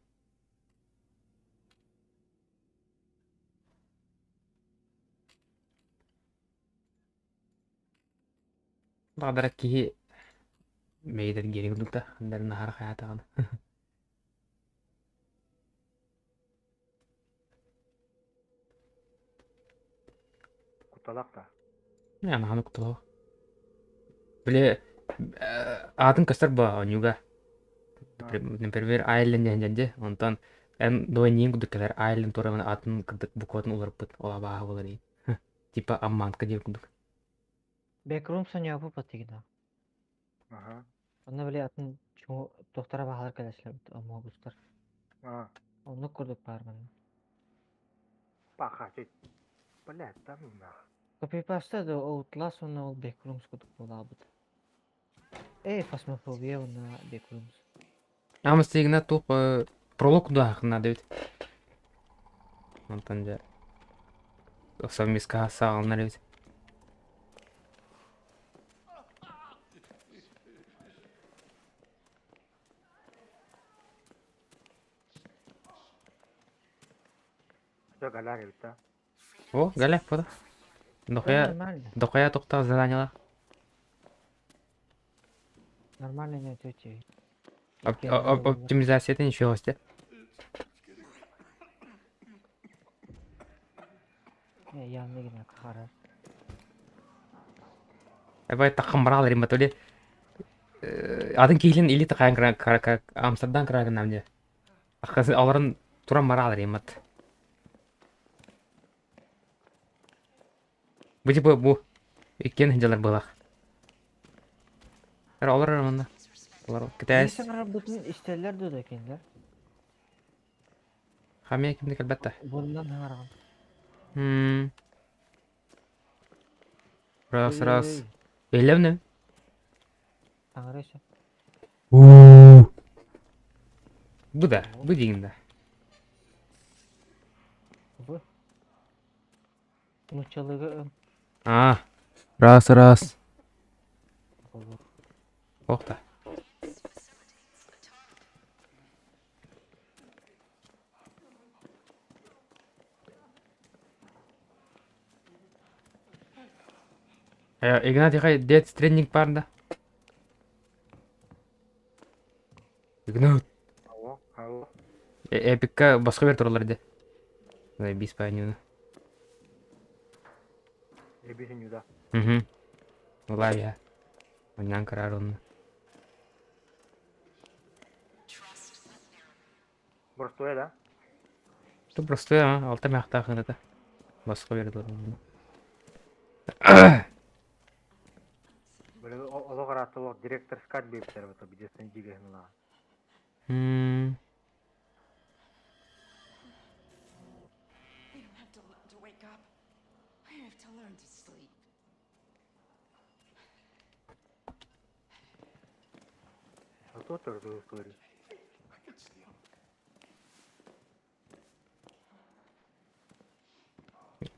Бағдара кейі мейдер керек ұдықта. Дәрін ағар қаятағаны. Kutalak da. Yani hanı kutulağı. Біле атын көстер ба онюга. Например, Айленд дегенде, онтан эн дуэнин кудукалар Айленд турамын атын кыдык букотун уларпыт, ола баа болар ей. Типа аммантка деп кудук. Backroom sanıyor yapıp batı da. Aha. Onda bile atın çoğu doktora bakar arkadaşlar ama Augustlar. Aha. Onu kurduk var bana. Baka çek. Bala tamam mı? Copy paste da Outlast sonra o Backrooms kurduk bu labıt. Phasmophobia ona Backrooms. Ама стигна тук пролог да хна дэвид. Онтан жа. Совмиска саалнар дэвид. Çok galar evde. О, галя, пода. Дохуя тоқтау заданиялар. Нормально не тетя. Оптимизацияда ничего істе. Yanına gine karar. Бай тақым баралар има төле. Атын кейлен или тақайын Амстердам крагын намне. Аққасы аларын туран баралар имат. Бұл типа бұл еккен хінжалар болақ. Олар мында. Олар кітайыз. Neyse karar bütün isterler de kendiler. Хамия кімдік әлбәтті. Bundan ne var ağam? Раз. Елем не? Tanrı işe. Bu da. Bu дейін. Bu. Мучалыгы Раз. Оқта. Игнат, яқай Death Stranding бар да. Игнат. Алло. Эпикка басқа бер тұралар де. Бис пайнюны. Ебесін юда. Олай я. Оннан қарар оны. Простое да? То простое, алта мақта қынады. Басқа бер тұралар. Böyle o karatı o direktör skat bir tarafı tabii de sen cigahın la. to learn to sleep. Что тогда говорит?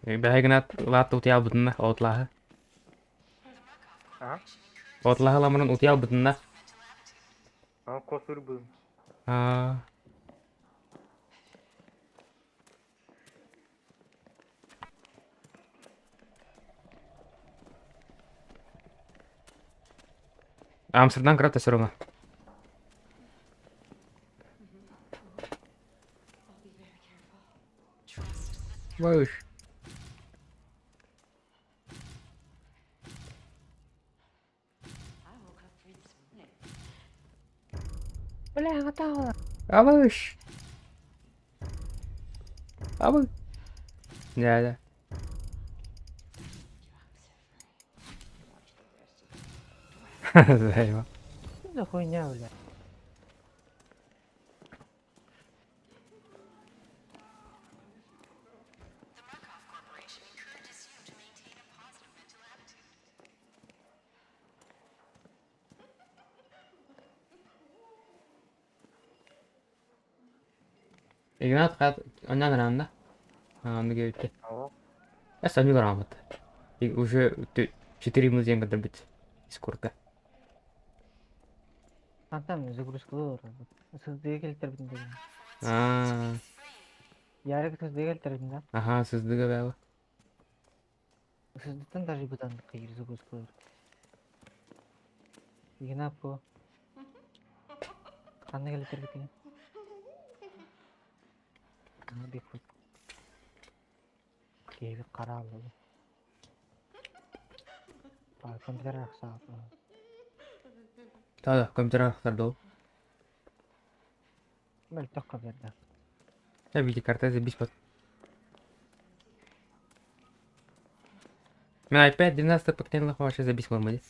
Bähigänä laattu utial butna otlaha. А? Otlaha lamanın utial butna. Косыр был. Amsterdam krata sorunga. Whoosh. I woke up free this morning. Wala nga tao. Whoosh. Whoosh. Ya. Зайва. Что за хуйня, бля? The Markov Corporation encourages you to maintain a positive mental attitude. Игнат хат оннан ранда. Анды гейте. Алло. Я сами грамот. И уже 4 минуты я бит. Скорка. Там загрузка. Сыздыга келтирбин деген. Ярык сыздыга келтирбин да. Аха, сыздыга бәбі. Сыздыктан даже будан кыйыр загрузка. Игнат по. Кандай келтирбин. Бекфут. Кейби каралды. Компьютер аксап. Да, компьютер ақтарды. Бәл тоққа берді. Я видеокарта забить под. Мен iPad 12 поколения вообще забить нормально.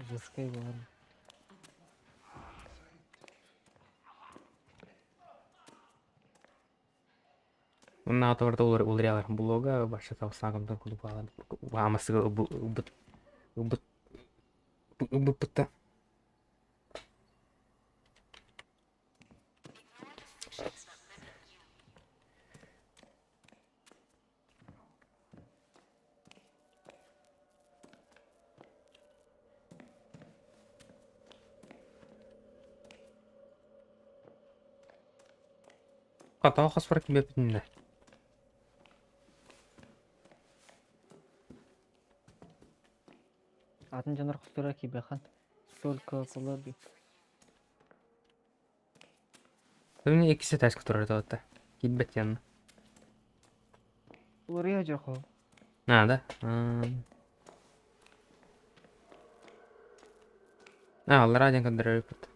Жесткой болады. Мына атоварда ул реалар блога башы сагымдан кулуп алады. Амасы убытта. Катаа хасфар ким бепинде. Атын жанар құстыра кибехан. Столько полоби. Мен ikisi ters kuturdu orada. Gitbet yanına. Oraya жоқо. Nerede? Allah radyan kadar öpüt.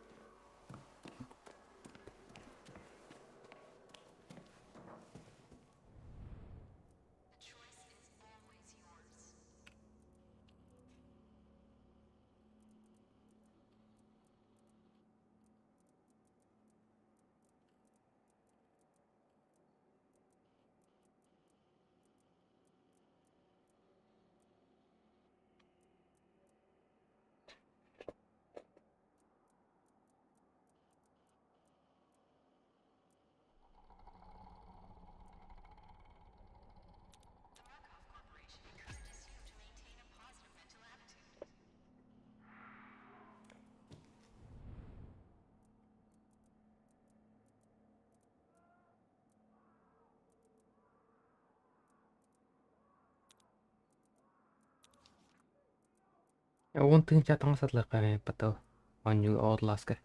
Он тынча таңсатлык кайын патау. Аню Outlast'ка.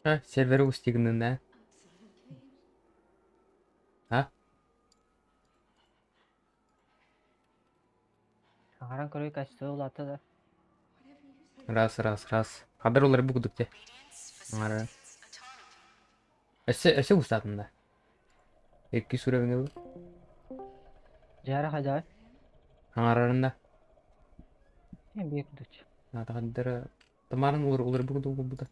Serveri устигнен да. А? Аңаран көрөй качты улаты да. Раз. Кадар олар бүгүдүк те. Аңара. Эсе устатында. Эки сүрөбүңө бу. Жара хажай. Аңарарында. Мен бек күдөч. Кадар тамарын олар бүгүдүк буда.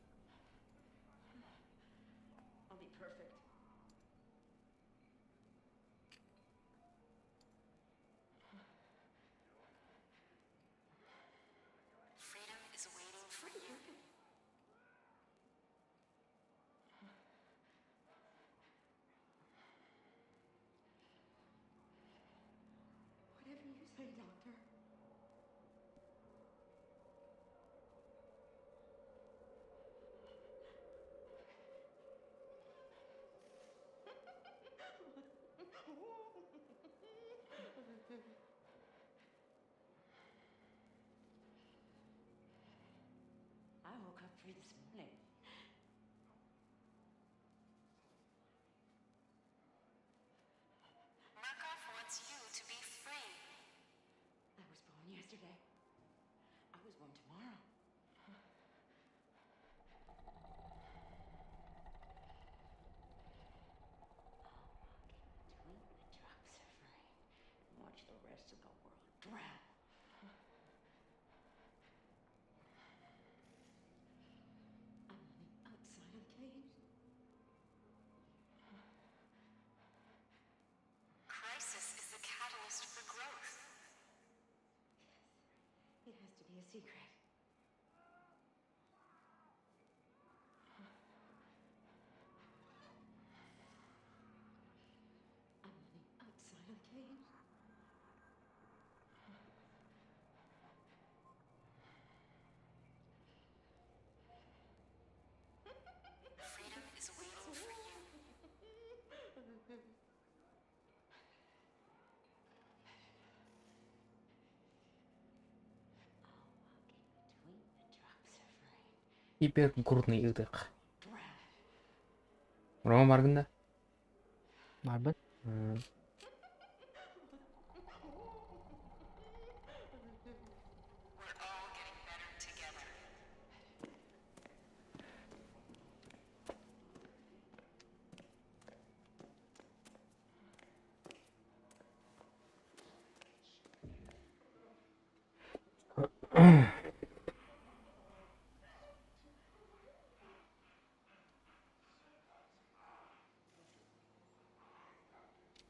I'll be perfect. Freedom is waiting for you. Whatever you say, Doctor. I woke up free this morning. Markov wants you to be free. I was born yesterday. I was born tomorrow. I'll walk between the drops of rain and watch the rest of the world drown. I'm on the outside of the cage. Crisis is the catalyst for growth. It has to be a secret. I'm on the outside of the cage. Freedom is waiting for you. Between the drops of rain. Гипер крупный ытык. Drown. Рома баргында. Барбын. We're all getting better together.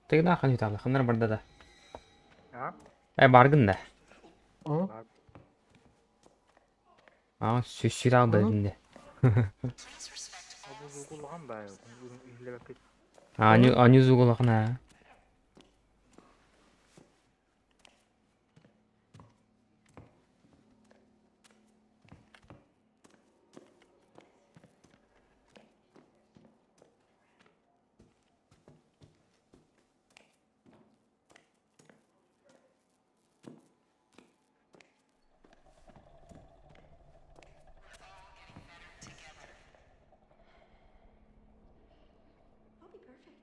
Тегин акын юталы. Хандар барда да. А? Баргында. О, Сөшсүр ал бәлгінде. Please respect all Абу зугулган бай. Үйлебек кет. Анюзу голакына. We're all getting better together. I'll be perfect.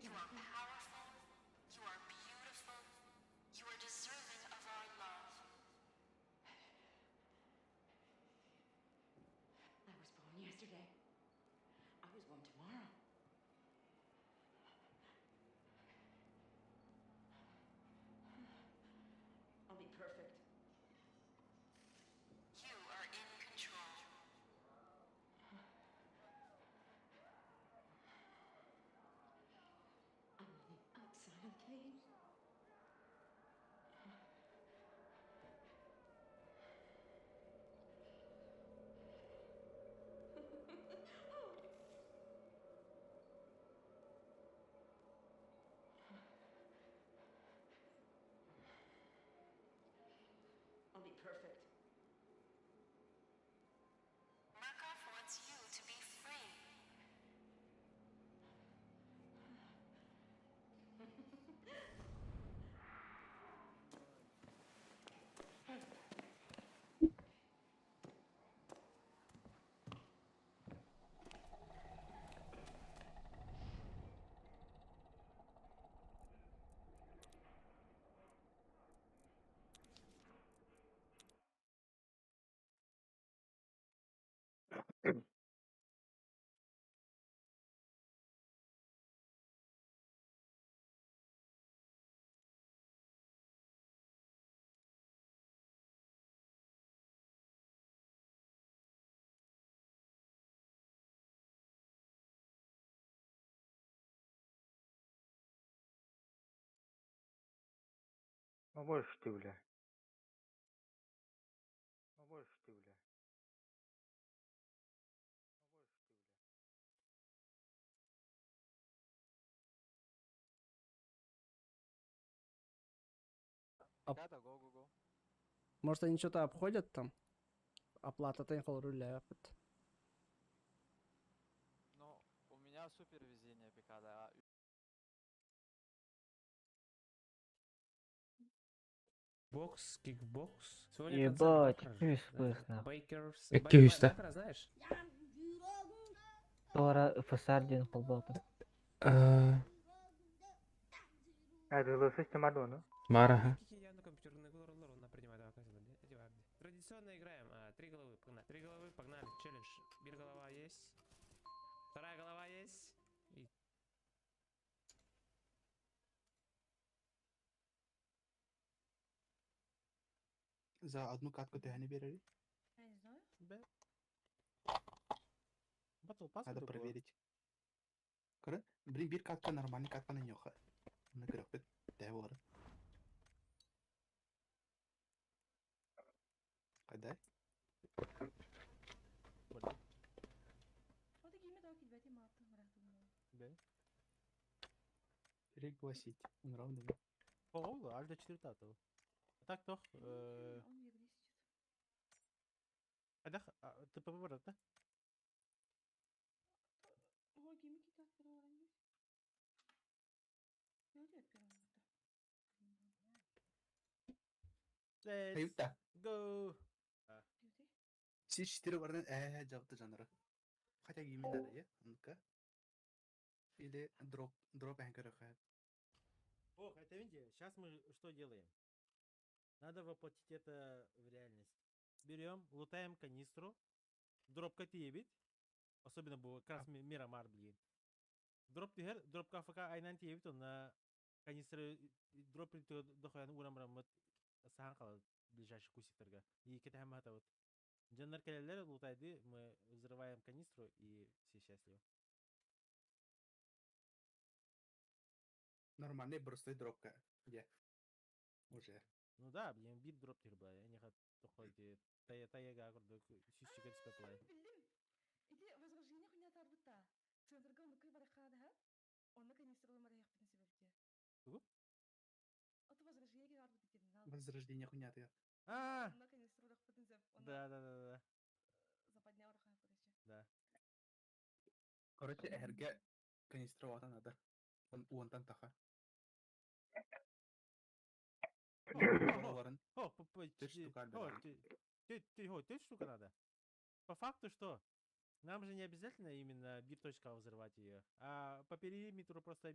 You are powerful. You are beautiful. You are deserving of our love. I was born yesterday. I was born tomorrow. I'll be perfect. You are in control. I'm on the outside of the cage. I'll be perfect. Murkoff wants you to be free. ما можешь ты, бля. ما можешь ты, бля. Может, они что-то обходят там? Оплата-то их руля. Ну, у меня супер везение пикада. Бокс, кикбокс. Ебать, 200 вкусно. Бейкерс. 200 та. Байтера знаешь? Sonra фасардин кылбатым. Дылысы Мадонна. Мараха. Традиционно играем. 3 головы, погнали. 3 головы, погнали. Челлендж. Бир голова есть. Вторая голова есть. И... За одну катку ты не берешь? Я не знаю. Да. Надо проверить. Көрі? Bir катка нормальный катканы yok. Bunu kırık bir dev var. Кайда? Вот такие медал кидать и маты мрахтумно. Да. Пригласить. Он равный. Oldu, halde 4 tatlı. Так toch, Он вегрисит. Hadi tıpı burada. Ой, гимики как первый. Я где первый? Let's Ayıpta. go. Siz 4 vardan cevaptı canları. Хотя гейми надо, я? Ну-ка. Или дроп anchor. Ох, это видите, сейчас мы что делаем? Надо воплотить это в реальность. Берем, лутаем канистру, дроп катиебит, особенно было как раз Мирамар, блин. Дроп тигер, дроп кафака айнан тиебит, он на канистры дроп дохуян урамрамат саханкала ближайший куситерга. И китаем это вот. Дженнер келелер лутайды, мы взрываем канистру и все счастливы. Нормальный простой дропка. Я. Уже. Ну да, блин, бит дроп тирба. Я не хочу доходить. Тая гагурда сюсчигер спеплай. Билдим. Иди возражение хуйня тарбута. Центрга ну кай барахада ха? Он на канистру марах принципе. Угу. А то возражение тарбута терминал. Возрождение хуйня ты. А. Он на канистру рах принцип. Да. Западня раха короче. Да. Короче, эрге канистра вата надо. Он уонтан таха. Ты штука надо. По факту что? Нам же не обязательно именно бир точка взрывать ее, а по периметру просто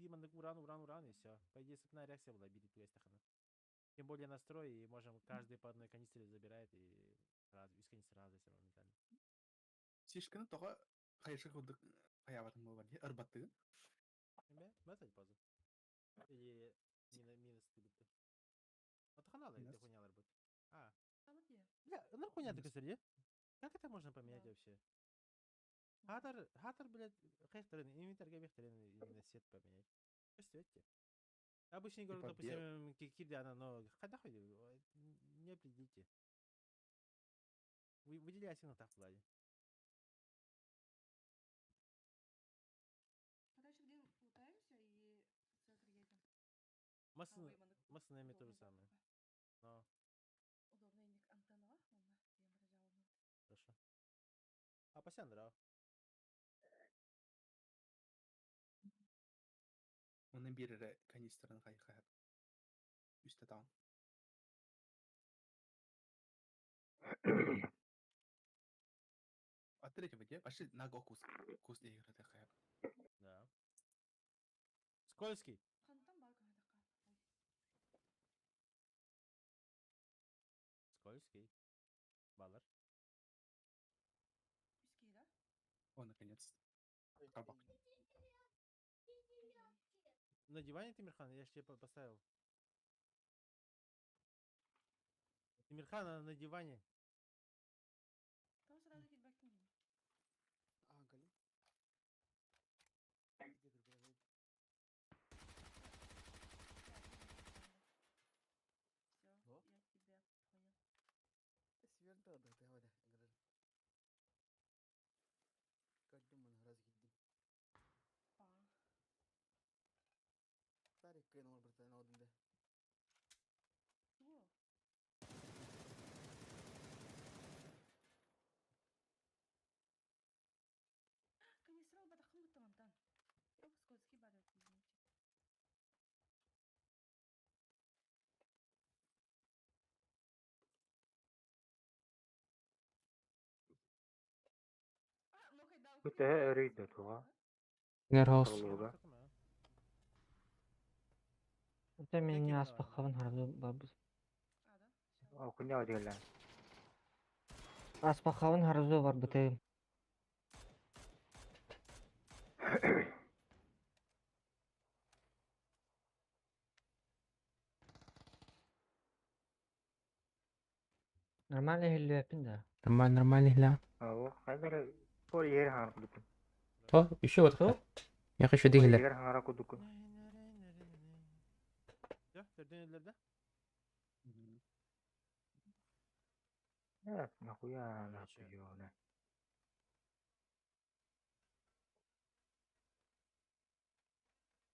мандык уран, и все. По идее, цепная реакция была бирит туестахана. Тем более настрой, и можем каждый по одной канистре забирает, и из канистры разница моментально. Сишканы тоға қайшы қылдық қаябатын бұл бар де, ырбатты. Бәтәл поза. Или минус ты битты. Отханала эти хуйнялар будет. А. Бля, ну хуйня ты косырь, как это можно поменять вообще? Хатер, блядь, хайхтерин, инвентарьга бехтерин, именно сет поменять. Представьте. Обычный город, допустим, кирдяна, но когда ходил, не определите. Выделяйся на так плане. Короче, где лутаемся и центр едем. Массами то же самое. Но. Удобный ник антенна, он Хорошо. А пасян драв. Оның берері канистраны қайқайып. Үсті таң. А третьего где? Пошли на го кус игры қайып. Да. Скользкий. Скользкий. Баллар. Виски, да? О, наконец. Кабак. На диване, Тимирхан, я ж тебе поставил. Тимирхан, на диване. Там сразу фидбэк не видно. Гали. Все, я тебя понял. Сверда да ты вода играл. Как думаю, разгиди. Старик кинул братан однда. Чего? Канистрал батахан бутамантан. Ох, скользкий бадат, извините. Күтә өрейді туға. Нерхаус. Это меня аспахаван харду бабус. Окуня одегелер. Аспахаван харду бар бутайым. Нормально хилли yapın da. Нормально, ля. Ау, хайдары пор yer ханар кудукун. То, еще вот кто? Я хочу дегелер. Yer ханара кудукун. Ya, Ferdinand'lerde. Evet, nahуя напью, да.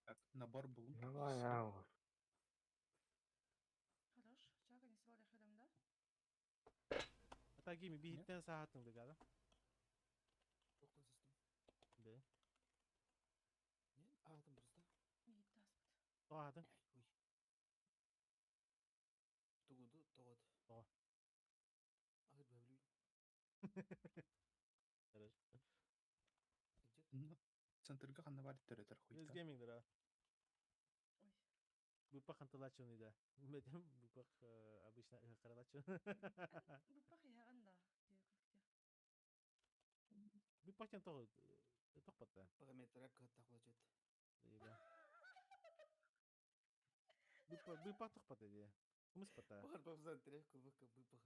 Так, набор был. Давай, ау. Хорош. Чего канистрал рядом, да? Hatta giymi bir hitten sağ hattında galiba. Be. Не? А, там просто. Мид даст. O hattın. Тугуду, тогот. O. Ахыр бәблю. Хорошо. Центрга қанда бар деттер Biz хуйта. gaming'dir ha. Бупах анталачун да. Медем бупах обычно каралачун. Бупах я анда. Бупах тем того пата. Параметры как тахлачет. Да. Бупах тох пата де. Кому спата? Пахар по центре, кубыка бупах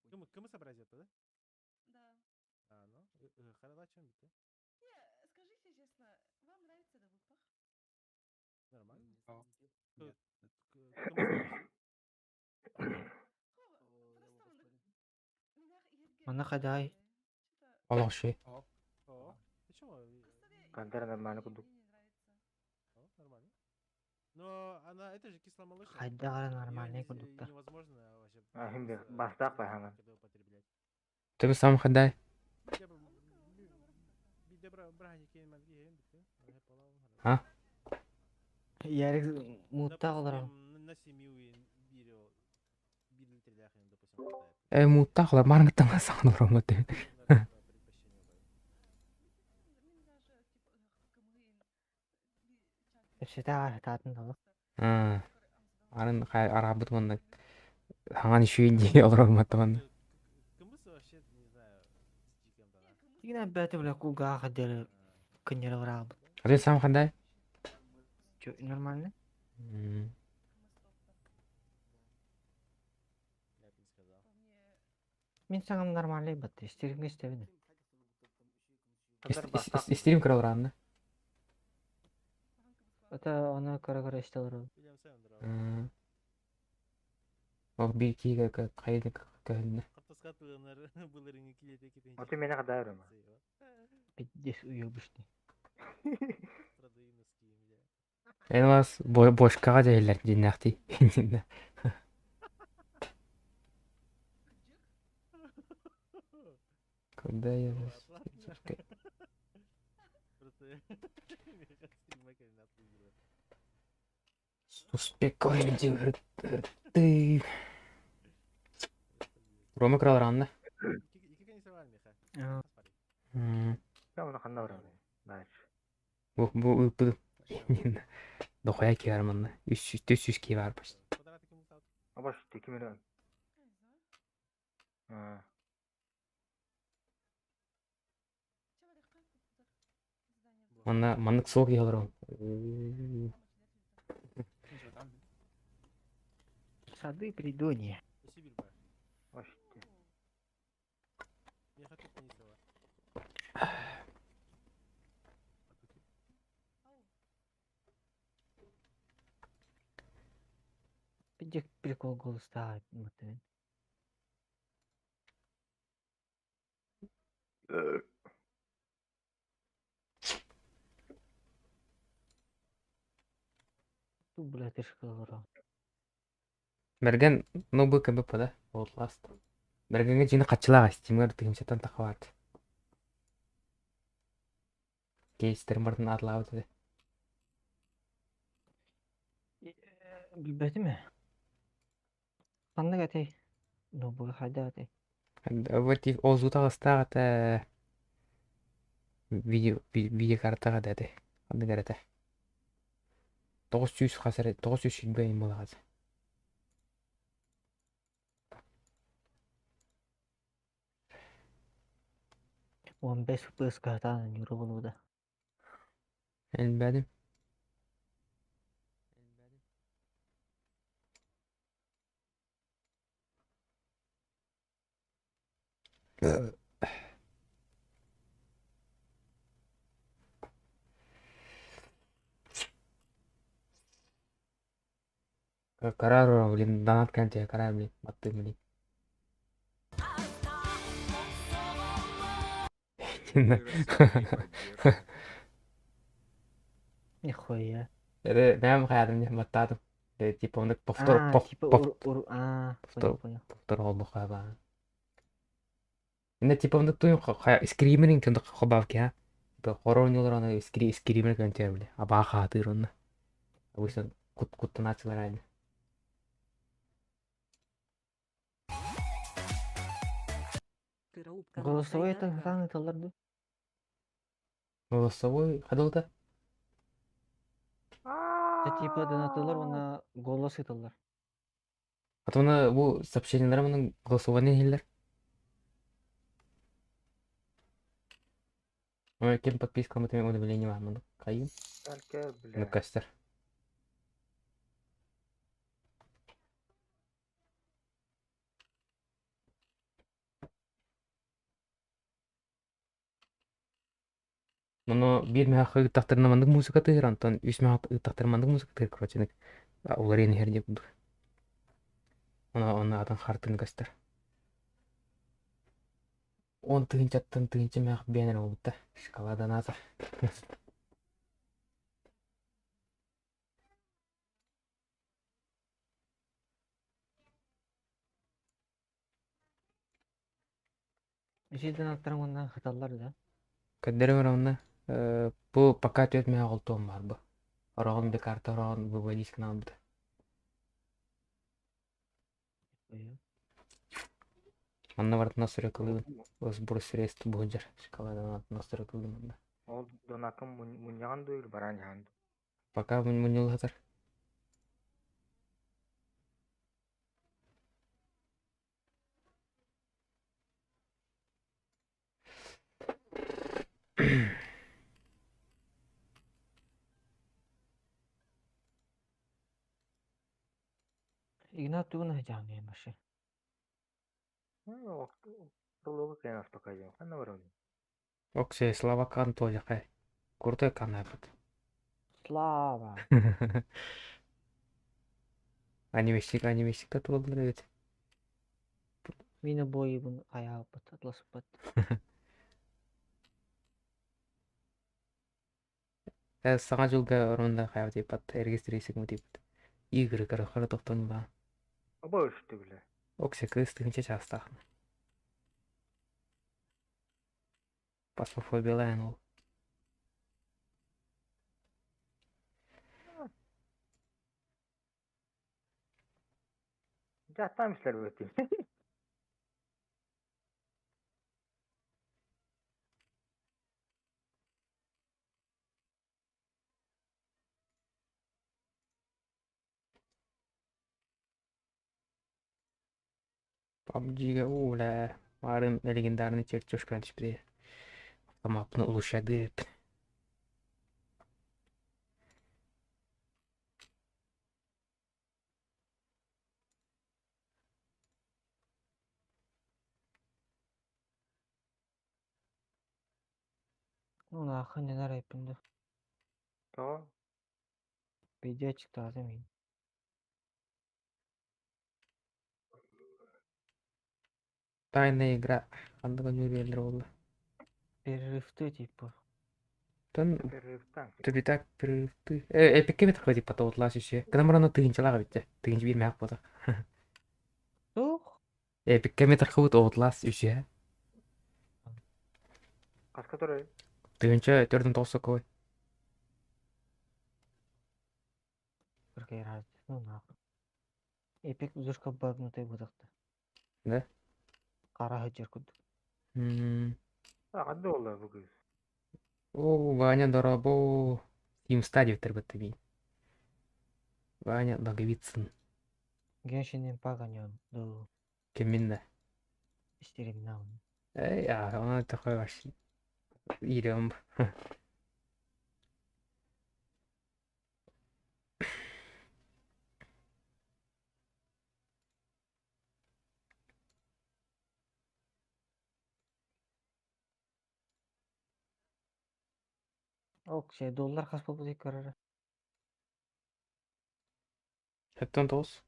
тахлачет. Кому сообразит, да? Да. А, ну, каралачун бите. Не, скажите честно, вам нравится да бупах? Нормально. Нет. Mana kaday. Allah şey. О, почему? Кантар нормально кудук. О, нормально. Но она, это же кисломолочная. Хайдагара нормальный кудукта. Невозможно вообще. Şimdi bastak var hemen. Употреблять. Ты сам ходай. Bir de brahani kelime diyeyim bitti. Ha? Ярик мутта калдырам. На семью bir litre допустим, хватает. Мутта калар мармыттан сагын урамат. Şita tatın dolu. Арын арабыт мында хаңан ишүүн дии олор олматта манда. Кымбыс вообще, не знаю, с чиком тогда. Тигин аббаты бля куга хадер кыннера врабы. Адын сам кандай? Чё, нормально? Мен саңам нормально бат. Истеринге истебедим. Истирим кыра олоранда. Это она кара истелер. Ол бир кийге кайды кайны. Картаска тыгынар буларыны килете кетен. Оты мене кадар ма. Пиздец уёбышный. Продаю носки, бля. Эни вас бошкага жайлар жинакти. Куда я? Просто стрима координаты было. Суспекой ты. Рома краларанда. Iki kanisa меха. Я оны кандай барам. Бач. Бу ыпы. Дохая киер мында. 300 ки бар почти. Абаш 2 миллион. Мында кысылып киелер. Сады придонья. Сибирь бар. Аш. Я хочу канisa бар. Пиздец прикол голос ставит. Ту, бля, ты шкалора. Берген нобы кебе пада. Outlast. Бергенге жини качылага стимер тыгымчатан такабат. Кейстер мартын атлабы деди. Билбеди ми? Кандай атей? Нобы хайда атей. Обертив озута астагата видео картага деди. Кандай керете? 900 хасар 900 шилбейн болагат. Он без FPS картаны не рубануда. Элбедим. Карар, блин, донат канте, карар, блин, батты, блин. Нихуя. Прям хаядым, не баттадым. Типа он повтор, повтор oldu хаба. Инде типа он туй скримеринг кенде хабавки, а. Типа хоронилар аны скример канте, блин. Аба хатыр он. Обычно куттанатчылар айны. Голосовой это самый таларды. Голосовой ходил-то? Это типа донатылар, она голос италар. А то на бу сообщениелер менен голосование хиллер. Ой, кем подписка мы там уведомление вам, ну, кайым. Только, Ну, бля. кастер. Муну бир меха ыктактырмандык музыка тыгыр, антон 3 меха ыктактырмандык музыка тыгыр, короче, улар эни хер деп буду. Оны атын хартын кастер. 10 тыгынчаттан тыгынча меха бенер болуп да. Шкаладан азыр. Иши донаттарың ондан хаталар да. Каддерим равна. Бу пока төт меха голтуом бар бу. Орогон бе карта орогон бу дискин алды. Манна барт насыры кылын. Өз бурус рест буджар. Шкаладан насыры кылын мында. Ол донакым муньяган дуйл баран ян. Пока мунюл хатар. Игнат тугна жааны юм баши. Ролого кенас пока идем. Хана вроде. Оксе Словакан тоже хай. Крутой канапет. Слава. Анимешик та туралар эбит. Мені бойыбын аяғыппыт, атласыппыт. Саңа жылга оронда хай дейпат, регистрейсигме дейпат. Игры карахара тоқтон ба. Оба өшті біле. Оксе кыстыгынча частахын. Пасмофобиялайн ол. Жаттамышлар өтейм. PUBG'ga uula марын легендарный чертёжка тишпиде. Автоматны улучшады. Ну, ақы нелер айпынды. То. Видео çıktı azim. Тайная игра. Андыга жүйрелер болду. Перерывты типа. Тон Перерывтан. Тубитак перерывты. Эпикке бит хойди патаутлас үсе. Кынамраны тыгынчалага битте. Тыгынчы бир мак болду. Тух. Эпикке метр хыбыт оутлас үсе. Кас который? Тыгынча 4-9 кой. Бірге раз. Ну, нахуй. Эпик зушка багнутый будакты. Да? Қара хөджер күдді. Ағады олар бүгіз. О, Ваня Доробо. Steam Stadia тербетті бейін. Ваня Ноговицын. Геншинен паганьон. Ду. Кемминда. Истерим наун. Она такой ваш. Ирем. Ок, şey dolar kas bu dik kararı. Hepten toz.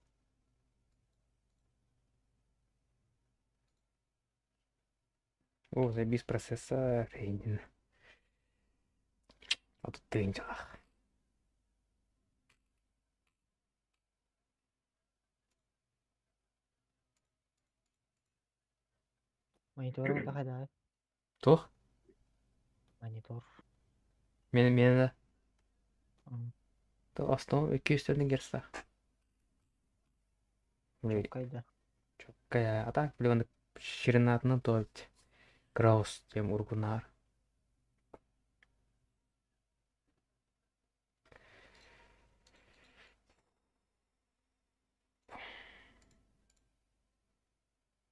О, забис процессор. А тут тынчах. Мониторun da hadi. Тох? Монитор. Мені да. То основа 200 герцтах. Чоккайда. Чоккая. А так, білгенді ширинатыны тоғыт. Граус тем ургунар.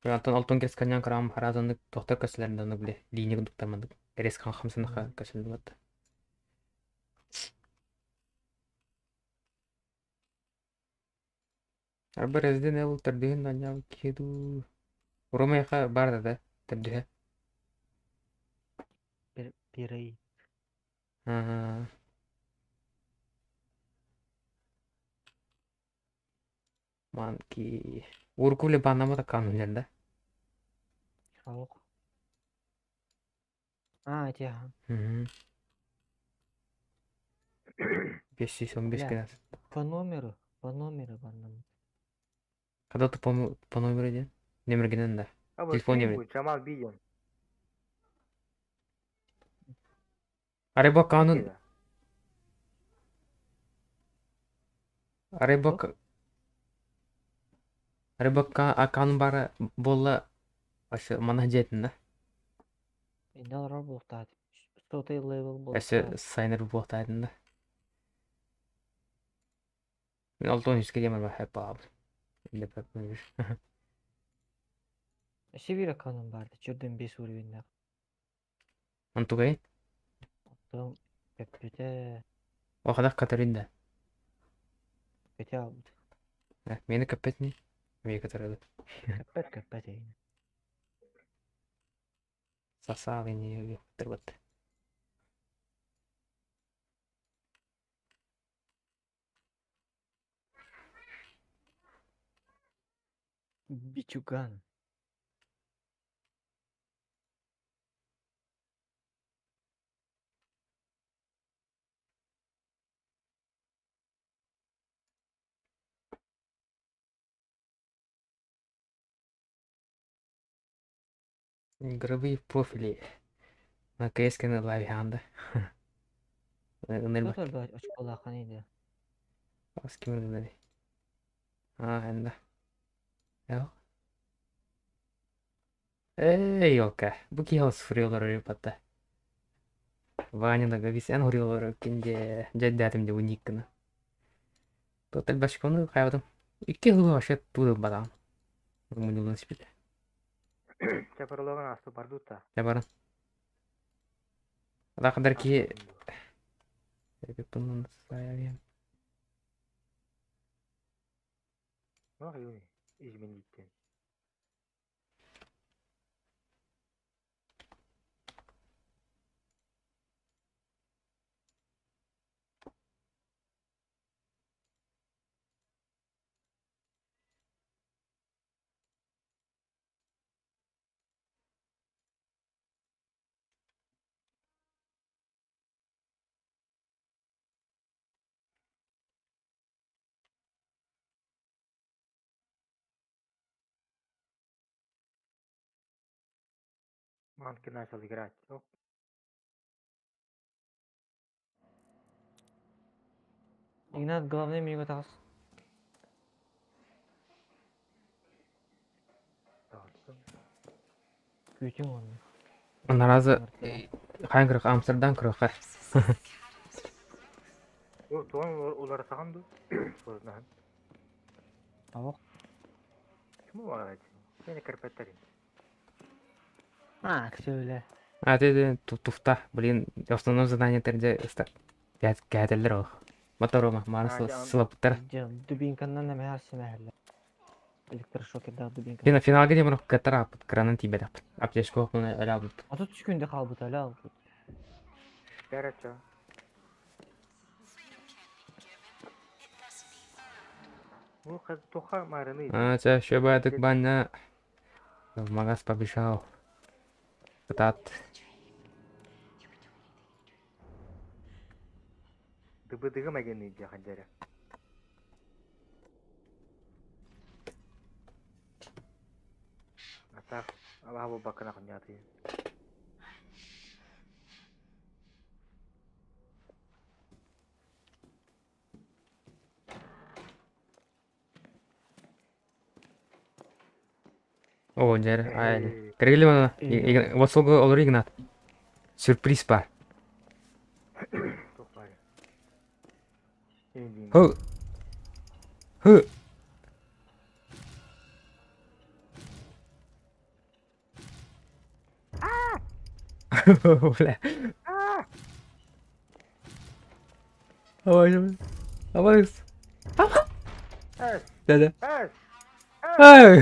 Антон алтын керес каньян карам харазанды тоқтар көсілерінді біле. Линия күндіктармандық. Керес қан қамсыныға көсілді бады. Арба Resident Evil түрдігін даняу кеду. Уромайға барды да, түрдігі. Бірей. Манки. Уркуле банамы да канун жерді. Халық. Тяха. 515 кенас. По номеру баннам. Когда ты по номеру ден? Номер генен да. Телефон номер. Джамал Биден. Ареба канун. Ареба канун бары болла ашы мана жетін да. Инал рар болтады. Сотый левел болтады. Ашы сайнер болтадын да. Мен 6-13-ке демар бар хәп алып. Деп yapmış. Sibir akanım vardı. Çördüm 5 uğruyunda. Антугай? Attım. Köpüte. O kadar Katarina. Kötü aldı. Meni kapatni. Meni Katarina. Köpet yine. Сосал и не вот. Бичуган. Игровые профили. На КСК на лавианда. Кто da açık olakan iyiydi. С кем надо? Энда. Yok. Елка. Bu kihos фрилер репата. Ваня да гависян фрилер кинде жаддатым де униккана. Тотал башкону кайдым. 2 жыл башат туды бадам. Мунун спит. Чапарологан асты бардута. Я барын. Ада кадар ки bunun sayayım. Ne oluyor? İzmir'e gittin. Мамки начал играть. Оп. Игнат, главное мне вот раз. Küçük onu. Наразы хайграх Амстердам кырыха. O tuğan ular sağandı. Sorulan. Avuk. Kim o var? Seni kırpetlerin. А, söyle. А ты туфта, блин, основное задание терде кәтелдер ол. Моторома, марсы сылаптар. Dubinkandan hemen her şey meherle. Elektroşokerde dubinkan. Финалга демір кәтір апыт, кранын тибет апыт. Аптешко оқуны әлі апыт. Atı tükünde kalbut öyle aldı. Gerçi. Bu kız toka marını. Ача, шөбәдік баня. В магаз побежал. Пытат. Dıbıdığı megeni diye hancere. Atak. Allah bu bakına kunyatı. О, жер, айли. Кіргелі мана. Васылғы олар Игнат. Сюрприз бар. Çok var. Hı. Hı. Ulan. Havayım. Havayız. Evet. Dede. Evet. Ay.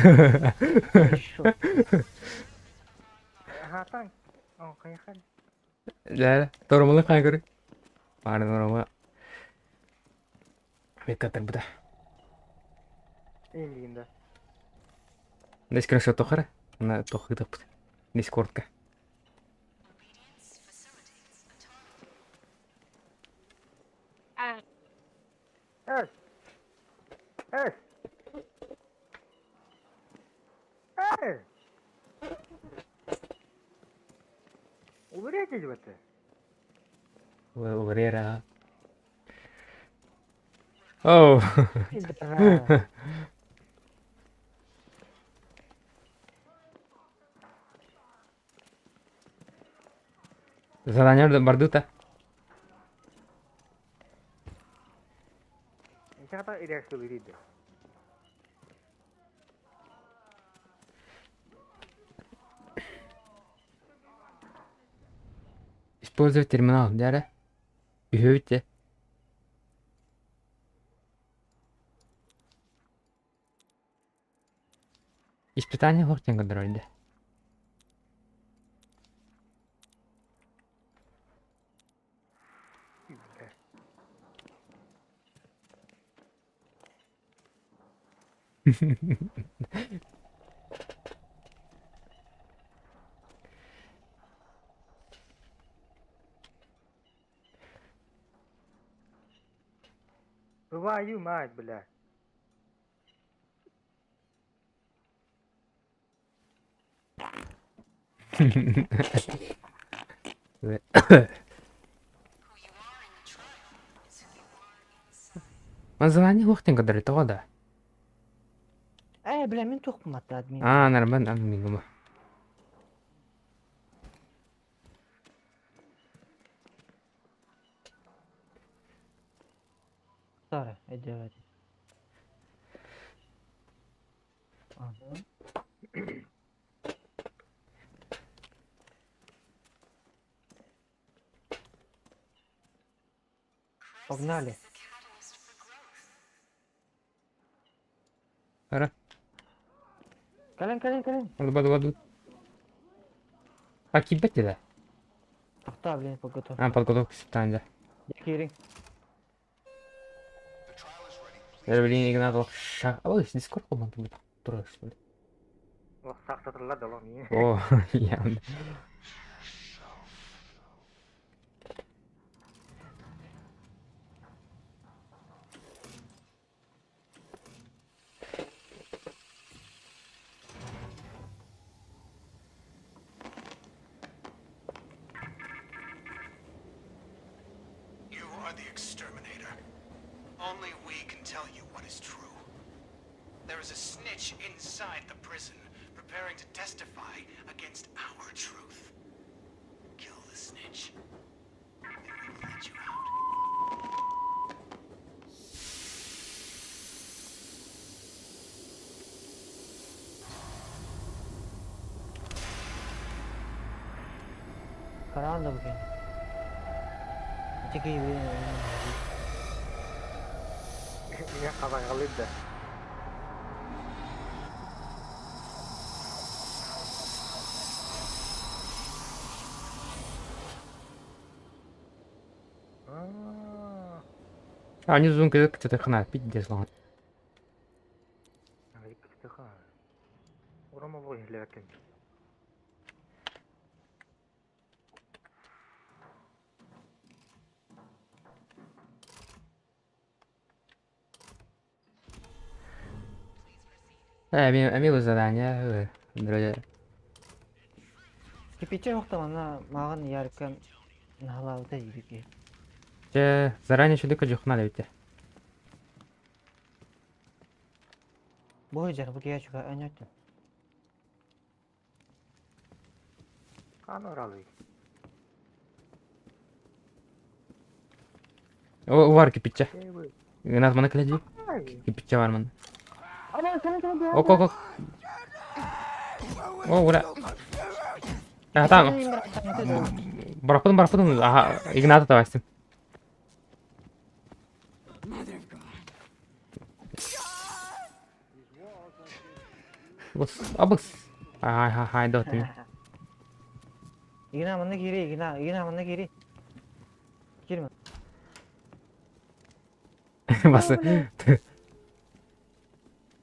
Hatan. Oh kayakan. Dede. Tormalı kaygırı. Pardon orama. Bekatır bu da. İyiliğinde. Ne screenshot toxara? Na toxu da. Discord'ka. Evet. Evet. Evet. Uğraya cezbeti. Obrera. Oh. Zadanie Barduta. Kata irreversibility. Использовать терминал, дяре. Behövde. Испытание локтем контроль. Твою мать, бля. Название локтем контроль того да. Бля, мен тоқпаматты админ. Нормально, админ. Sorry, иди. Погнали. Ара. Калин. Воду. Как ебать да? Тоқта, блин, подготовка. Подготовка испытания. Кирин. Блин, Игнатов шаг. Ой, дискорд команду будет. Трое, что ли? О, сақтатырла да ломи. О, я. You are the exterminator. Only we can tell you what is true. There is a snitch inside the prison, preparing to testify against our truth. Kill the snitch, and we will let you out. Karanlık bugün. Öteki gibi. Ya kazangalıydı. Они зум где-то хна, пиздец, ладно. Урама бой лекен. Амигу задание. Друзья. Кипиче жоқтан ана маған яркан нахалалда жибеке. Заранее чудыка жухнали ведь. Бой жар бу я чуга анятты. Kan oralı. O var kipitçe. Игнат mana kılıcı. Kipitçe var mana. Ok. Oh, udah. Tamam. Bıraktım. Aha, Ignat'ı da bastım. Abus. Hay, dörtüm. Igna mana giri. Girme. Bası.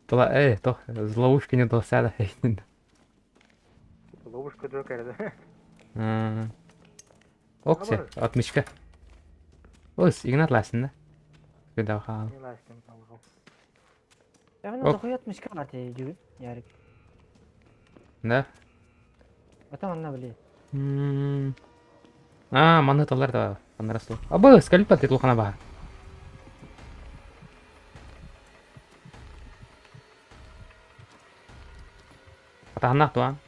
То, ловушка не досяда. Ловушка дрокерді. Оксе, отмычка. Ось, Игнат ластын да? Күйді бақалым. Яғни дохуй отмычка бар тей жүгін, ярик. Да? Атам анна біле. Монеталар да бар. Абы, скалипа титулхана бар. Атағанақ туан.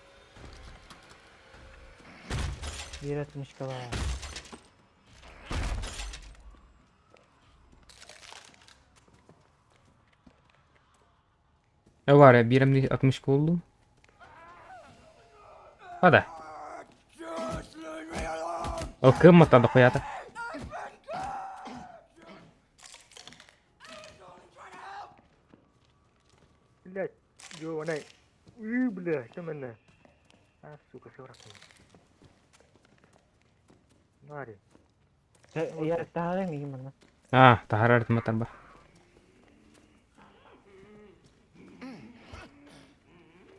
Bir atmışka var. Ne var ya 1.60 oldum. Hadi. O kıymadan da koyada. Блядь, ёбаный. Блядь, что мене? Сука, все враг. Мари. Ya tahan gimana? Taharar matan ba.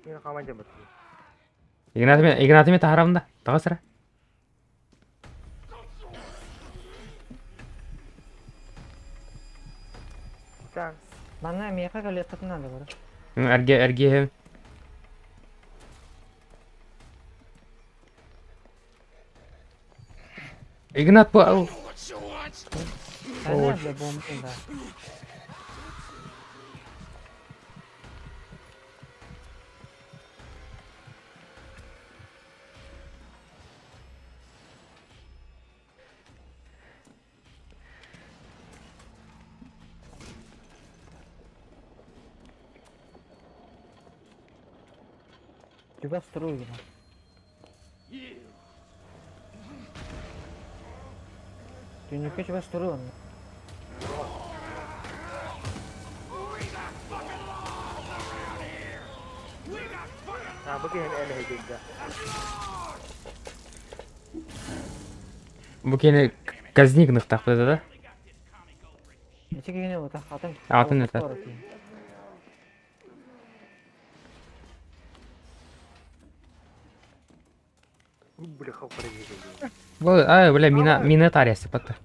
Ini kamu aja betul. Ignatime taharamda. Tahu sera. Sen. Mana mereka kalian ketemu ada baru. Erge hem. Ignat bu. Sana ada bom enggak? Coba seru gitu. Tunjuknya coba seru. Nah, begini ini juga. Bukini казникных так да? Ничего не вот атын. Атын это. Бляха, проверили. Бля, мина тарясы патта.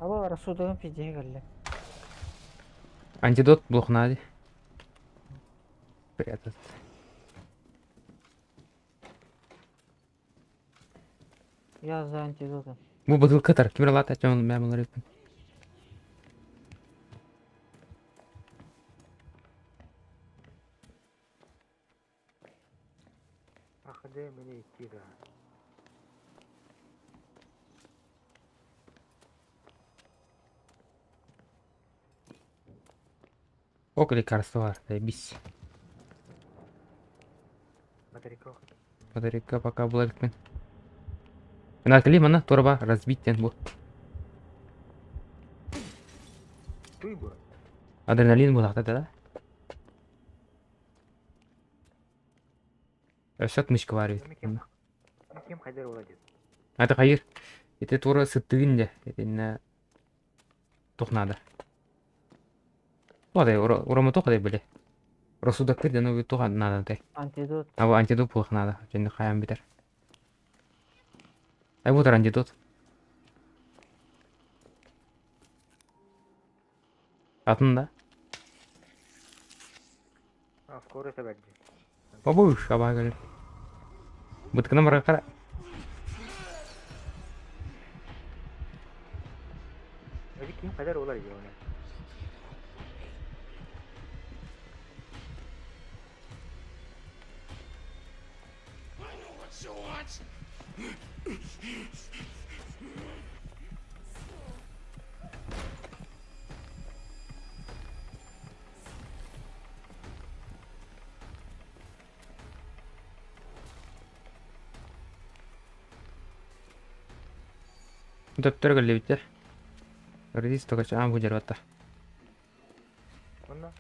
Aba рассудогын пиджеге келди. Антидот блокнады. Прятать. Я за антидотом. Bu bıtılkı tar. Kimler lat açacağım ben bunları yapayım. Ахде мне идти, да. Ок лекарства var. Заебись. Батарейка пока блэкмен. Накли мана торба разбитен bu. Туй bu. Адреналин bu лахта да? Öşat mışkı var. Kim kadar olacak? Hadi hayır. Это тура сыттыгын это тухнады. Одай урама тухадай биле. Рассудок кирде но туха надо тай. Антидот. Ава антидот пулах надо. Жени хаям битер. Ай бутар антидот. Атында. Скоро соберди. Бабуш абагал. Буткана мара кара. Öyle kim kadar olacak ona? Доктор галли битер. Редис только чам бужар бата. Onda.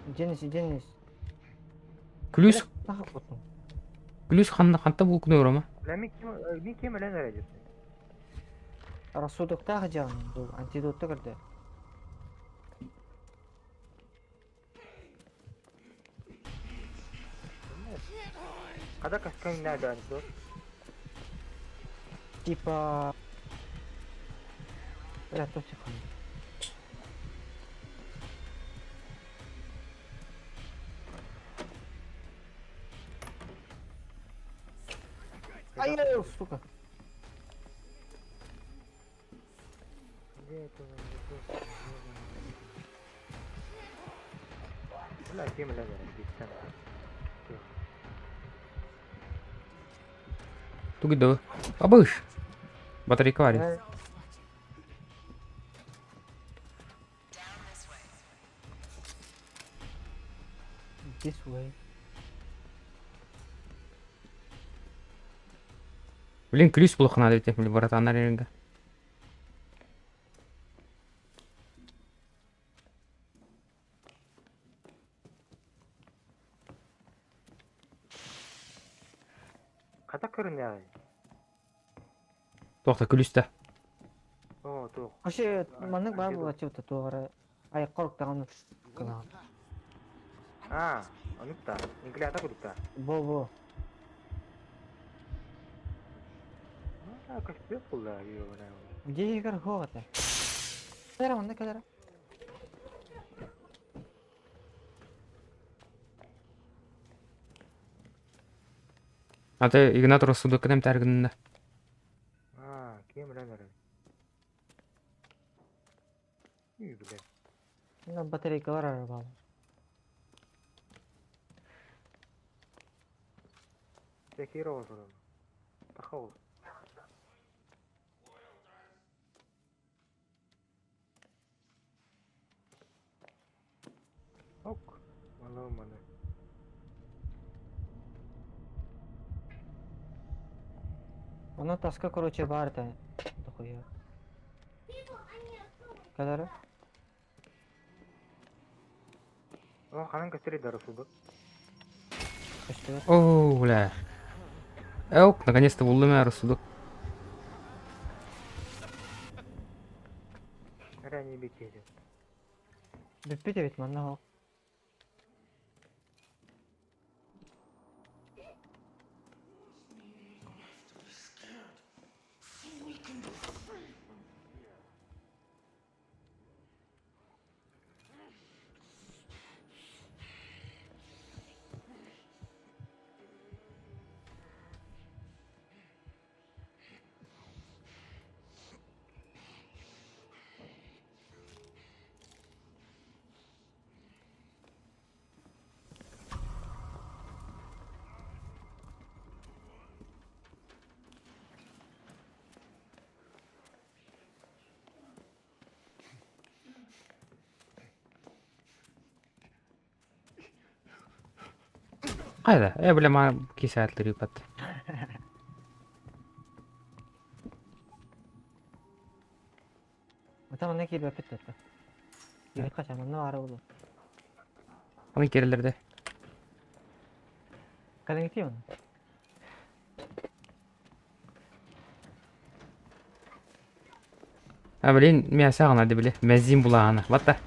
Денис. Клюс. Нахуй потом. Клюс ханта бул күнө урама. Мен кем элен арайдым. Рассудоктагы жагын бул антидотто кирди. Kada kaskın nerede антидот? Типа... Бля, то все ходит. Ай, сука. Где это антидот? Бля, кем элен арайдым? Тугидо. Бабуш. Батарейка var ya. Gel. This way. Блин, ключ плохо надо ведь, блин, братан, наверное. Kata kırın ya. Тоқта, ключ-то. О, тух. Вообще, маннык бар була чебта тугара. Ай корктаган кына. А, онукта. Инглята курукта. Бо. А, кашпе пулла юна. Жегер хогата. Кадара маннык кадара. Аты Игнатор суды кадам тәргінді. А, кем рәнер. Үй біле. Мына батарейка бар арабалы. Секиро olsun. Takıl. Ok. Mana. Она таска, короче, барта. Дохуя. Кадара? О, ханан кастери дарусудuk. Оу, бля. Эук, наконец-то булды мә рассудок. Рәни бекеде. Биппете бит манна хок. Қайда? Бля, маған кесе әтлер юпат. Ата манна киіп әпет әтті. Егет қаша манна ары болу. Оны керелерде. Кәлің еті оны? Блин, мен саған ады біле. Мәзин бұлағаны. Батта.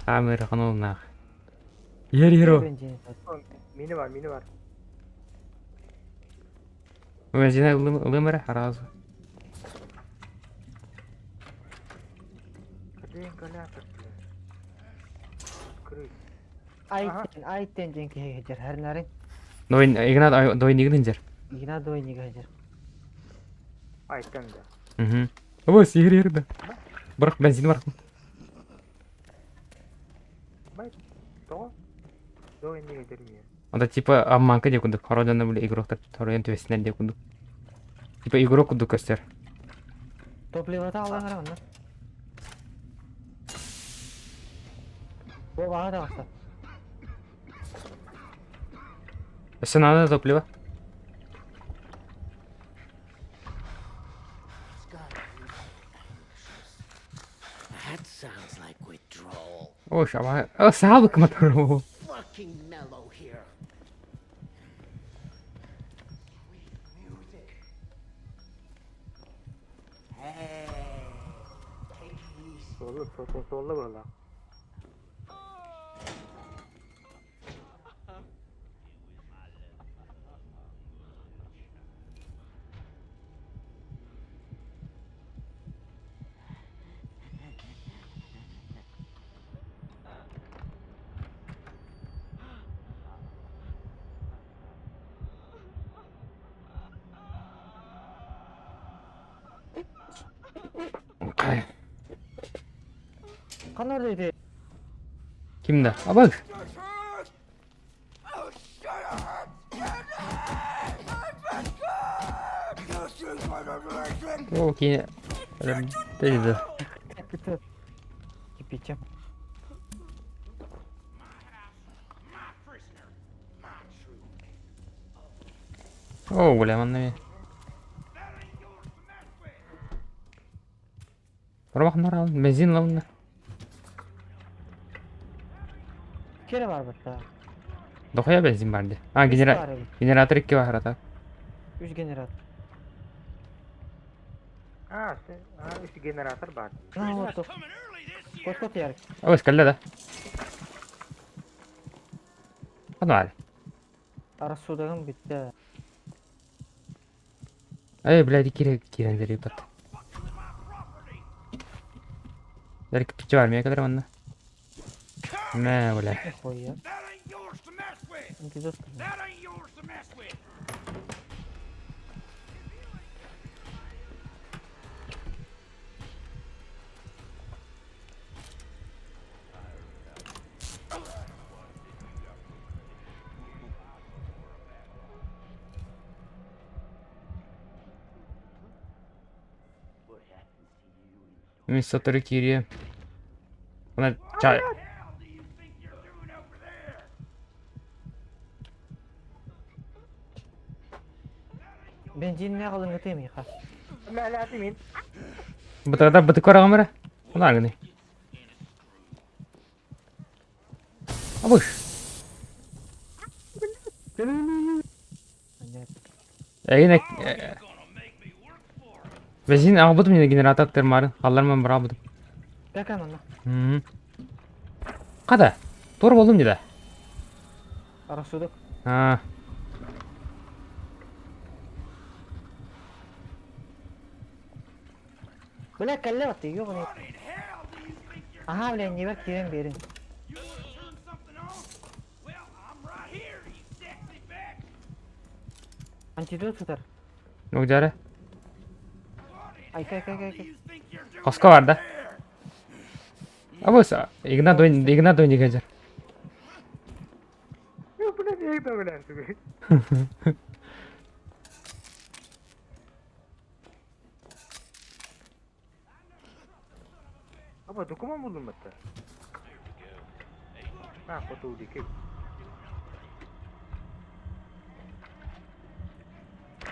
Амыр қанолынағы. Ер. Mini var. Мәзина ылымыры, аразы. Каден калятыр. Крыс. Айттен женки хегер, әрнәрін. Игнат дойнигін жер. Игнат дойнигі хегер. Айттен да. О, сигір да. Бірақ бензин бар. Бай, тоға. Дойнигі дермейер. Анда типа амманка деп күндік. Хороданда біле игроктар торойын төбесінен деп күндік. Типа игрок күндік көстер. Топливата алған қараған да. О, баға да қаста. Өсін аны топлива. That sounds like withdrawal. О, шаба. О, сабык мотору. Fucking mellow here. Hey, take it easy. Solda böyle. Қан ордайды. Kimde? A bak. You think I'm a О, кейін ілді. Кипичем. О, білемін неме. Бұрмақындар алын, бензин алын. Kere var burada. Доқия бензин барды. var. Генератор 2 бар ата. 3 generatör. Üç generatör var. Ha, вот. Koskot yer. О, скалда да. Қануар. Арасудагым bitti. Ай, блядь, кирендер ебат. Дәрік пичі бар мея кадар манна. Мә, бля. Koy ya. Güzel. Миссаторы кири. Она чай. Benzin ne kalın göteyim ya. Мәләтимин. Бытыгда бытык бар агамыра. Она гыны. Абыш. Әйне. Бензин агыбыдым менде генератор термарын. Алларман бар абыдым. Какая она? Қада? Тор болдым деда. Арасудак. Bırak kelle battı yok ne? Aha bile ne bak kiren berin. Antidot tutar. Nuk jare. Ay. Қасқа бар да. Абыс, игнат ойны кәжір. Yok bu ne diye de öyle antıgı. Ama dokuman buldum hatta. Ha, foto dikip.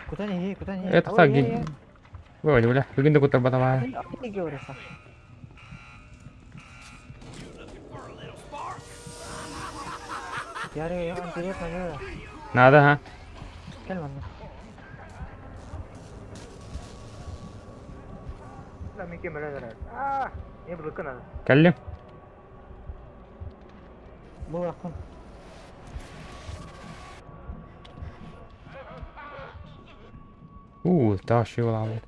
Kutani. Это так, Ой, бля, бүгінде көтір бата бар. Ne görürsen. Yarı antidot ne? Надо, ha? Gel bana. Lan mükemmel ederler. Ne bu kana? Кәллем. Bu yakın. Таш yol aldı.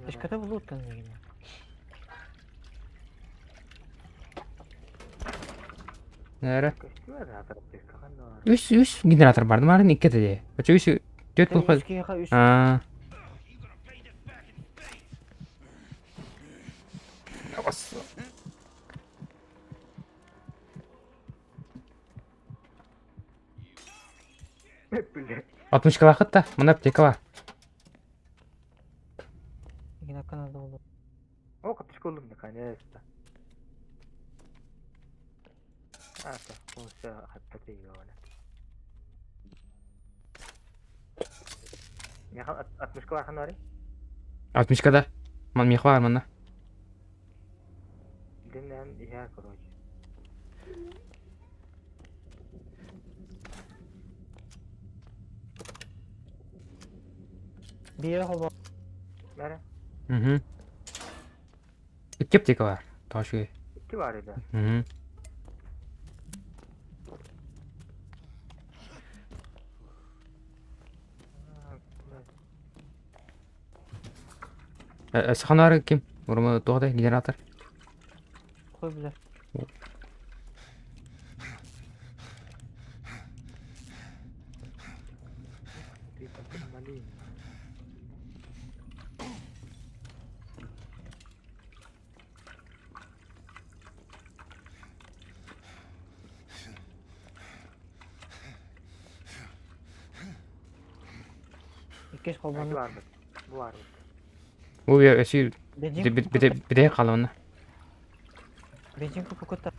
Başkada bulut kan yine. Нәрі? Үш генератор барды марын, икі де. Өчі үш, төт бұл қыз. Atmış kalakıt da, mına aптека var. Yine kanalda olur. O katışık oldum ne kanalda. Asa, olsa hatta diyor öyle. Ya 60 var kanari? 60 kadar. Man miyah var manna. Dinlen ya короче. Bir hava. Nere? İki aптека var. Taşı. İki var idi. Sıxanarı kim? Orama doğda generator. Koy bize. Çekkeş kolbanı. Bu var mı? Bu var mı? Bu ya şey Bejin bir de kaldı ona. Bejin kupukuta.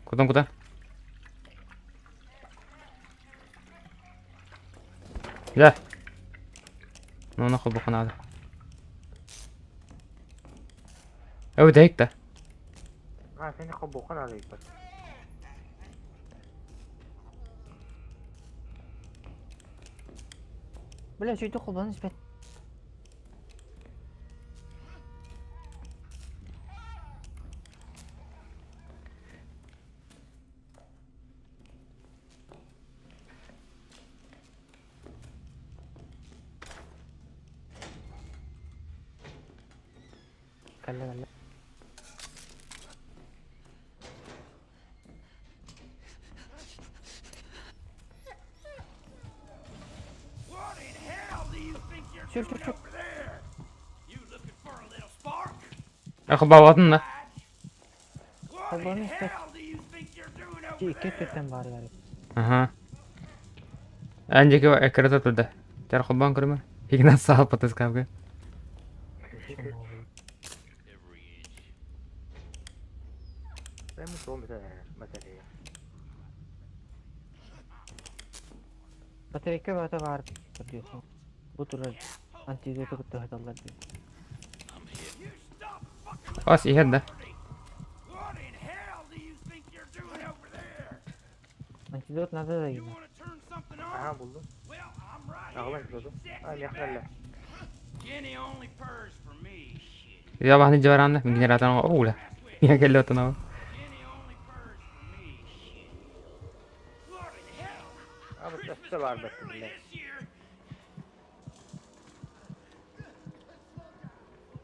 Kudan. Ya. Ona koy bakın hadi. Evet deyik de. Ha seni kabuğun alayım bak. Bile şuydu kolbanı ismet. Kalle. What in hell do you think you're Sure, doing sure. over there? You looking for a little spark? Akı babatın da. What Kolbanı in ismet. hell do you think you're doing over Ki iki there? tütten bari gari. Aha. Önceki o ekrata tutuldu. Jar kubban kırma. Hignas sağ patas kavga. Ben mi soğuk mesela ya. Batarya bata var diyorsun. Bu tür antidotu kutu hatalar diyor. As iyi hadi. What in hell do you think you're doing over there? Antidot nerede da yine. Turn something on? Aha buldum. Well, I'm right Ağlan here. çocuğum. Ay yakala. Jenny only purrs for me. Shit. Ya bahni jawaran dah generatan oh lah. Ya kello tanaw. Abi seste var bakayım.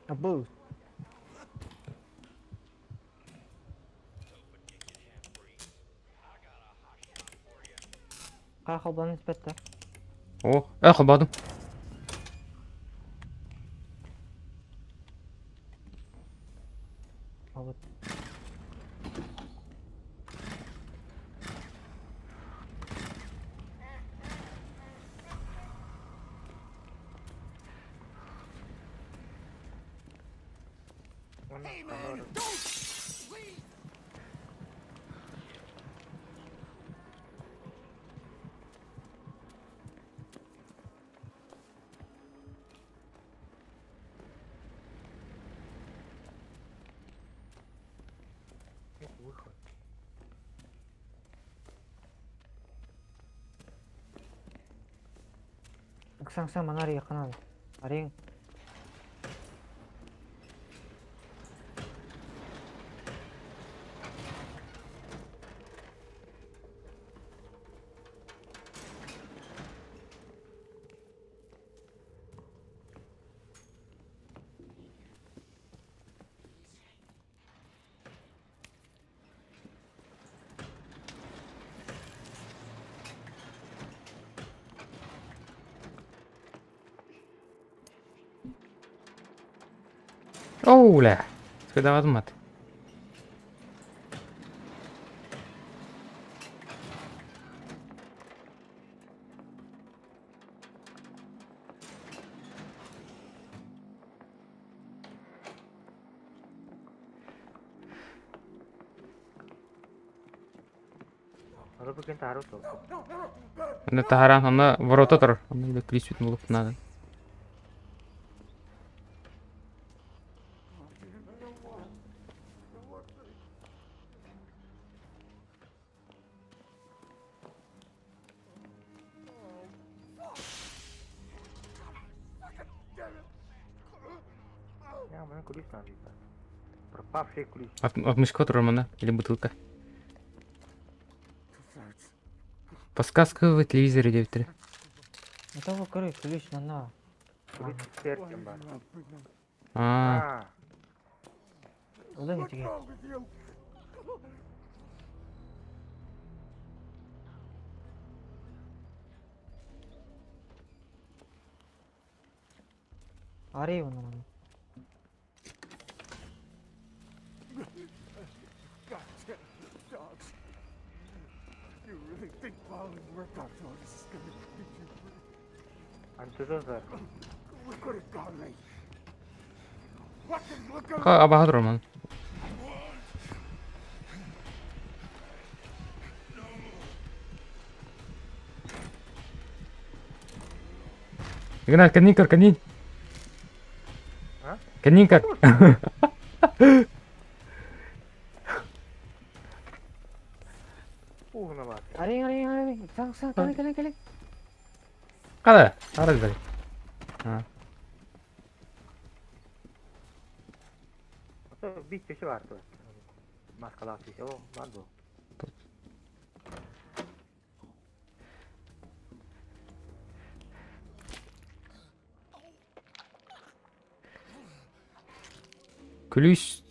Abu. Kaç kolbanı ispetle. Oh, akı badım. Evet. Hey man, don't leave. Выход. Aksan manari yakın abi. Arayın. Oh lah. Sepeda badım mat. Ada bikin taruh tuh. Anda taharan anda ворота tur. Anda bir klip bulup nadan. Ya mana kulis nanti. Berapa fake kulis? 60 код романа или бутылка. Подсказка в телевизоре 9.3. Это вот короче, ключ на. Kulis serken var. Aa. O da geçecek. Arayı bunu. Goddamn dogs. You really think following work on dogs is gonna get you free? Антидозар. We could have gone late. What the look of Абаға тұрман. Игнат, конникер, конник. А? Конникер. Угна бар. Арин. Саң, келе. Қада? Ара бері. Bir kişi vardı. Maskalı kişi. O var bu. Ключ.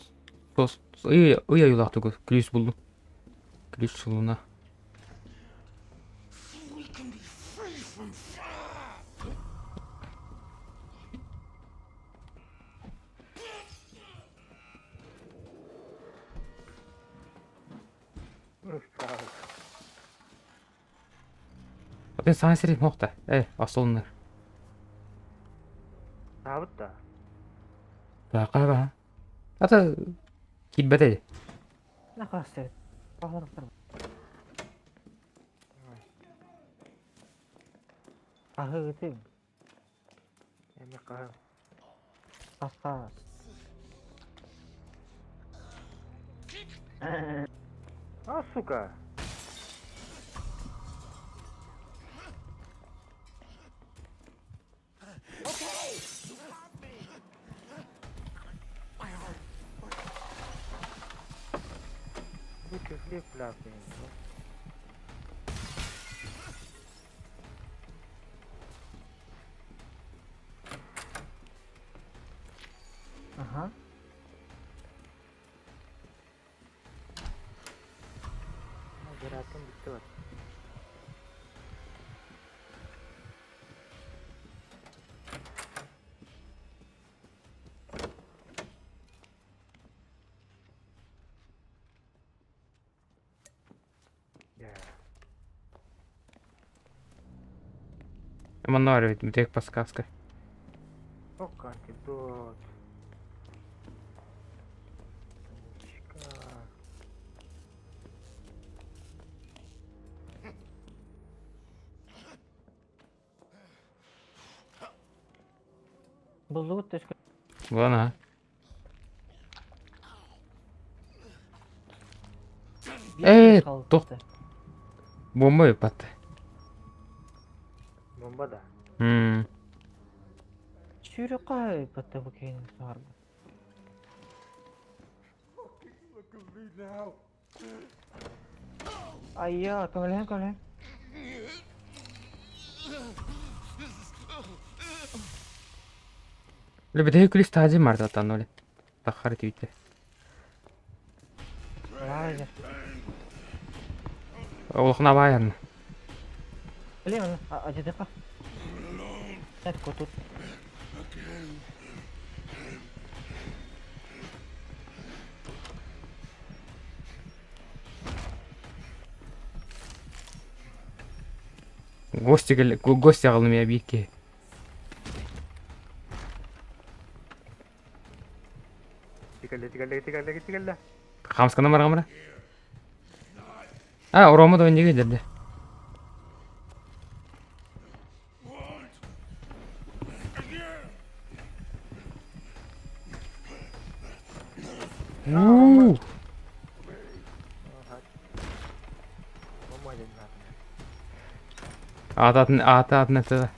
Ой, аюлақты көз. Ключ бұлдым. Ключ сұлуына. we can be free from fire. Отен саң серейін оқта. Асылыныр. Sabit da. Baqa ba. Ata kilbede. Ne kadar sevdim. Bağlanıp Ahı gittim. Yemek kahve. Asas. Ah, suka. Okay, you got me. My heart. Bu küflü plakayım. Aha. Gerakım bitti bak. Мануарь, ведь подсказка. Ок, антидот. Buldu teşekkür. Ладно. Тоқ. Бомба yapatты. Bomba da. Çürük kayıptı bu keyin var mı? Look at me now. Ay ya, kalian. Udah beda kulis taji marta tan oleh. Takhar itu. Aja. Allah kena bayar. Kalian aja deh, Pak. Kutut. Гости алынмай объектке. Тикалда. Хамскана бар камера. Оромо да неге дерде. Ататын это.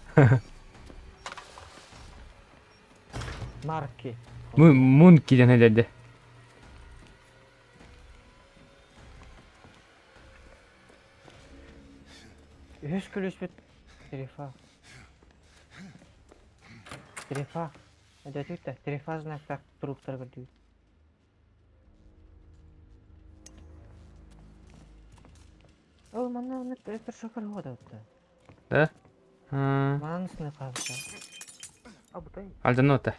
Марки. Мунки не дерде. Üç gülüş bit. Трефа. Это тюта. Трефа знак так труп торгует. О, мана это шокер года. Да? Мансны қалса. Абытай. Альденота.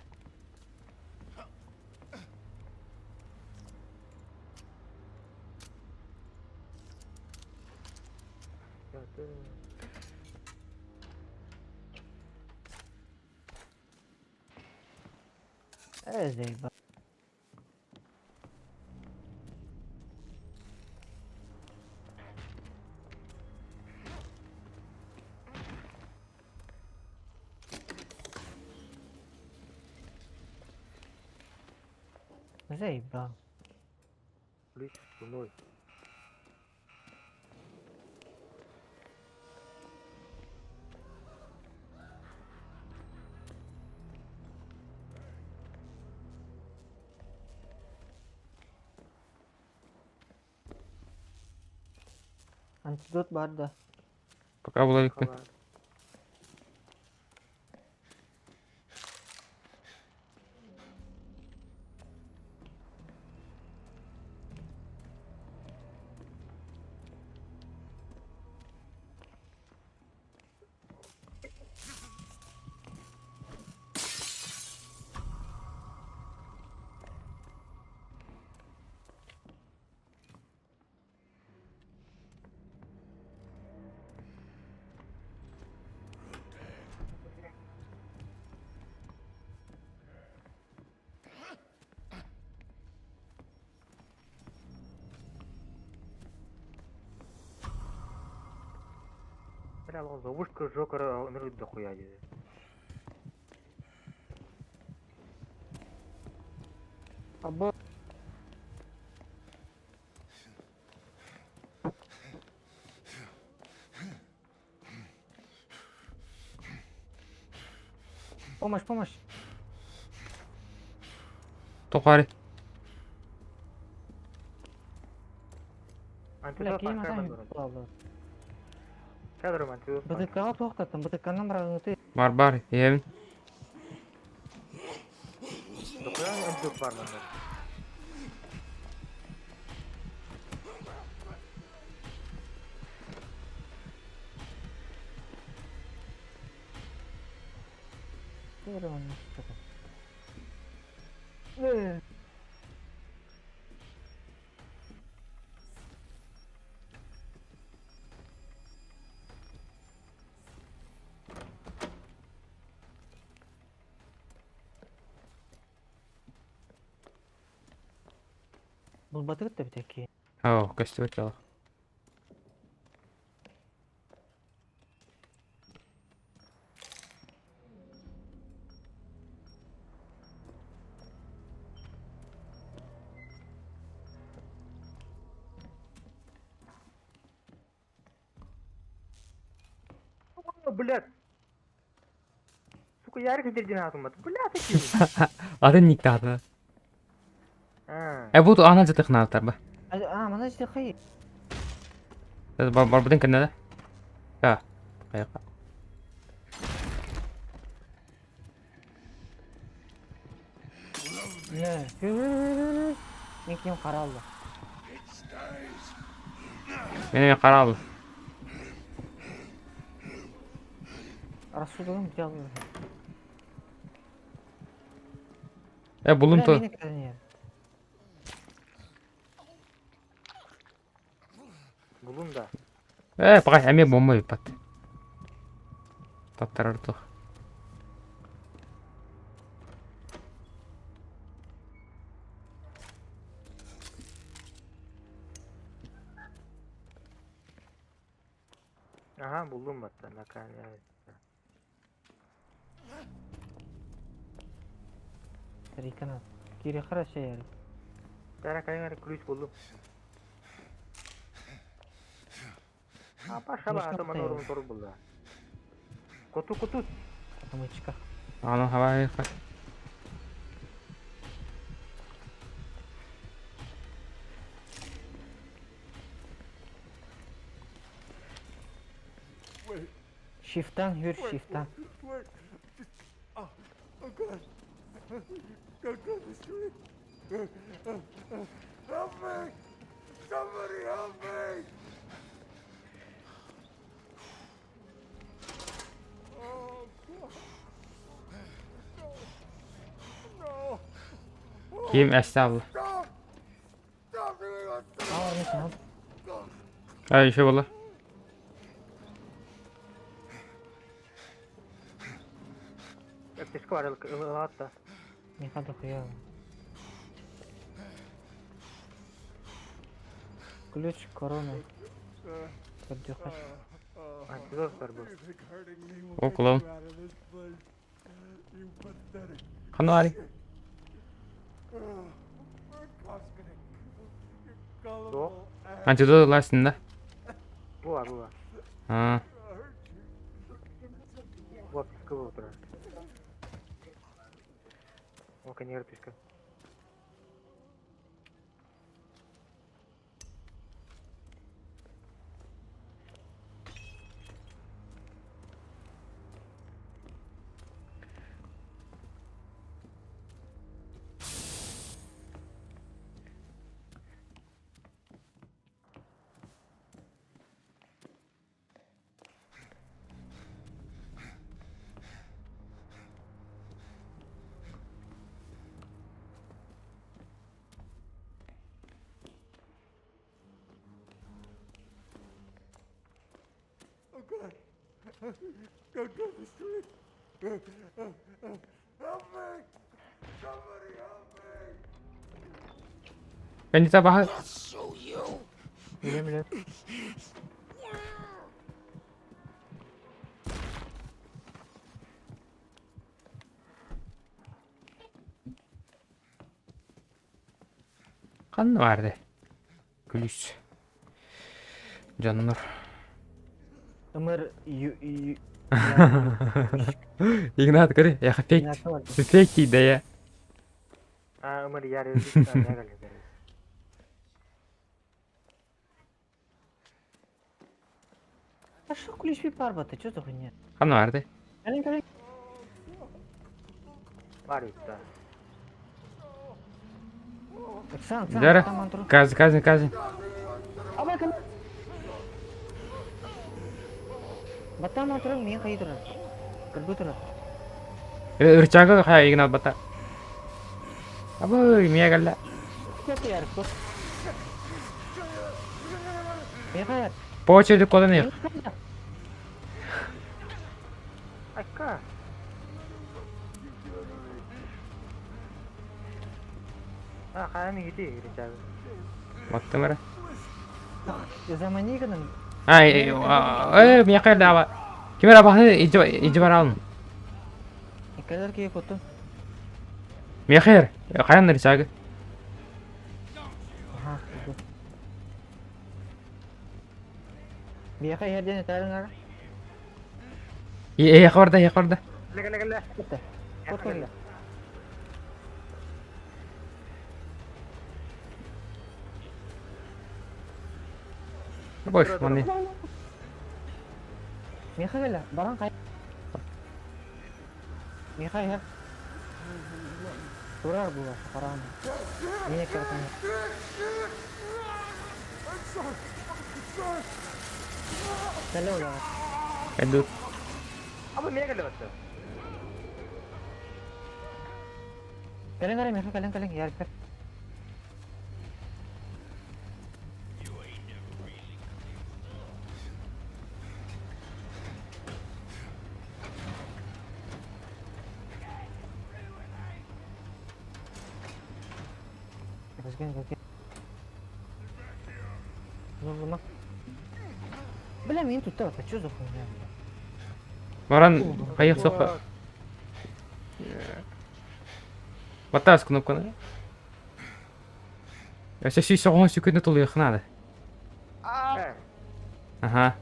Zeyba. Zeyba. Polis, bunuh. Антидот бар да. Пока булайык мен. Бля, ловушка Джокера нырнуть дохуя деді. Або. Помощь. Тоқари. Бля, кейін атайын қалды. Кәдір антидот. БТК-ға тоқтаттым, БТК-нан бірағыңды. Бар, ебін. Дохуя антидот бар мында. Бұл батырыт та бітеке. Ау, костюм өтелі. Блядь. Сука, ярик жерден атылмады. Блядь, екен. Атын никті аты. Бұл ана жаты қынағыттар ба? Мана жерде қай? Бар бұдың кірді? Қайыққа. Мен кейін қаралды. Мен қаралды. Расудығым біте алды. Бұлым то. Бұлым да. Пағай, әме бомбай пат. Таттар артық. Aha, buldum hatta. Nakani, evet. Рикана. Кири хорошо яри. Кайгар ключ buldum. Apa şaba atama normal soru buldu. Kutu. Atamaçka. Аны хавай қай. Shift'tan yürü shift'tan. Oh god. Go to the street. Help me! Somebody help me! Oh god. No. Kim əstəğfurullah. Stop! Stop doing that! Al onu sen al. Ay şey valla. Yaklaşık var hatta. Миха дохуя. Ключ, корона. Поддюхать. Антидот бар bu. О, кулам. Каны ари. Yok. Антидот ластында. Bu var bu var. Ha. Bu püskü bu oturar. O kenara püskü. Go down the street. Help me! Somebody help me! Ben de tabağa. I'll show you. Bilemiyorum. Kan vardı. Gülüş. Canlar. Ömer Игнат, говори, я фейк. Ты фейки, да я. Ha Ömer yer yazık. Ne geliyor? А что ключ пипарбата? Что за хуйня? Kan vardı. Gelin. Var yoksa. Оксан, Дара. Казы. Абай кім? Баттан отырып, мен қай тұрады? Кірбі тұрады. Рычагы хая Игнат бата. Абой, мия галла. Көп ярып, көп. Мен қай ярып? По очереди қолданайық. Akka. Ha kayami gidiyor Richard. Baktım ara. Zamani kadın. Мия қайда аба. Кемер абаһы ижбар алын. Kadar ki kotu. Мия қайыр. Қайын рычагы. Aha. Biya yerden yeter ngara. Яқорда. Gel. Bitti. Kot koyla. Boş, mani. Miha gel. Baran kay. Miha ya. Durar bu var. Param. Yine kertan. Hello ya. Edut. Ama niye geliyor? Kalian Miha kalian yar कर. Okey. Ну, бля, мен тут так, что за хуйня? Маран қайық соққа. Батас кнопканы. Әсәсі соғын сүкені толы яқынады. Аха.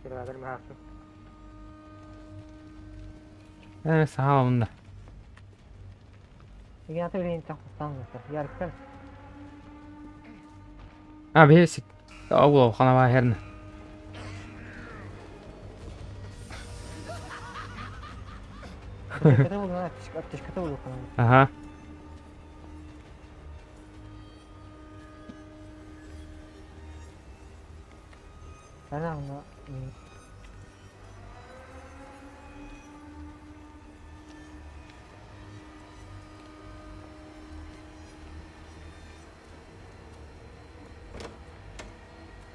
Birader mi haksın? Sağa bunda. Я ты блин там yar kal. Ha basic. Allah xana var herni. Kata oldu lan, ateş kata oldu falan. Aha. Ana ona.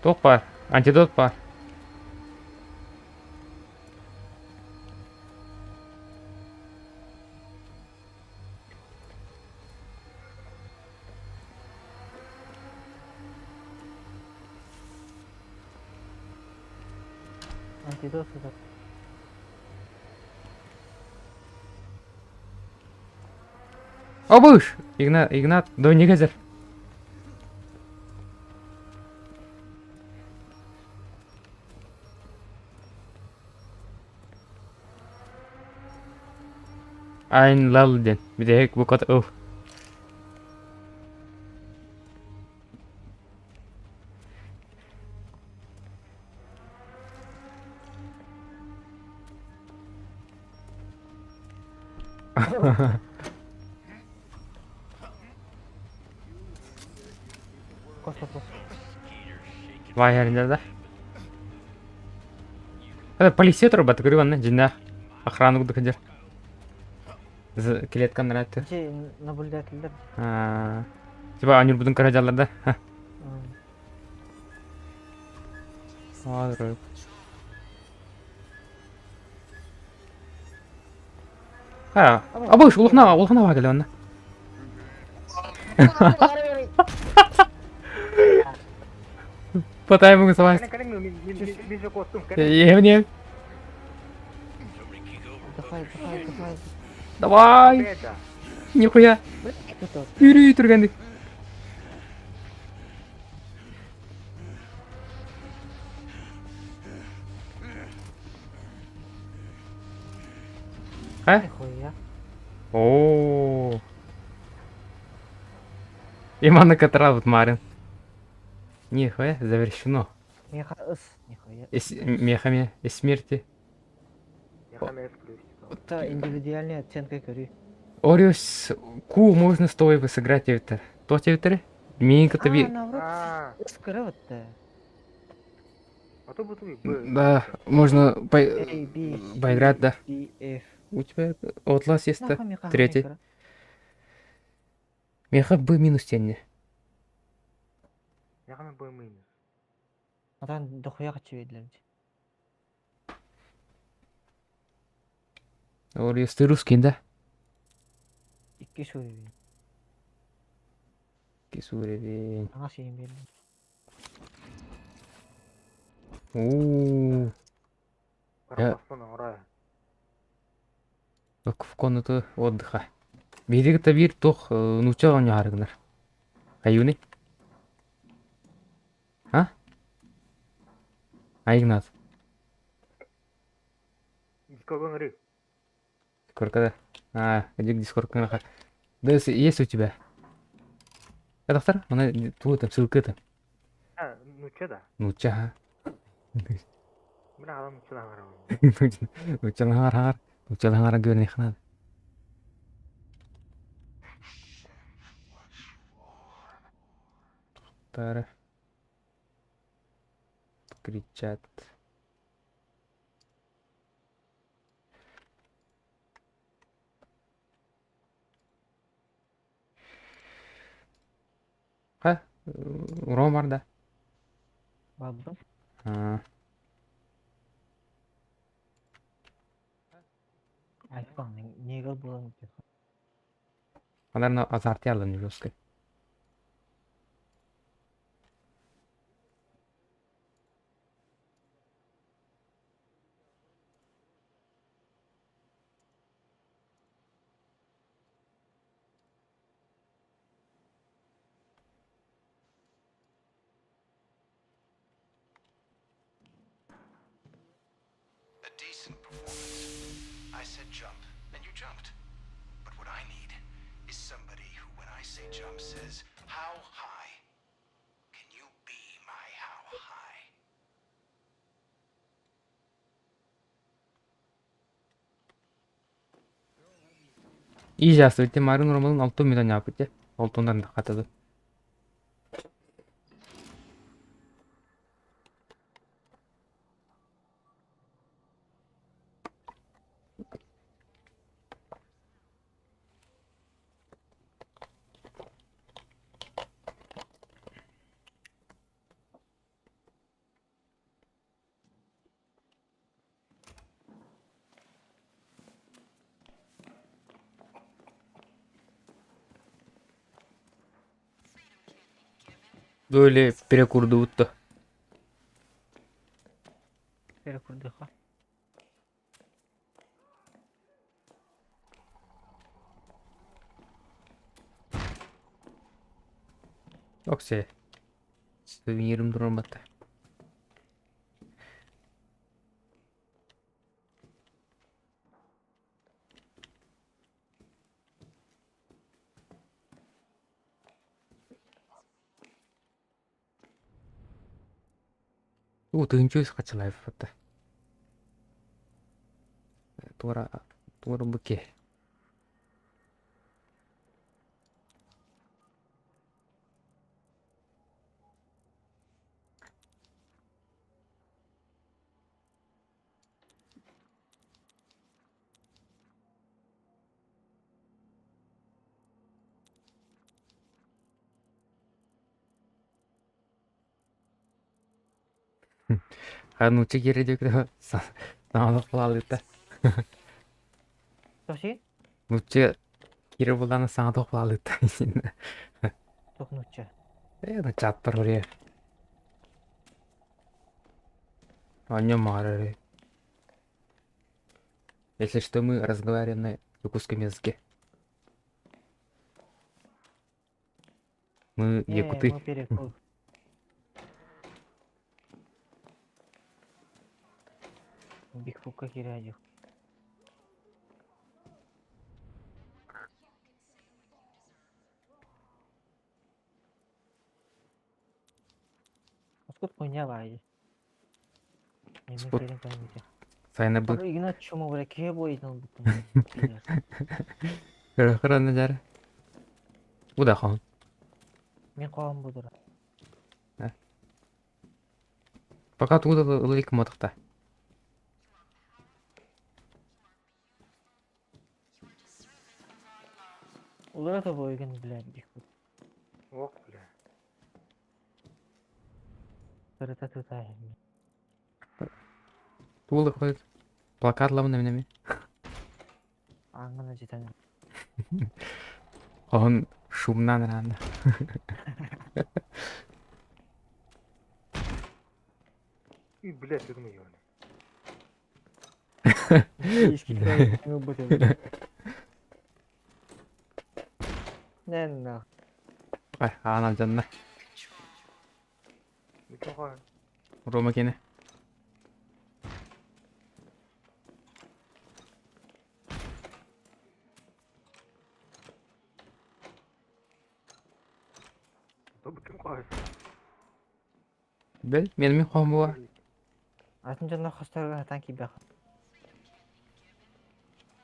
Top var. Antidot var. Антидосы да. Обыш! Игнат, до не газер. Айн лалден. Бидек бу кат о. Косо. Вай харинда. Это полиция турбат гырванна жинда. Охрану дыкдер. Келеткан раты. Же наблюдательдер. Типа анюр будун каражаларда. Адыр. Абыш улхна багылы анна. Потай могу сама. Евне. Давай. Нихуя. Юрий турганды. Нихуя. О. Именно катра вот Марин. Нихуя, завершено. Меха ыс. Нихуя. Мехами и смерти. Это индивидуальная оценка көрі. Ориус ку можно стоит сыграть это. То тебе минка тебе. Наоборот. Скоро вот это. Да, можно поиграть, да. У тебя Outlast есть, да? Третий. Меха Б минус тень. Меха Б минус. А там дохуя хочу видеть. Ориус, ты русский, да? İki surevi. Кисуреви. Ага şeyim belli. Ууу. В комнату отдыха. Берег-то вир тох нуча не харгнар. Аюны? А? Игнат. Сколько да? Где Дискорд канаха? Да, есть у тебя? Это вторая? Она тут там ссылка-то. Нуча да. Нуча. Бля, нуча да. Нуча да говори хана. Тара. Кричат. Ромар да. Бабдым. Айтпан, неге болам деп. Наверное, азарт ялын жестко. A decent performance. I said jump, and you jumped. But what I need is somebody who, when I say jump, says, how high? Can you be my how high? И здравствуйте, Марин Роман, алтын медаль yapıcı. Алтындан да қатады. Böyle перекурду утта. Перекурдыха. Оксе. Сувенирим durmadı. Тыынчуйс качалайф фата. Тура буке. Нуче керек саңалып қалалыта. Тоси? Нуче керек боланы саңалып қалалыта. Тох нуче. На чат пароле. Аня Мары. Если что, мы разговариваем на якутском языке. Мы якуты. Мы перекур. Бигфука киряжих. Скот коня вайди. Не Скот. перен поймите. Сайна был. Игнат чому бля кебо идем. Хырана жары. Уда хон. Мен коам будура. Пока туда лык мотохта. Улар да бойген бля бигфут. Ок, бля. Тырыта тутай. Тулы ходит. Плакат лавна минами. Аңгына жетен. Он шумнан рано. И, блядь, фигню ёбаный. Ненна. Ай, анам жанна. Микрофон. Рома кене. Тобы кім қойсы? Бел, менің қомы бар. Атын жанна хастарға хатан кибе.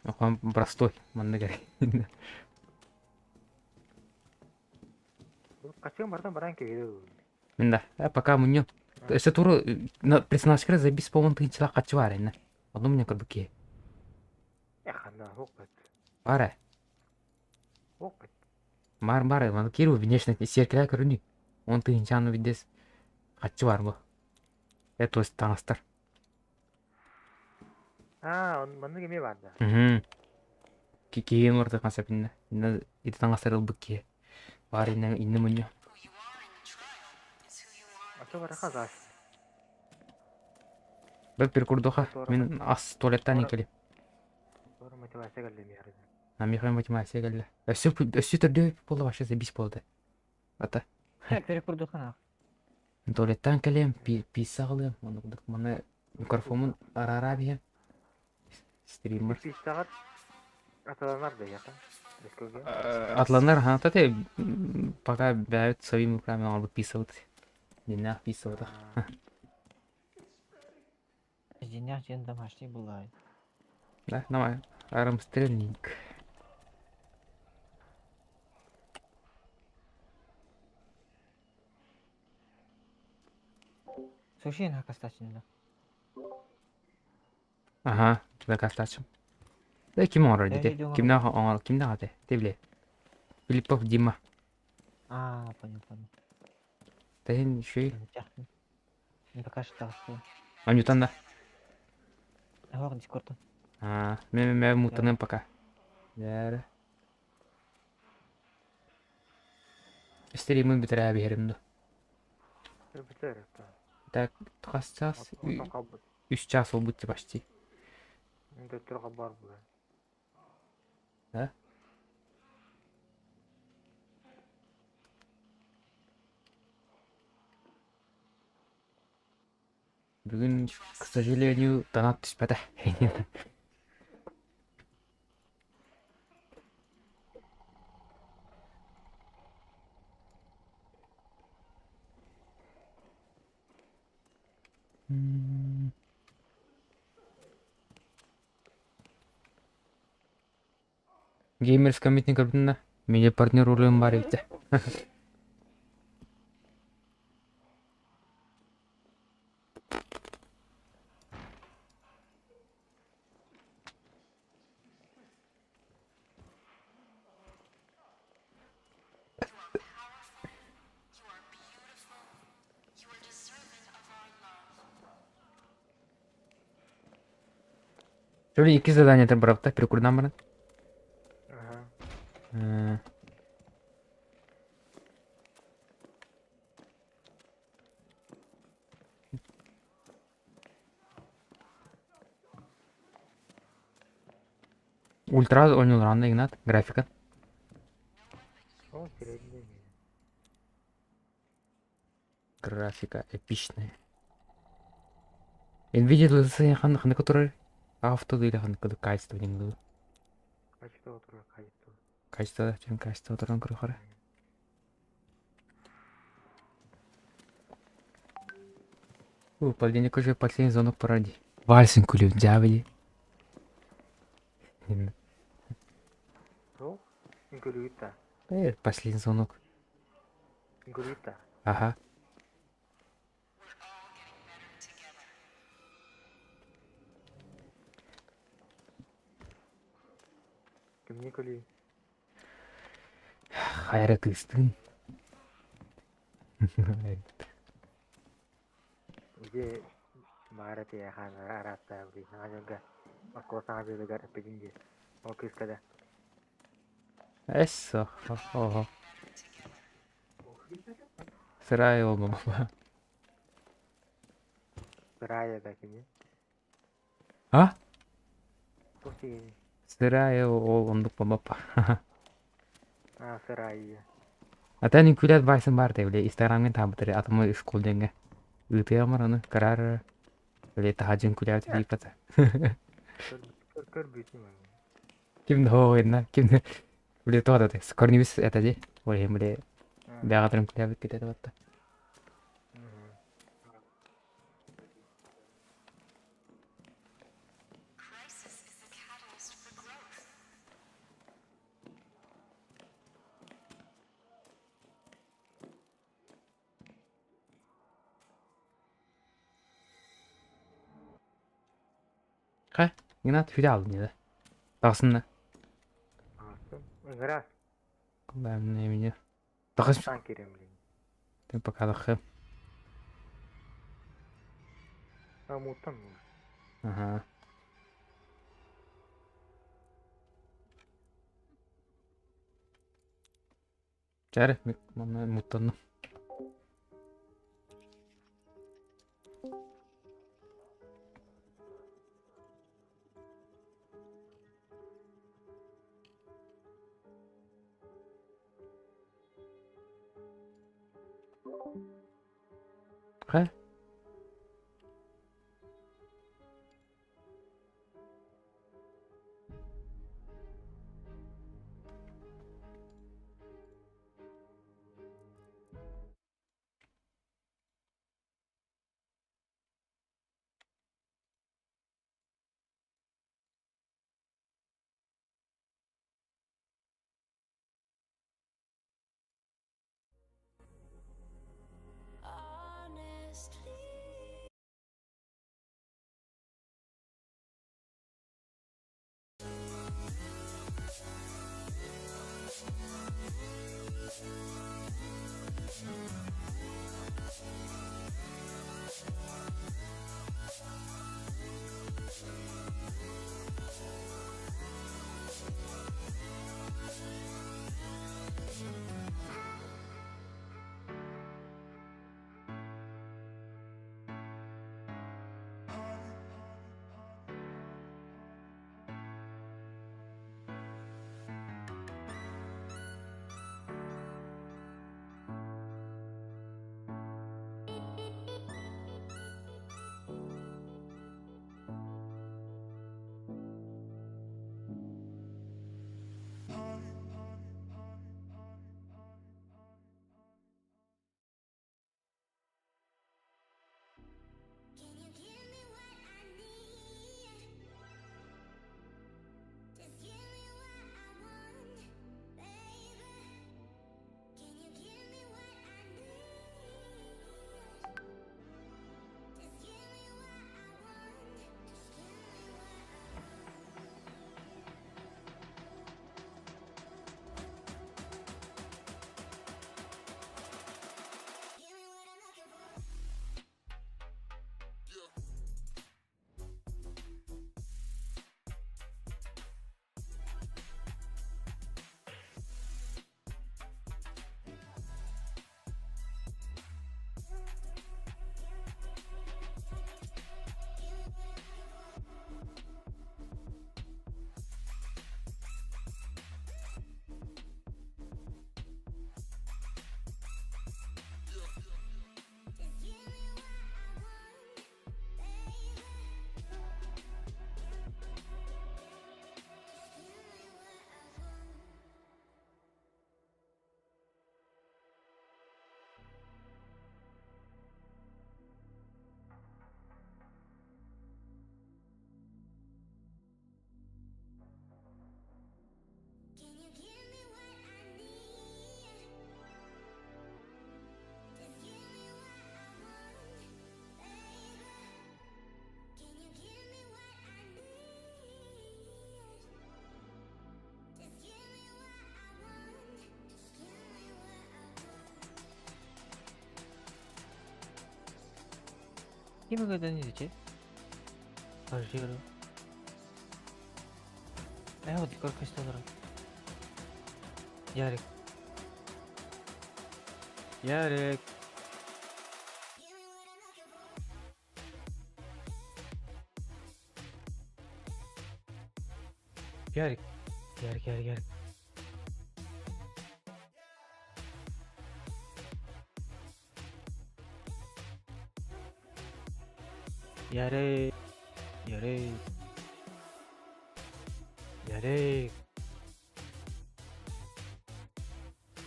Қом простой, манда керек. Қачын бардан баран кегеді. Минда, пока муньо. Если туру персонаж кре забис по-моему тынчыла качы бар эне. Ону мне кырбыке. Яханда, оқ бәт. Бара. Оқ бәт. Бар, мана киру внешность серкелер көрүнү. Он тынчаны видес. Качы бар бу. Это өз таңыстар. Мында кеме барды. Кейін орды қансапында. Иді таңыстар ылбыке. Бар инне муньо. Аты бара қазаш. Бел перкурдоха. Мен ас туалеттан екелем. Sonra мотивация geldi mi yarın? Михаил мотивация geldi. Өсі түрде болды башы забис болды. Ата. Перекурдухан. Туалеттан келем, писа қылым. Мана микрофонын ара бейем. Стример. Bir saat atalanlar da yakın. Атланар, тате пока бәйт своими руками он выписывает. Денег вписывает. Денег ден домашний бывает. Да, давай. Армстрельник. Слушай, на кастачина. Ага, тебя кастачим. Да, ким он родит? Кимна он, кимна ты? Ты бле. Филиппов Дима. Понял. Да еще и. Не пока что. А Ньютон да? Ага, дискорд. Мен мутаным пока. Яра. Стримим битіре беремді. Бітер, Так, 3 час. 3 час ол бітті почти. Енді тұрға бар бұл. Да? Бүгін, к сожалению, донат түспеді. Геймерс коммитинг кірдіңді. Менде партнер рөлім бар еді. Şöyle 2 задание бұрапта, перекурдан бұрын. Ультра ойныл ранда Игнат, графика. Графика эпичная. Nvidia лысы қандай который авто дейді қандай качество деймін. Качество, чем качество отырған көрі қара. Упадение уже последний звонок поради. Вальсин кулив дяволи. Инкулюита. Последний звонок. Инкулюита. Ага. Кімне күлей? Қайрат үстің. Үзе мағарат яған аратта білей. Нағажанға Москвасаңа бөлігер әпедінге. Ол күскада. Эссо. Ого. Сырай олмам. Сырая да кімне? А? Соси. Сырай ол ондық бомапа. Сырая. Атанин күлет байсын бар деп, Инстаграммен табытыры атымы үш қолденге. Үті амыр оны қарар. Тағажын күлет дейіп бата. Көр бүйсін мен. Кімді ойына, кімді тоғады да. Корневіс әтәде. Ойын біле бәғатырым күлет кетеді бата. Қай, Игнат хүде алдын еді. Тағысында. Играс. Бәмін еміне. Тағыс. Тан керемлейін. Тен пақадықы. Муттан мұн. Ага. Жәрі, мұттанның. Қай? Honest Кимге дэнийдэж? Хажиро. Вот сколько стоит. Ярик. Ярик. Ярик. Ярик. Ярик.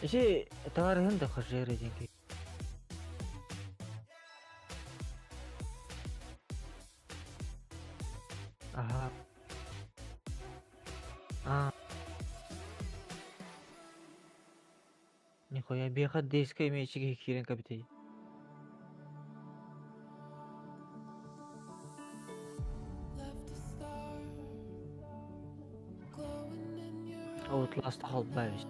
Иши таарын да хажиро деньги. Ага. Нихуя беха диска имеющий хирен капитей. Outlast halvvägs.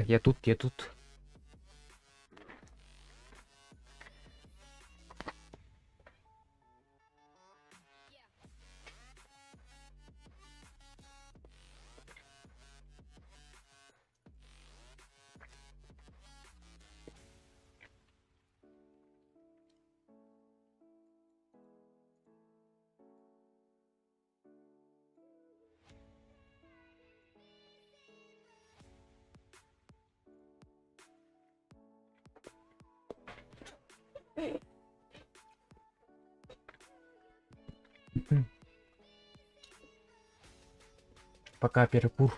Я тут. Пока перекур.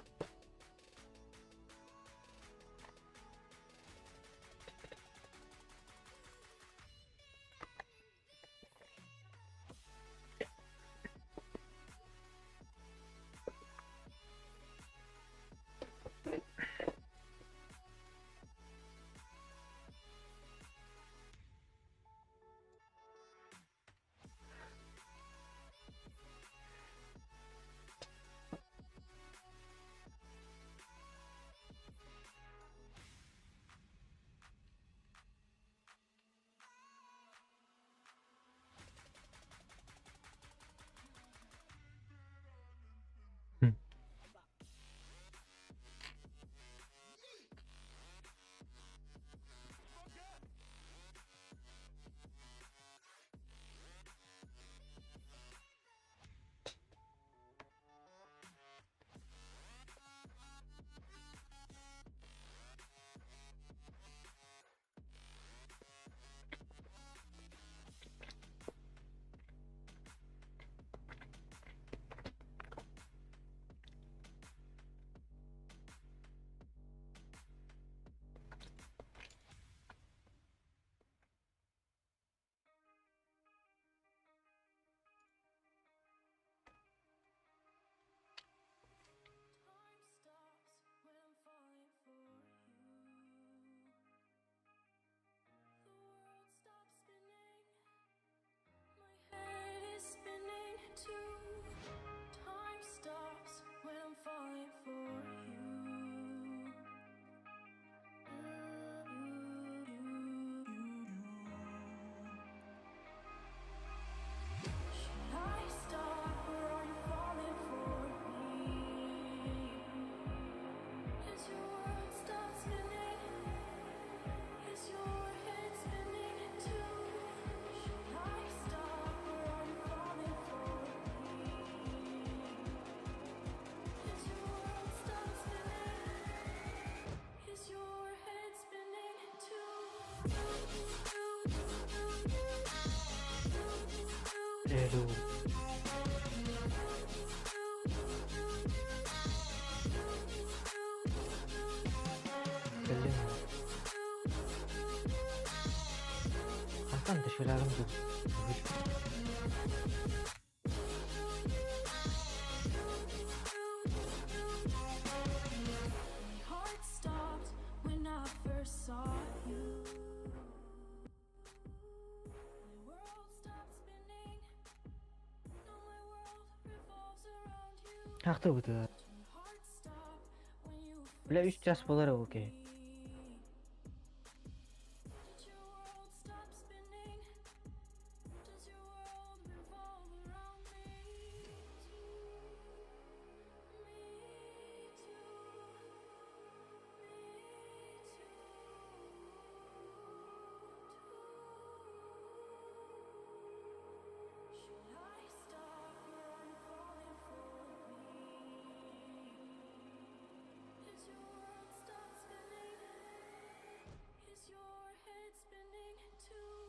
Head is spinning too. Time stops when I'm falling for you. Should I stop or are you falling for me? Is your world stop spinning? Is your head spinning too? Should I stop or are you falling for me? Is your world stop spinning? Is your head spinning too? Hello. سلمها. حتى انت شو العالم دول؟ My heart stopped when I first saw you. My world stopped spinning. Now my world revolves around you. Hakta bu da. My heart stopped when you Bile 3 yaş bolar okey. Did your world stop spinning? Does your world revolve around me too? Should I stop or are you falling for me? Is your world stop spinning? Is your head spinning too?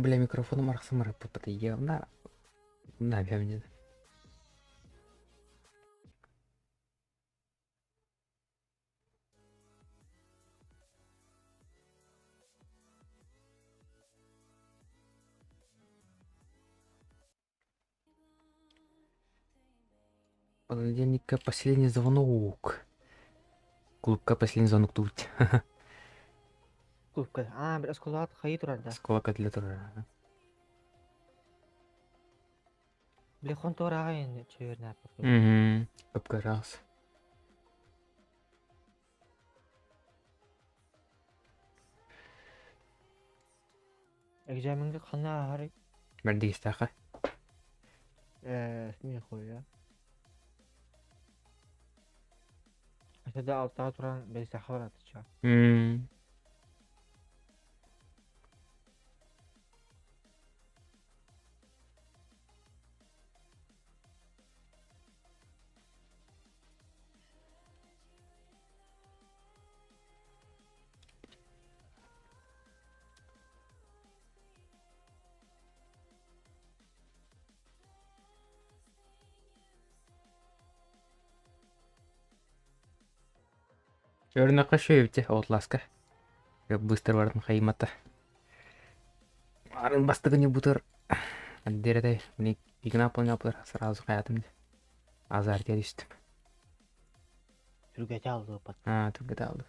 Бля, микрофоном арқсым работает. Явно. Наверное. Понедельника последний звонок. Клубка последний звонок тут. Klubka. Biraz kulağa kayıt orada. Сколько для тура? Bile kontu oraya yani çevir ne yapıyor? Клубка раз. Egzaminga qanday harik? Berdi istaqa. Ismi qo'ya. Aslida altta turan besi holatcha. Өрнаққа шөйіпте, отласка. Быстыр бардың қайматта. Арын бастығы не бұтыр. Дереді, мне игнапылыр, сразу қаятымды. Азар терістім. Түргәте алды пат. Түргәте алды.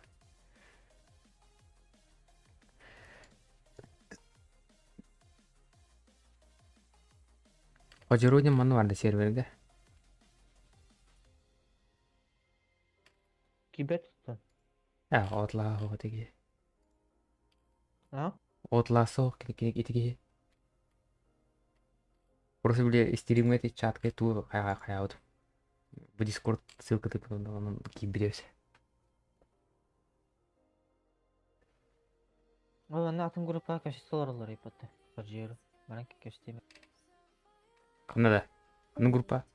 Қожыруден маны барды серверге. Кибет тұттан. Отла оғы теге. А? Отла соқ керек етеге. Просто біле стримге те чатқа ту қаяуды. В Discord ссылка ты onun киберевсе. Ол ана атын группа көшті олар ипатты. Бір жері. Баран көшті ме? Қанада? Ну группа?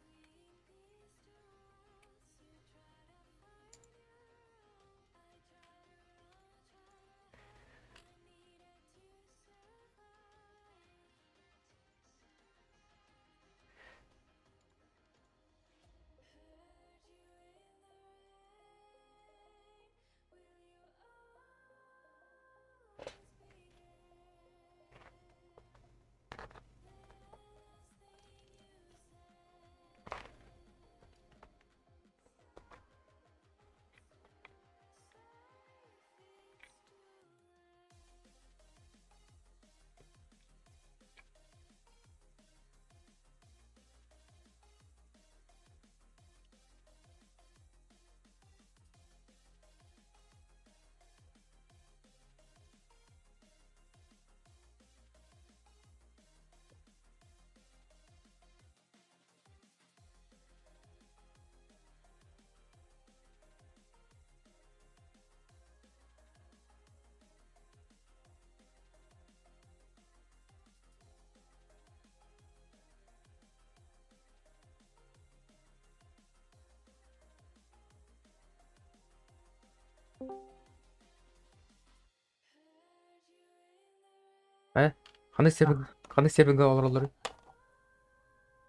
Қандай серверге олар?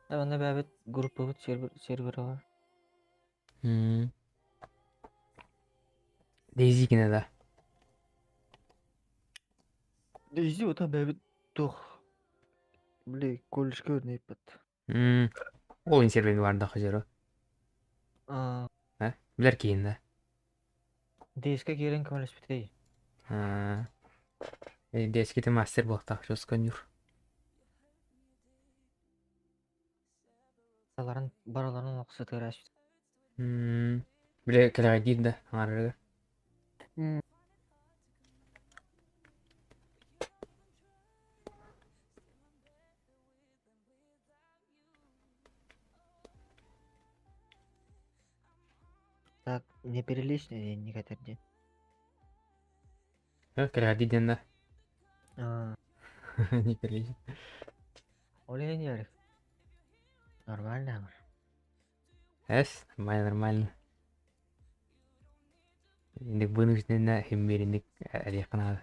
Анда бәбет группа бұт сервері бар. Дейзи кене да. Дейзи ота бәбет тоқ. Біле, колледжке өрнейіп бәт. Ол ен серверге барды қажыры. Білер кейін да. Дейске керен көмелес бітей. Дейскеті мастер болықтақ жосқан юр. Бараларын оқысы тәрәш. Біле кәліға дейін да аңарырға. Так, не перелезь, не катерден. Кәліға дейін да. Не перелезь. Оле не ярик. Нормально, амыр. Нормально. Индік вынужденно хемберіндік әлеқынады.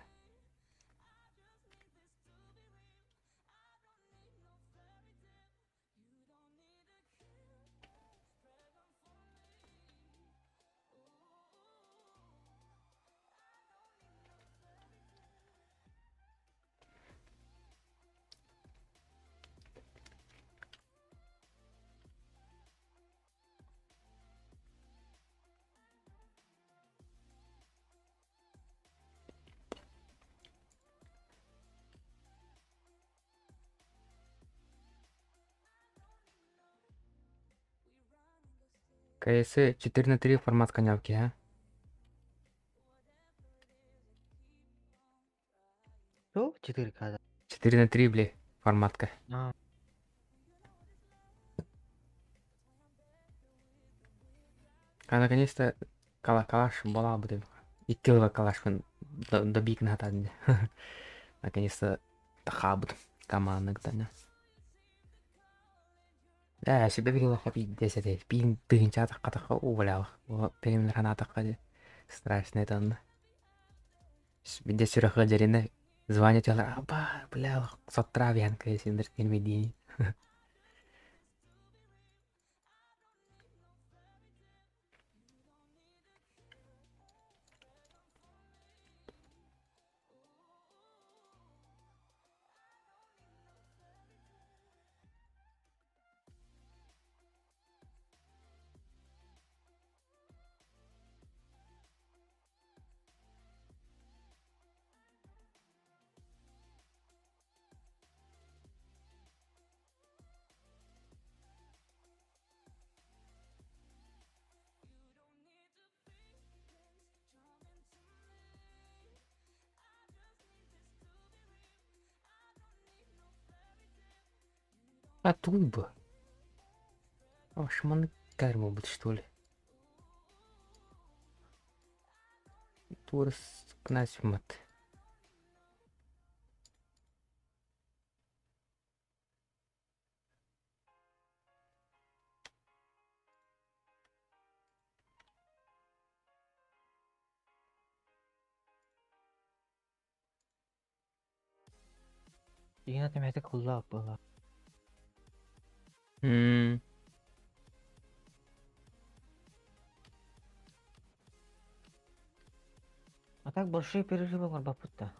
КС 4:3 формат конявки, а? Что? 4К, да. 4:3, бля, форматка. Наконец-то калаш бола бы. И килла калаш до биг на тадне. Наконец-то тахабут команда гдана. Да, себе видела хапи 10. Пин тыгынча таққа увалял. Перемлер хана таққа страшно это он. Бенде сюрахы жарина звонят ялар. Аба, бля, сотра вянка, если не келмедини. А туй бы. А шманы карма будет, что ли? Турс князь мат. Игна темете куллап была. А так большие перерывы бар бапутта.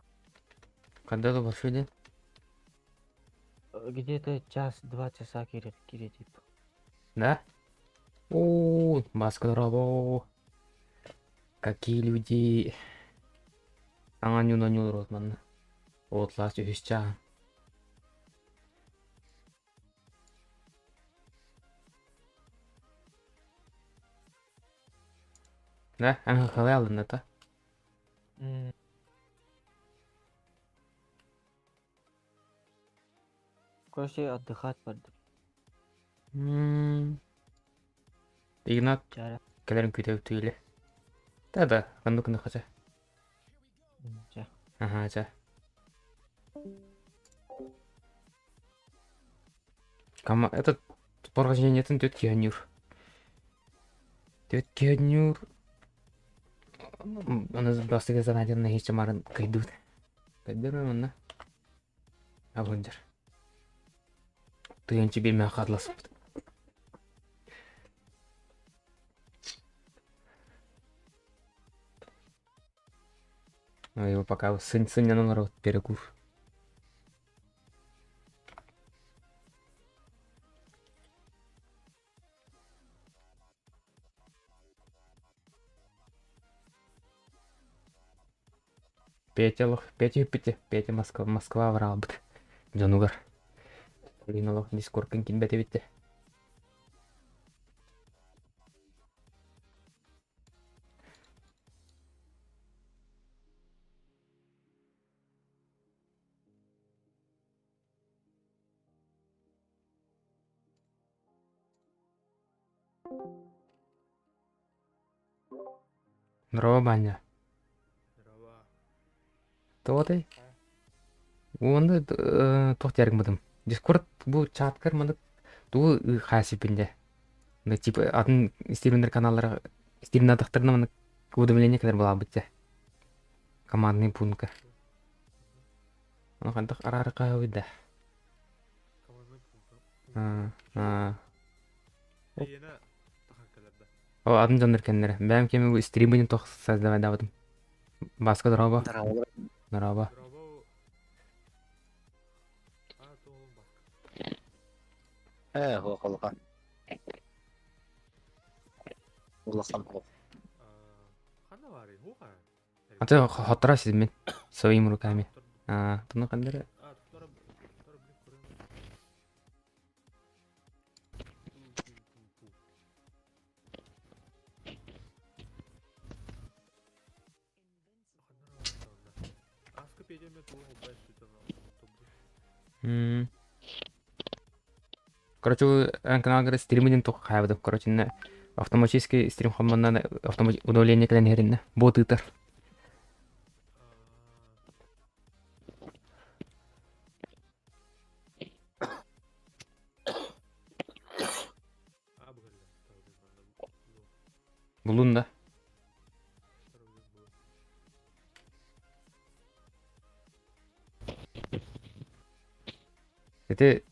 Когда то большой день? Где-то час-два часа киретип. Да? О, маска дробо. Какие люди. Аңа нюн ротман. Отлас үсча. Да, аңа қалай алдың ата? Короче, отдыхать барды. Игнат. Жара. Кәлерін көйтеу түйілі. Да, қанды қача. Жа. Ага, жа. Этот порғажениетін төт кеонюр. Төт кеонюр. Оны бастығы занаденна хече марын кайдуд. Кайдыр мына. Абындар. Тыянчы берме ақадласып. Его пока сын народ перекур. Петя Москва врал бит. Жанугар. Линолог дискоркин кинбете битте. Здорово, Баня. Тоғыдай? Онды тоқтярың бұдым. Дискорд бұл чаткар мұны туы қасипінде. Типа атын стримдер каналлары стримді атықтырына мұны уведомление кәдер бола бітті. Командный пунктка. Оны қандық ара-ара қауыда. О, атын жандар кәндері. Бәм кеме стримден тоқ создавай давадым. Басқа дұрава. Дұрава. هو خلقان والله خلقه Аты хатыра сізмен. Своим руками. Тұны қандары. Короче, каналға стримден тоқ қайбыдым. Короче, автоматический стрим хамманнан удовление кәлен ерінна. Бот ұйтар. Бұлын да. Это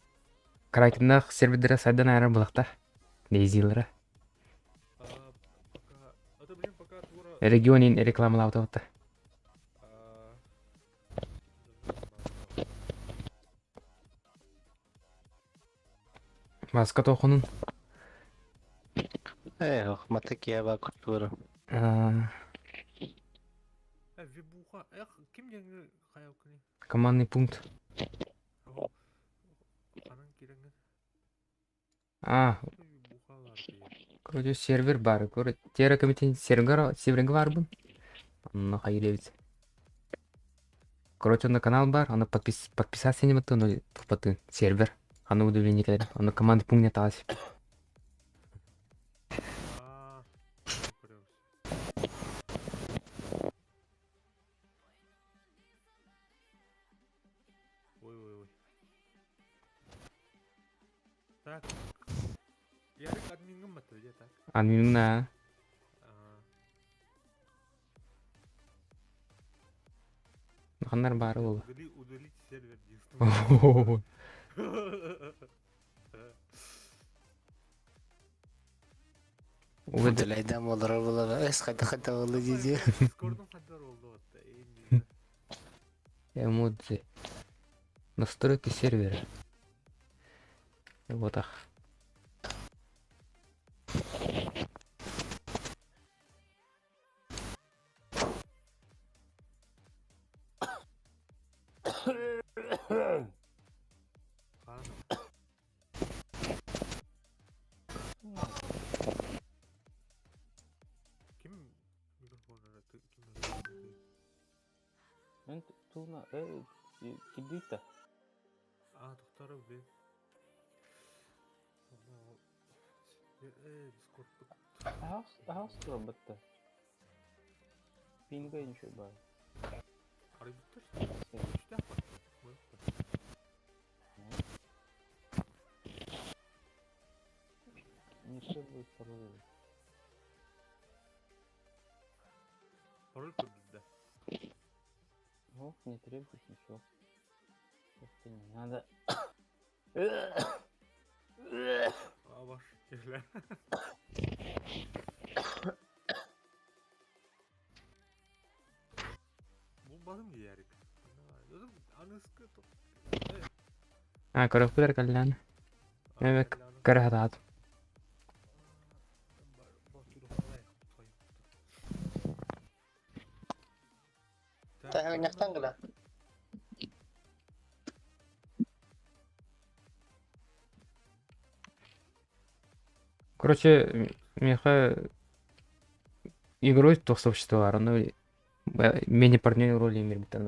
карайтыннақ сервердері сайдан айран бұлақта. Нейзилері. Регионин рекламалау тауытта. Басқа тоқының. матык я ба культура. Командный пункт. Короче, сервер бар. Короче, тера комитет сервер бар бун. Ну, хайревец. Короче, на канал бар, она подписаться не могу, но тупо сервер. Аны удивление келер. Аны команда пунктне тагасып. Ой. Так. Ярик админгім маты, де так? Админің на. Қандар бары ол. Удалить сервер дейсің. Удалайдан болар болар. Эс қайта болды дейді. Дискордың қандар oldu отта. Эмодзи. Настройки сервера. Вот так. Kim mikrofonlara kim? Мен туна кидита. Тоқтары бе. Дискорд. Ағас бітті. Пинга ничего бар. Арай бітті что? Үшті ақ бар. Не требует пароля. Пароль көрді да. Ну, не требует ничего. Просто не надо. Баш келе. Бұл бадым ярик. Анысқы топ. Көріп көдер кәллән. Мәмек кәрі хатат. Тағы нақтан қыла. Короче, меха игрой то сообщество, оно менее партнерной роли имеет, там,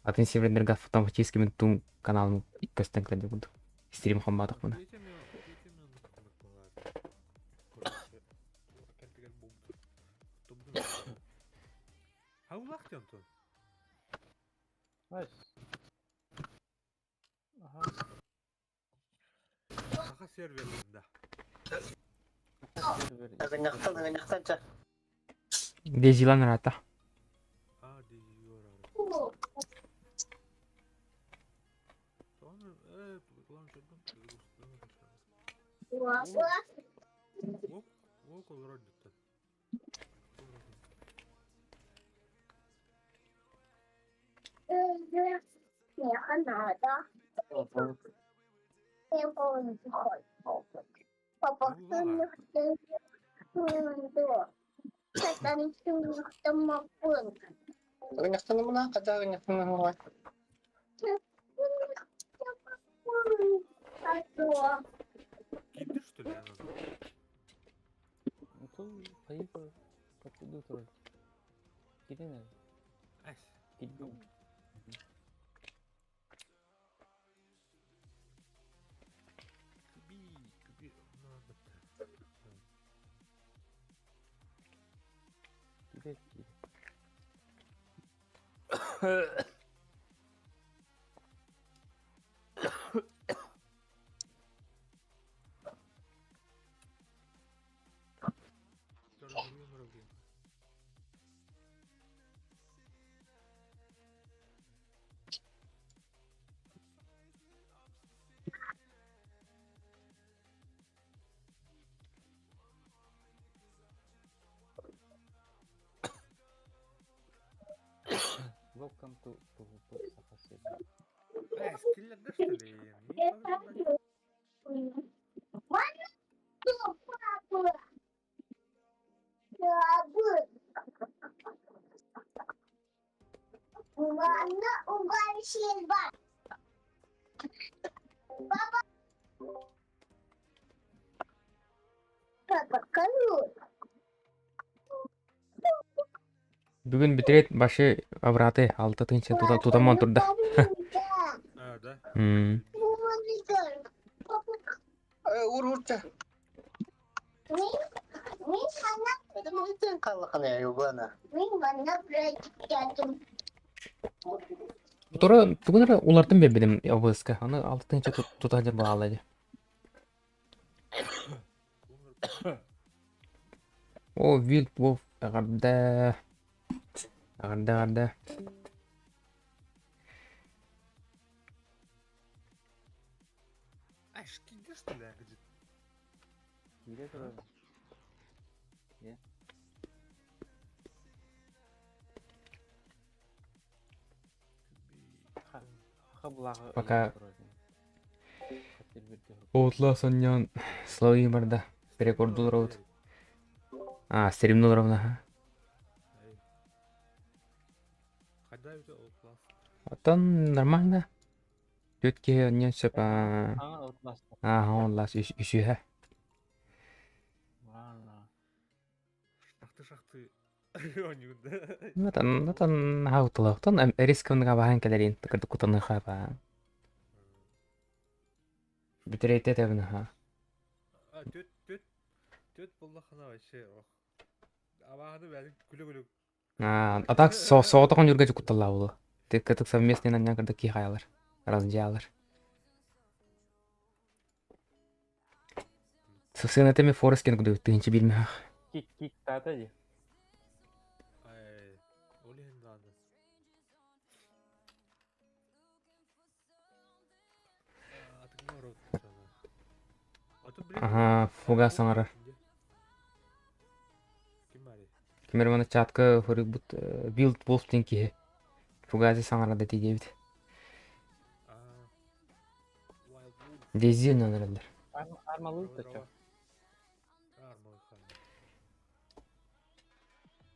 атын серверлерге автоматически мен тум каналым көстенклерде буду. Стрим хамбадық бұны. Хаулақ тентон. Айс. Саха серверлерінде. Нақтан жа. Дезилан рата. Около родится. Нақтан мұна, қадағы нақтан мұна. Киты, что ли, она? Ну, то поехал, как иду тролль. Кидай, наверное. Ась. Кидай. Киби, надо. Кидай. Welcome to Сахаси. Скиллерді, что ли? Бүгін бітірет башы абраты 6 тыңшы тутаман тұрда. Да? Ururca. Это мультик каллахана юбана. Тугунара улартын бебедим обыска. Аны алтынча тутажыр баалайды. О, Wild Wolf агарда. Агарда. Ашкиге что ли, где? Кире турар. Е. Хаблагы. Пока Outlaw соннян слои барда. Перекордулар вот. Стримнулар мына. Когда это Outlast? Атан нормально. Төтке не сөп. Outlast. Outlast үшүхэ. Шахты. Онюда. Натан Outlaw. Тон рисконга бахан келерин. Тыкырды кутаны хаба. Битрейте тебна. Төт боллахана вообще. Абағаны бәлін күлі-күлі. Атак соотогон жүргөжү куталла болу. Тек совместный на някырды ки хаялар. Разжалар. Сына теме Форест кен куду тынчы билме. Кик тата же. Олен дады. Фугас аңара. Кимер мана чатка хурибут Wild Wolf тенки. Фугази саңара да тигебит. Дези наныралар. Армалуу тачо.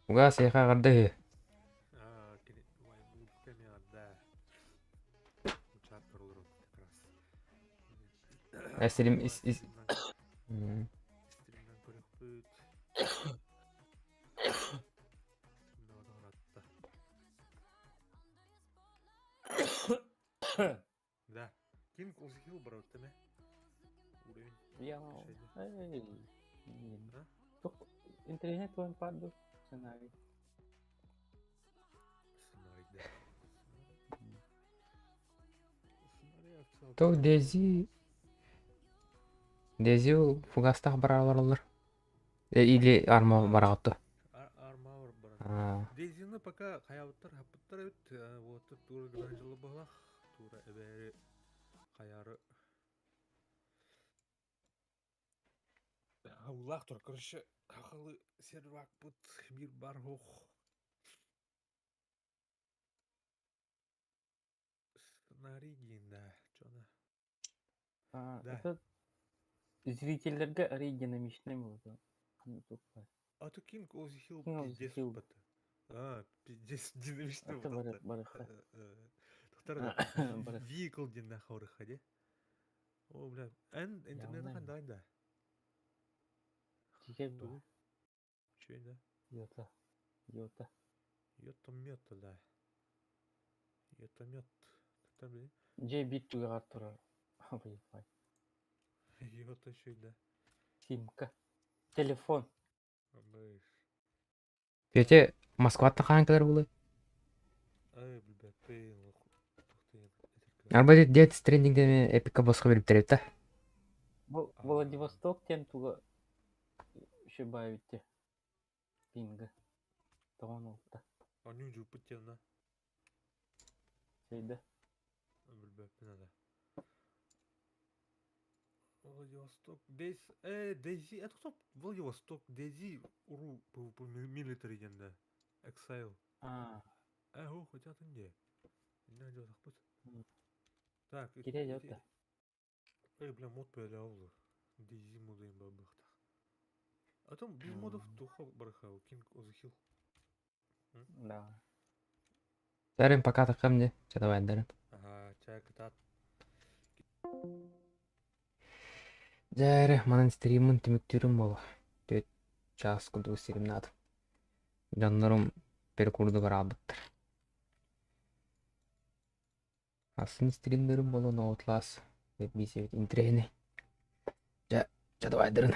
Фугас яха гарды. Стрим Да. Кинг узхил брат, теме. Уровень. Я. Интернет он паду. Сценарий. То Дези Фугастах баралар. Или арма баратты. Арма бар. Дезины пока хаябыттар хапыттар өт. Вот тура гынан жылы болах. Тура эбери хаяры. Улах тур короче хахалы сервак пут бир бар хох. Сценарий да, чона. Это зрительлерге оригинамичный болды. Аты Кинг Озхил пиздец баты. Пиздец динамичный болды. Это барыха. Тоқтар vehicle ден нахорыха де. О, бля, интернет қандай да? Тиген бұл. Че да? Йота. Йота-мёта, да. Йота-мёт. Тоқтар біле? Же бит тугар тура. Wi-Fi. Йота че да? Симка. Телефон. Пете Москватта қанкалар болы? Бля, пейн. Арба Death Stranding-де эпикка босқа беріп терет та. Владивосток тен туга шибаевитте. Пинга. Тоған олда. Аню жу пыттена. Сейді. Бля, пинада. Владивосток. Дейзи. Это кто? Владивосток. Дейзи. Уру по милитари денде. Exile. Хотя ты не. Не идет охпут. Так. Кире идет да. Бля, мод появлял. Дейзи модем бабахта. А там без модов духа барахал. Кинг Озхил. Да. Дәрін пока тақым не? Чадавай дәрін. Чай катат. Дәрі, манын стримін түміктерім болу. 4 час күді стримін ады. Жанларым перекурды бар албыттыр. Асын стримдерім болу Outlast. Бейсевет интрейні. Жадабайдырын.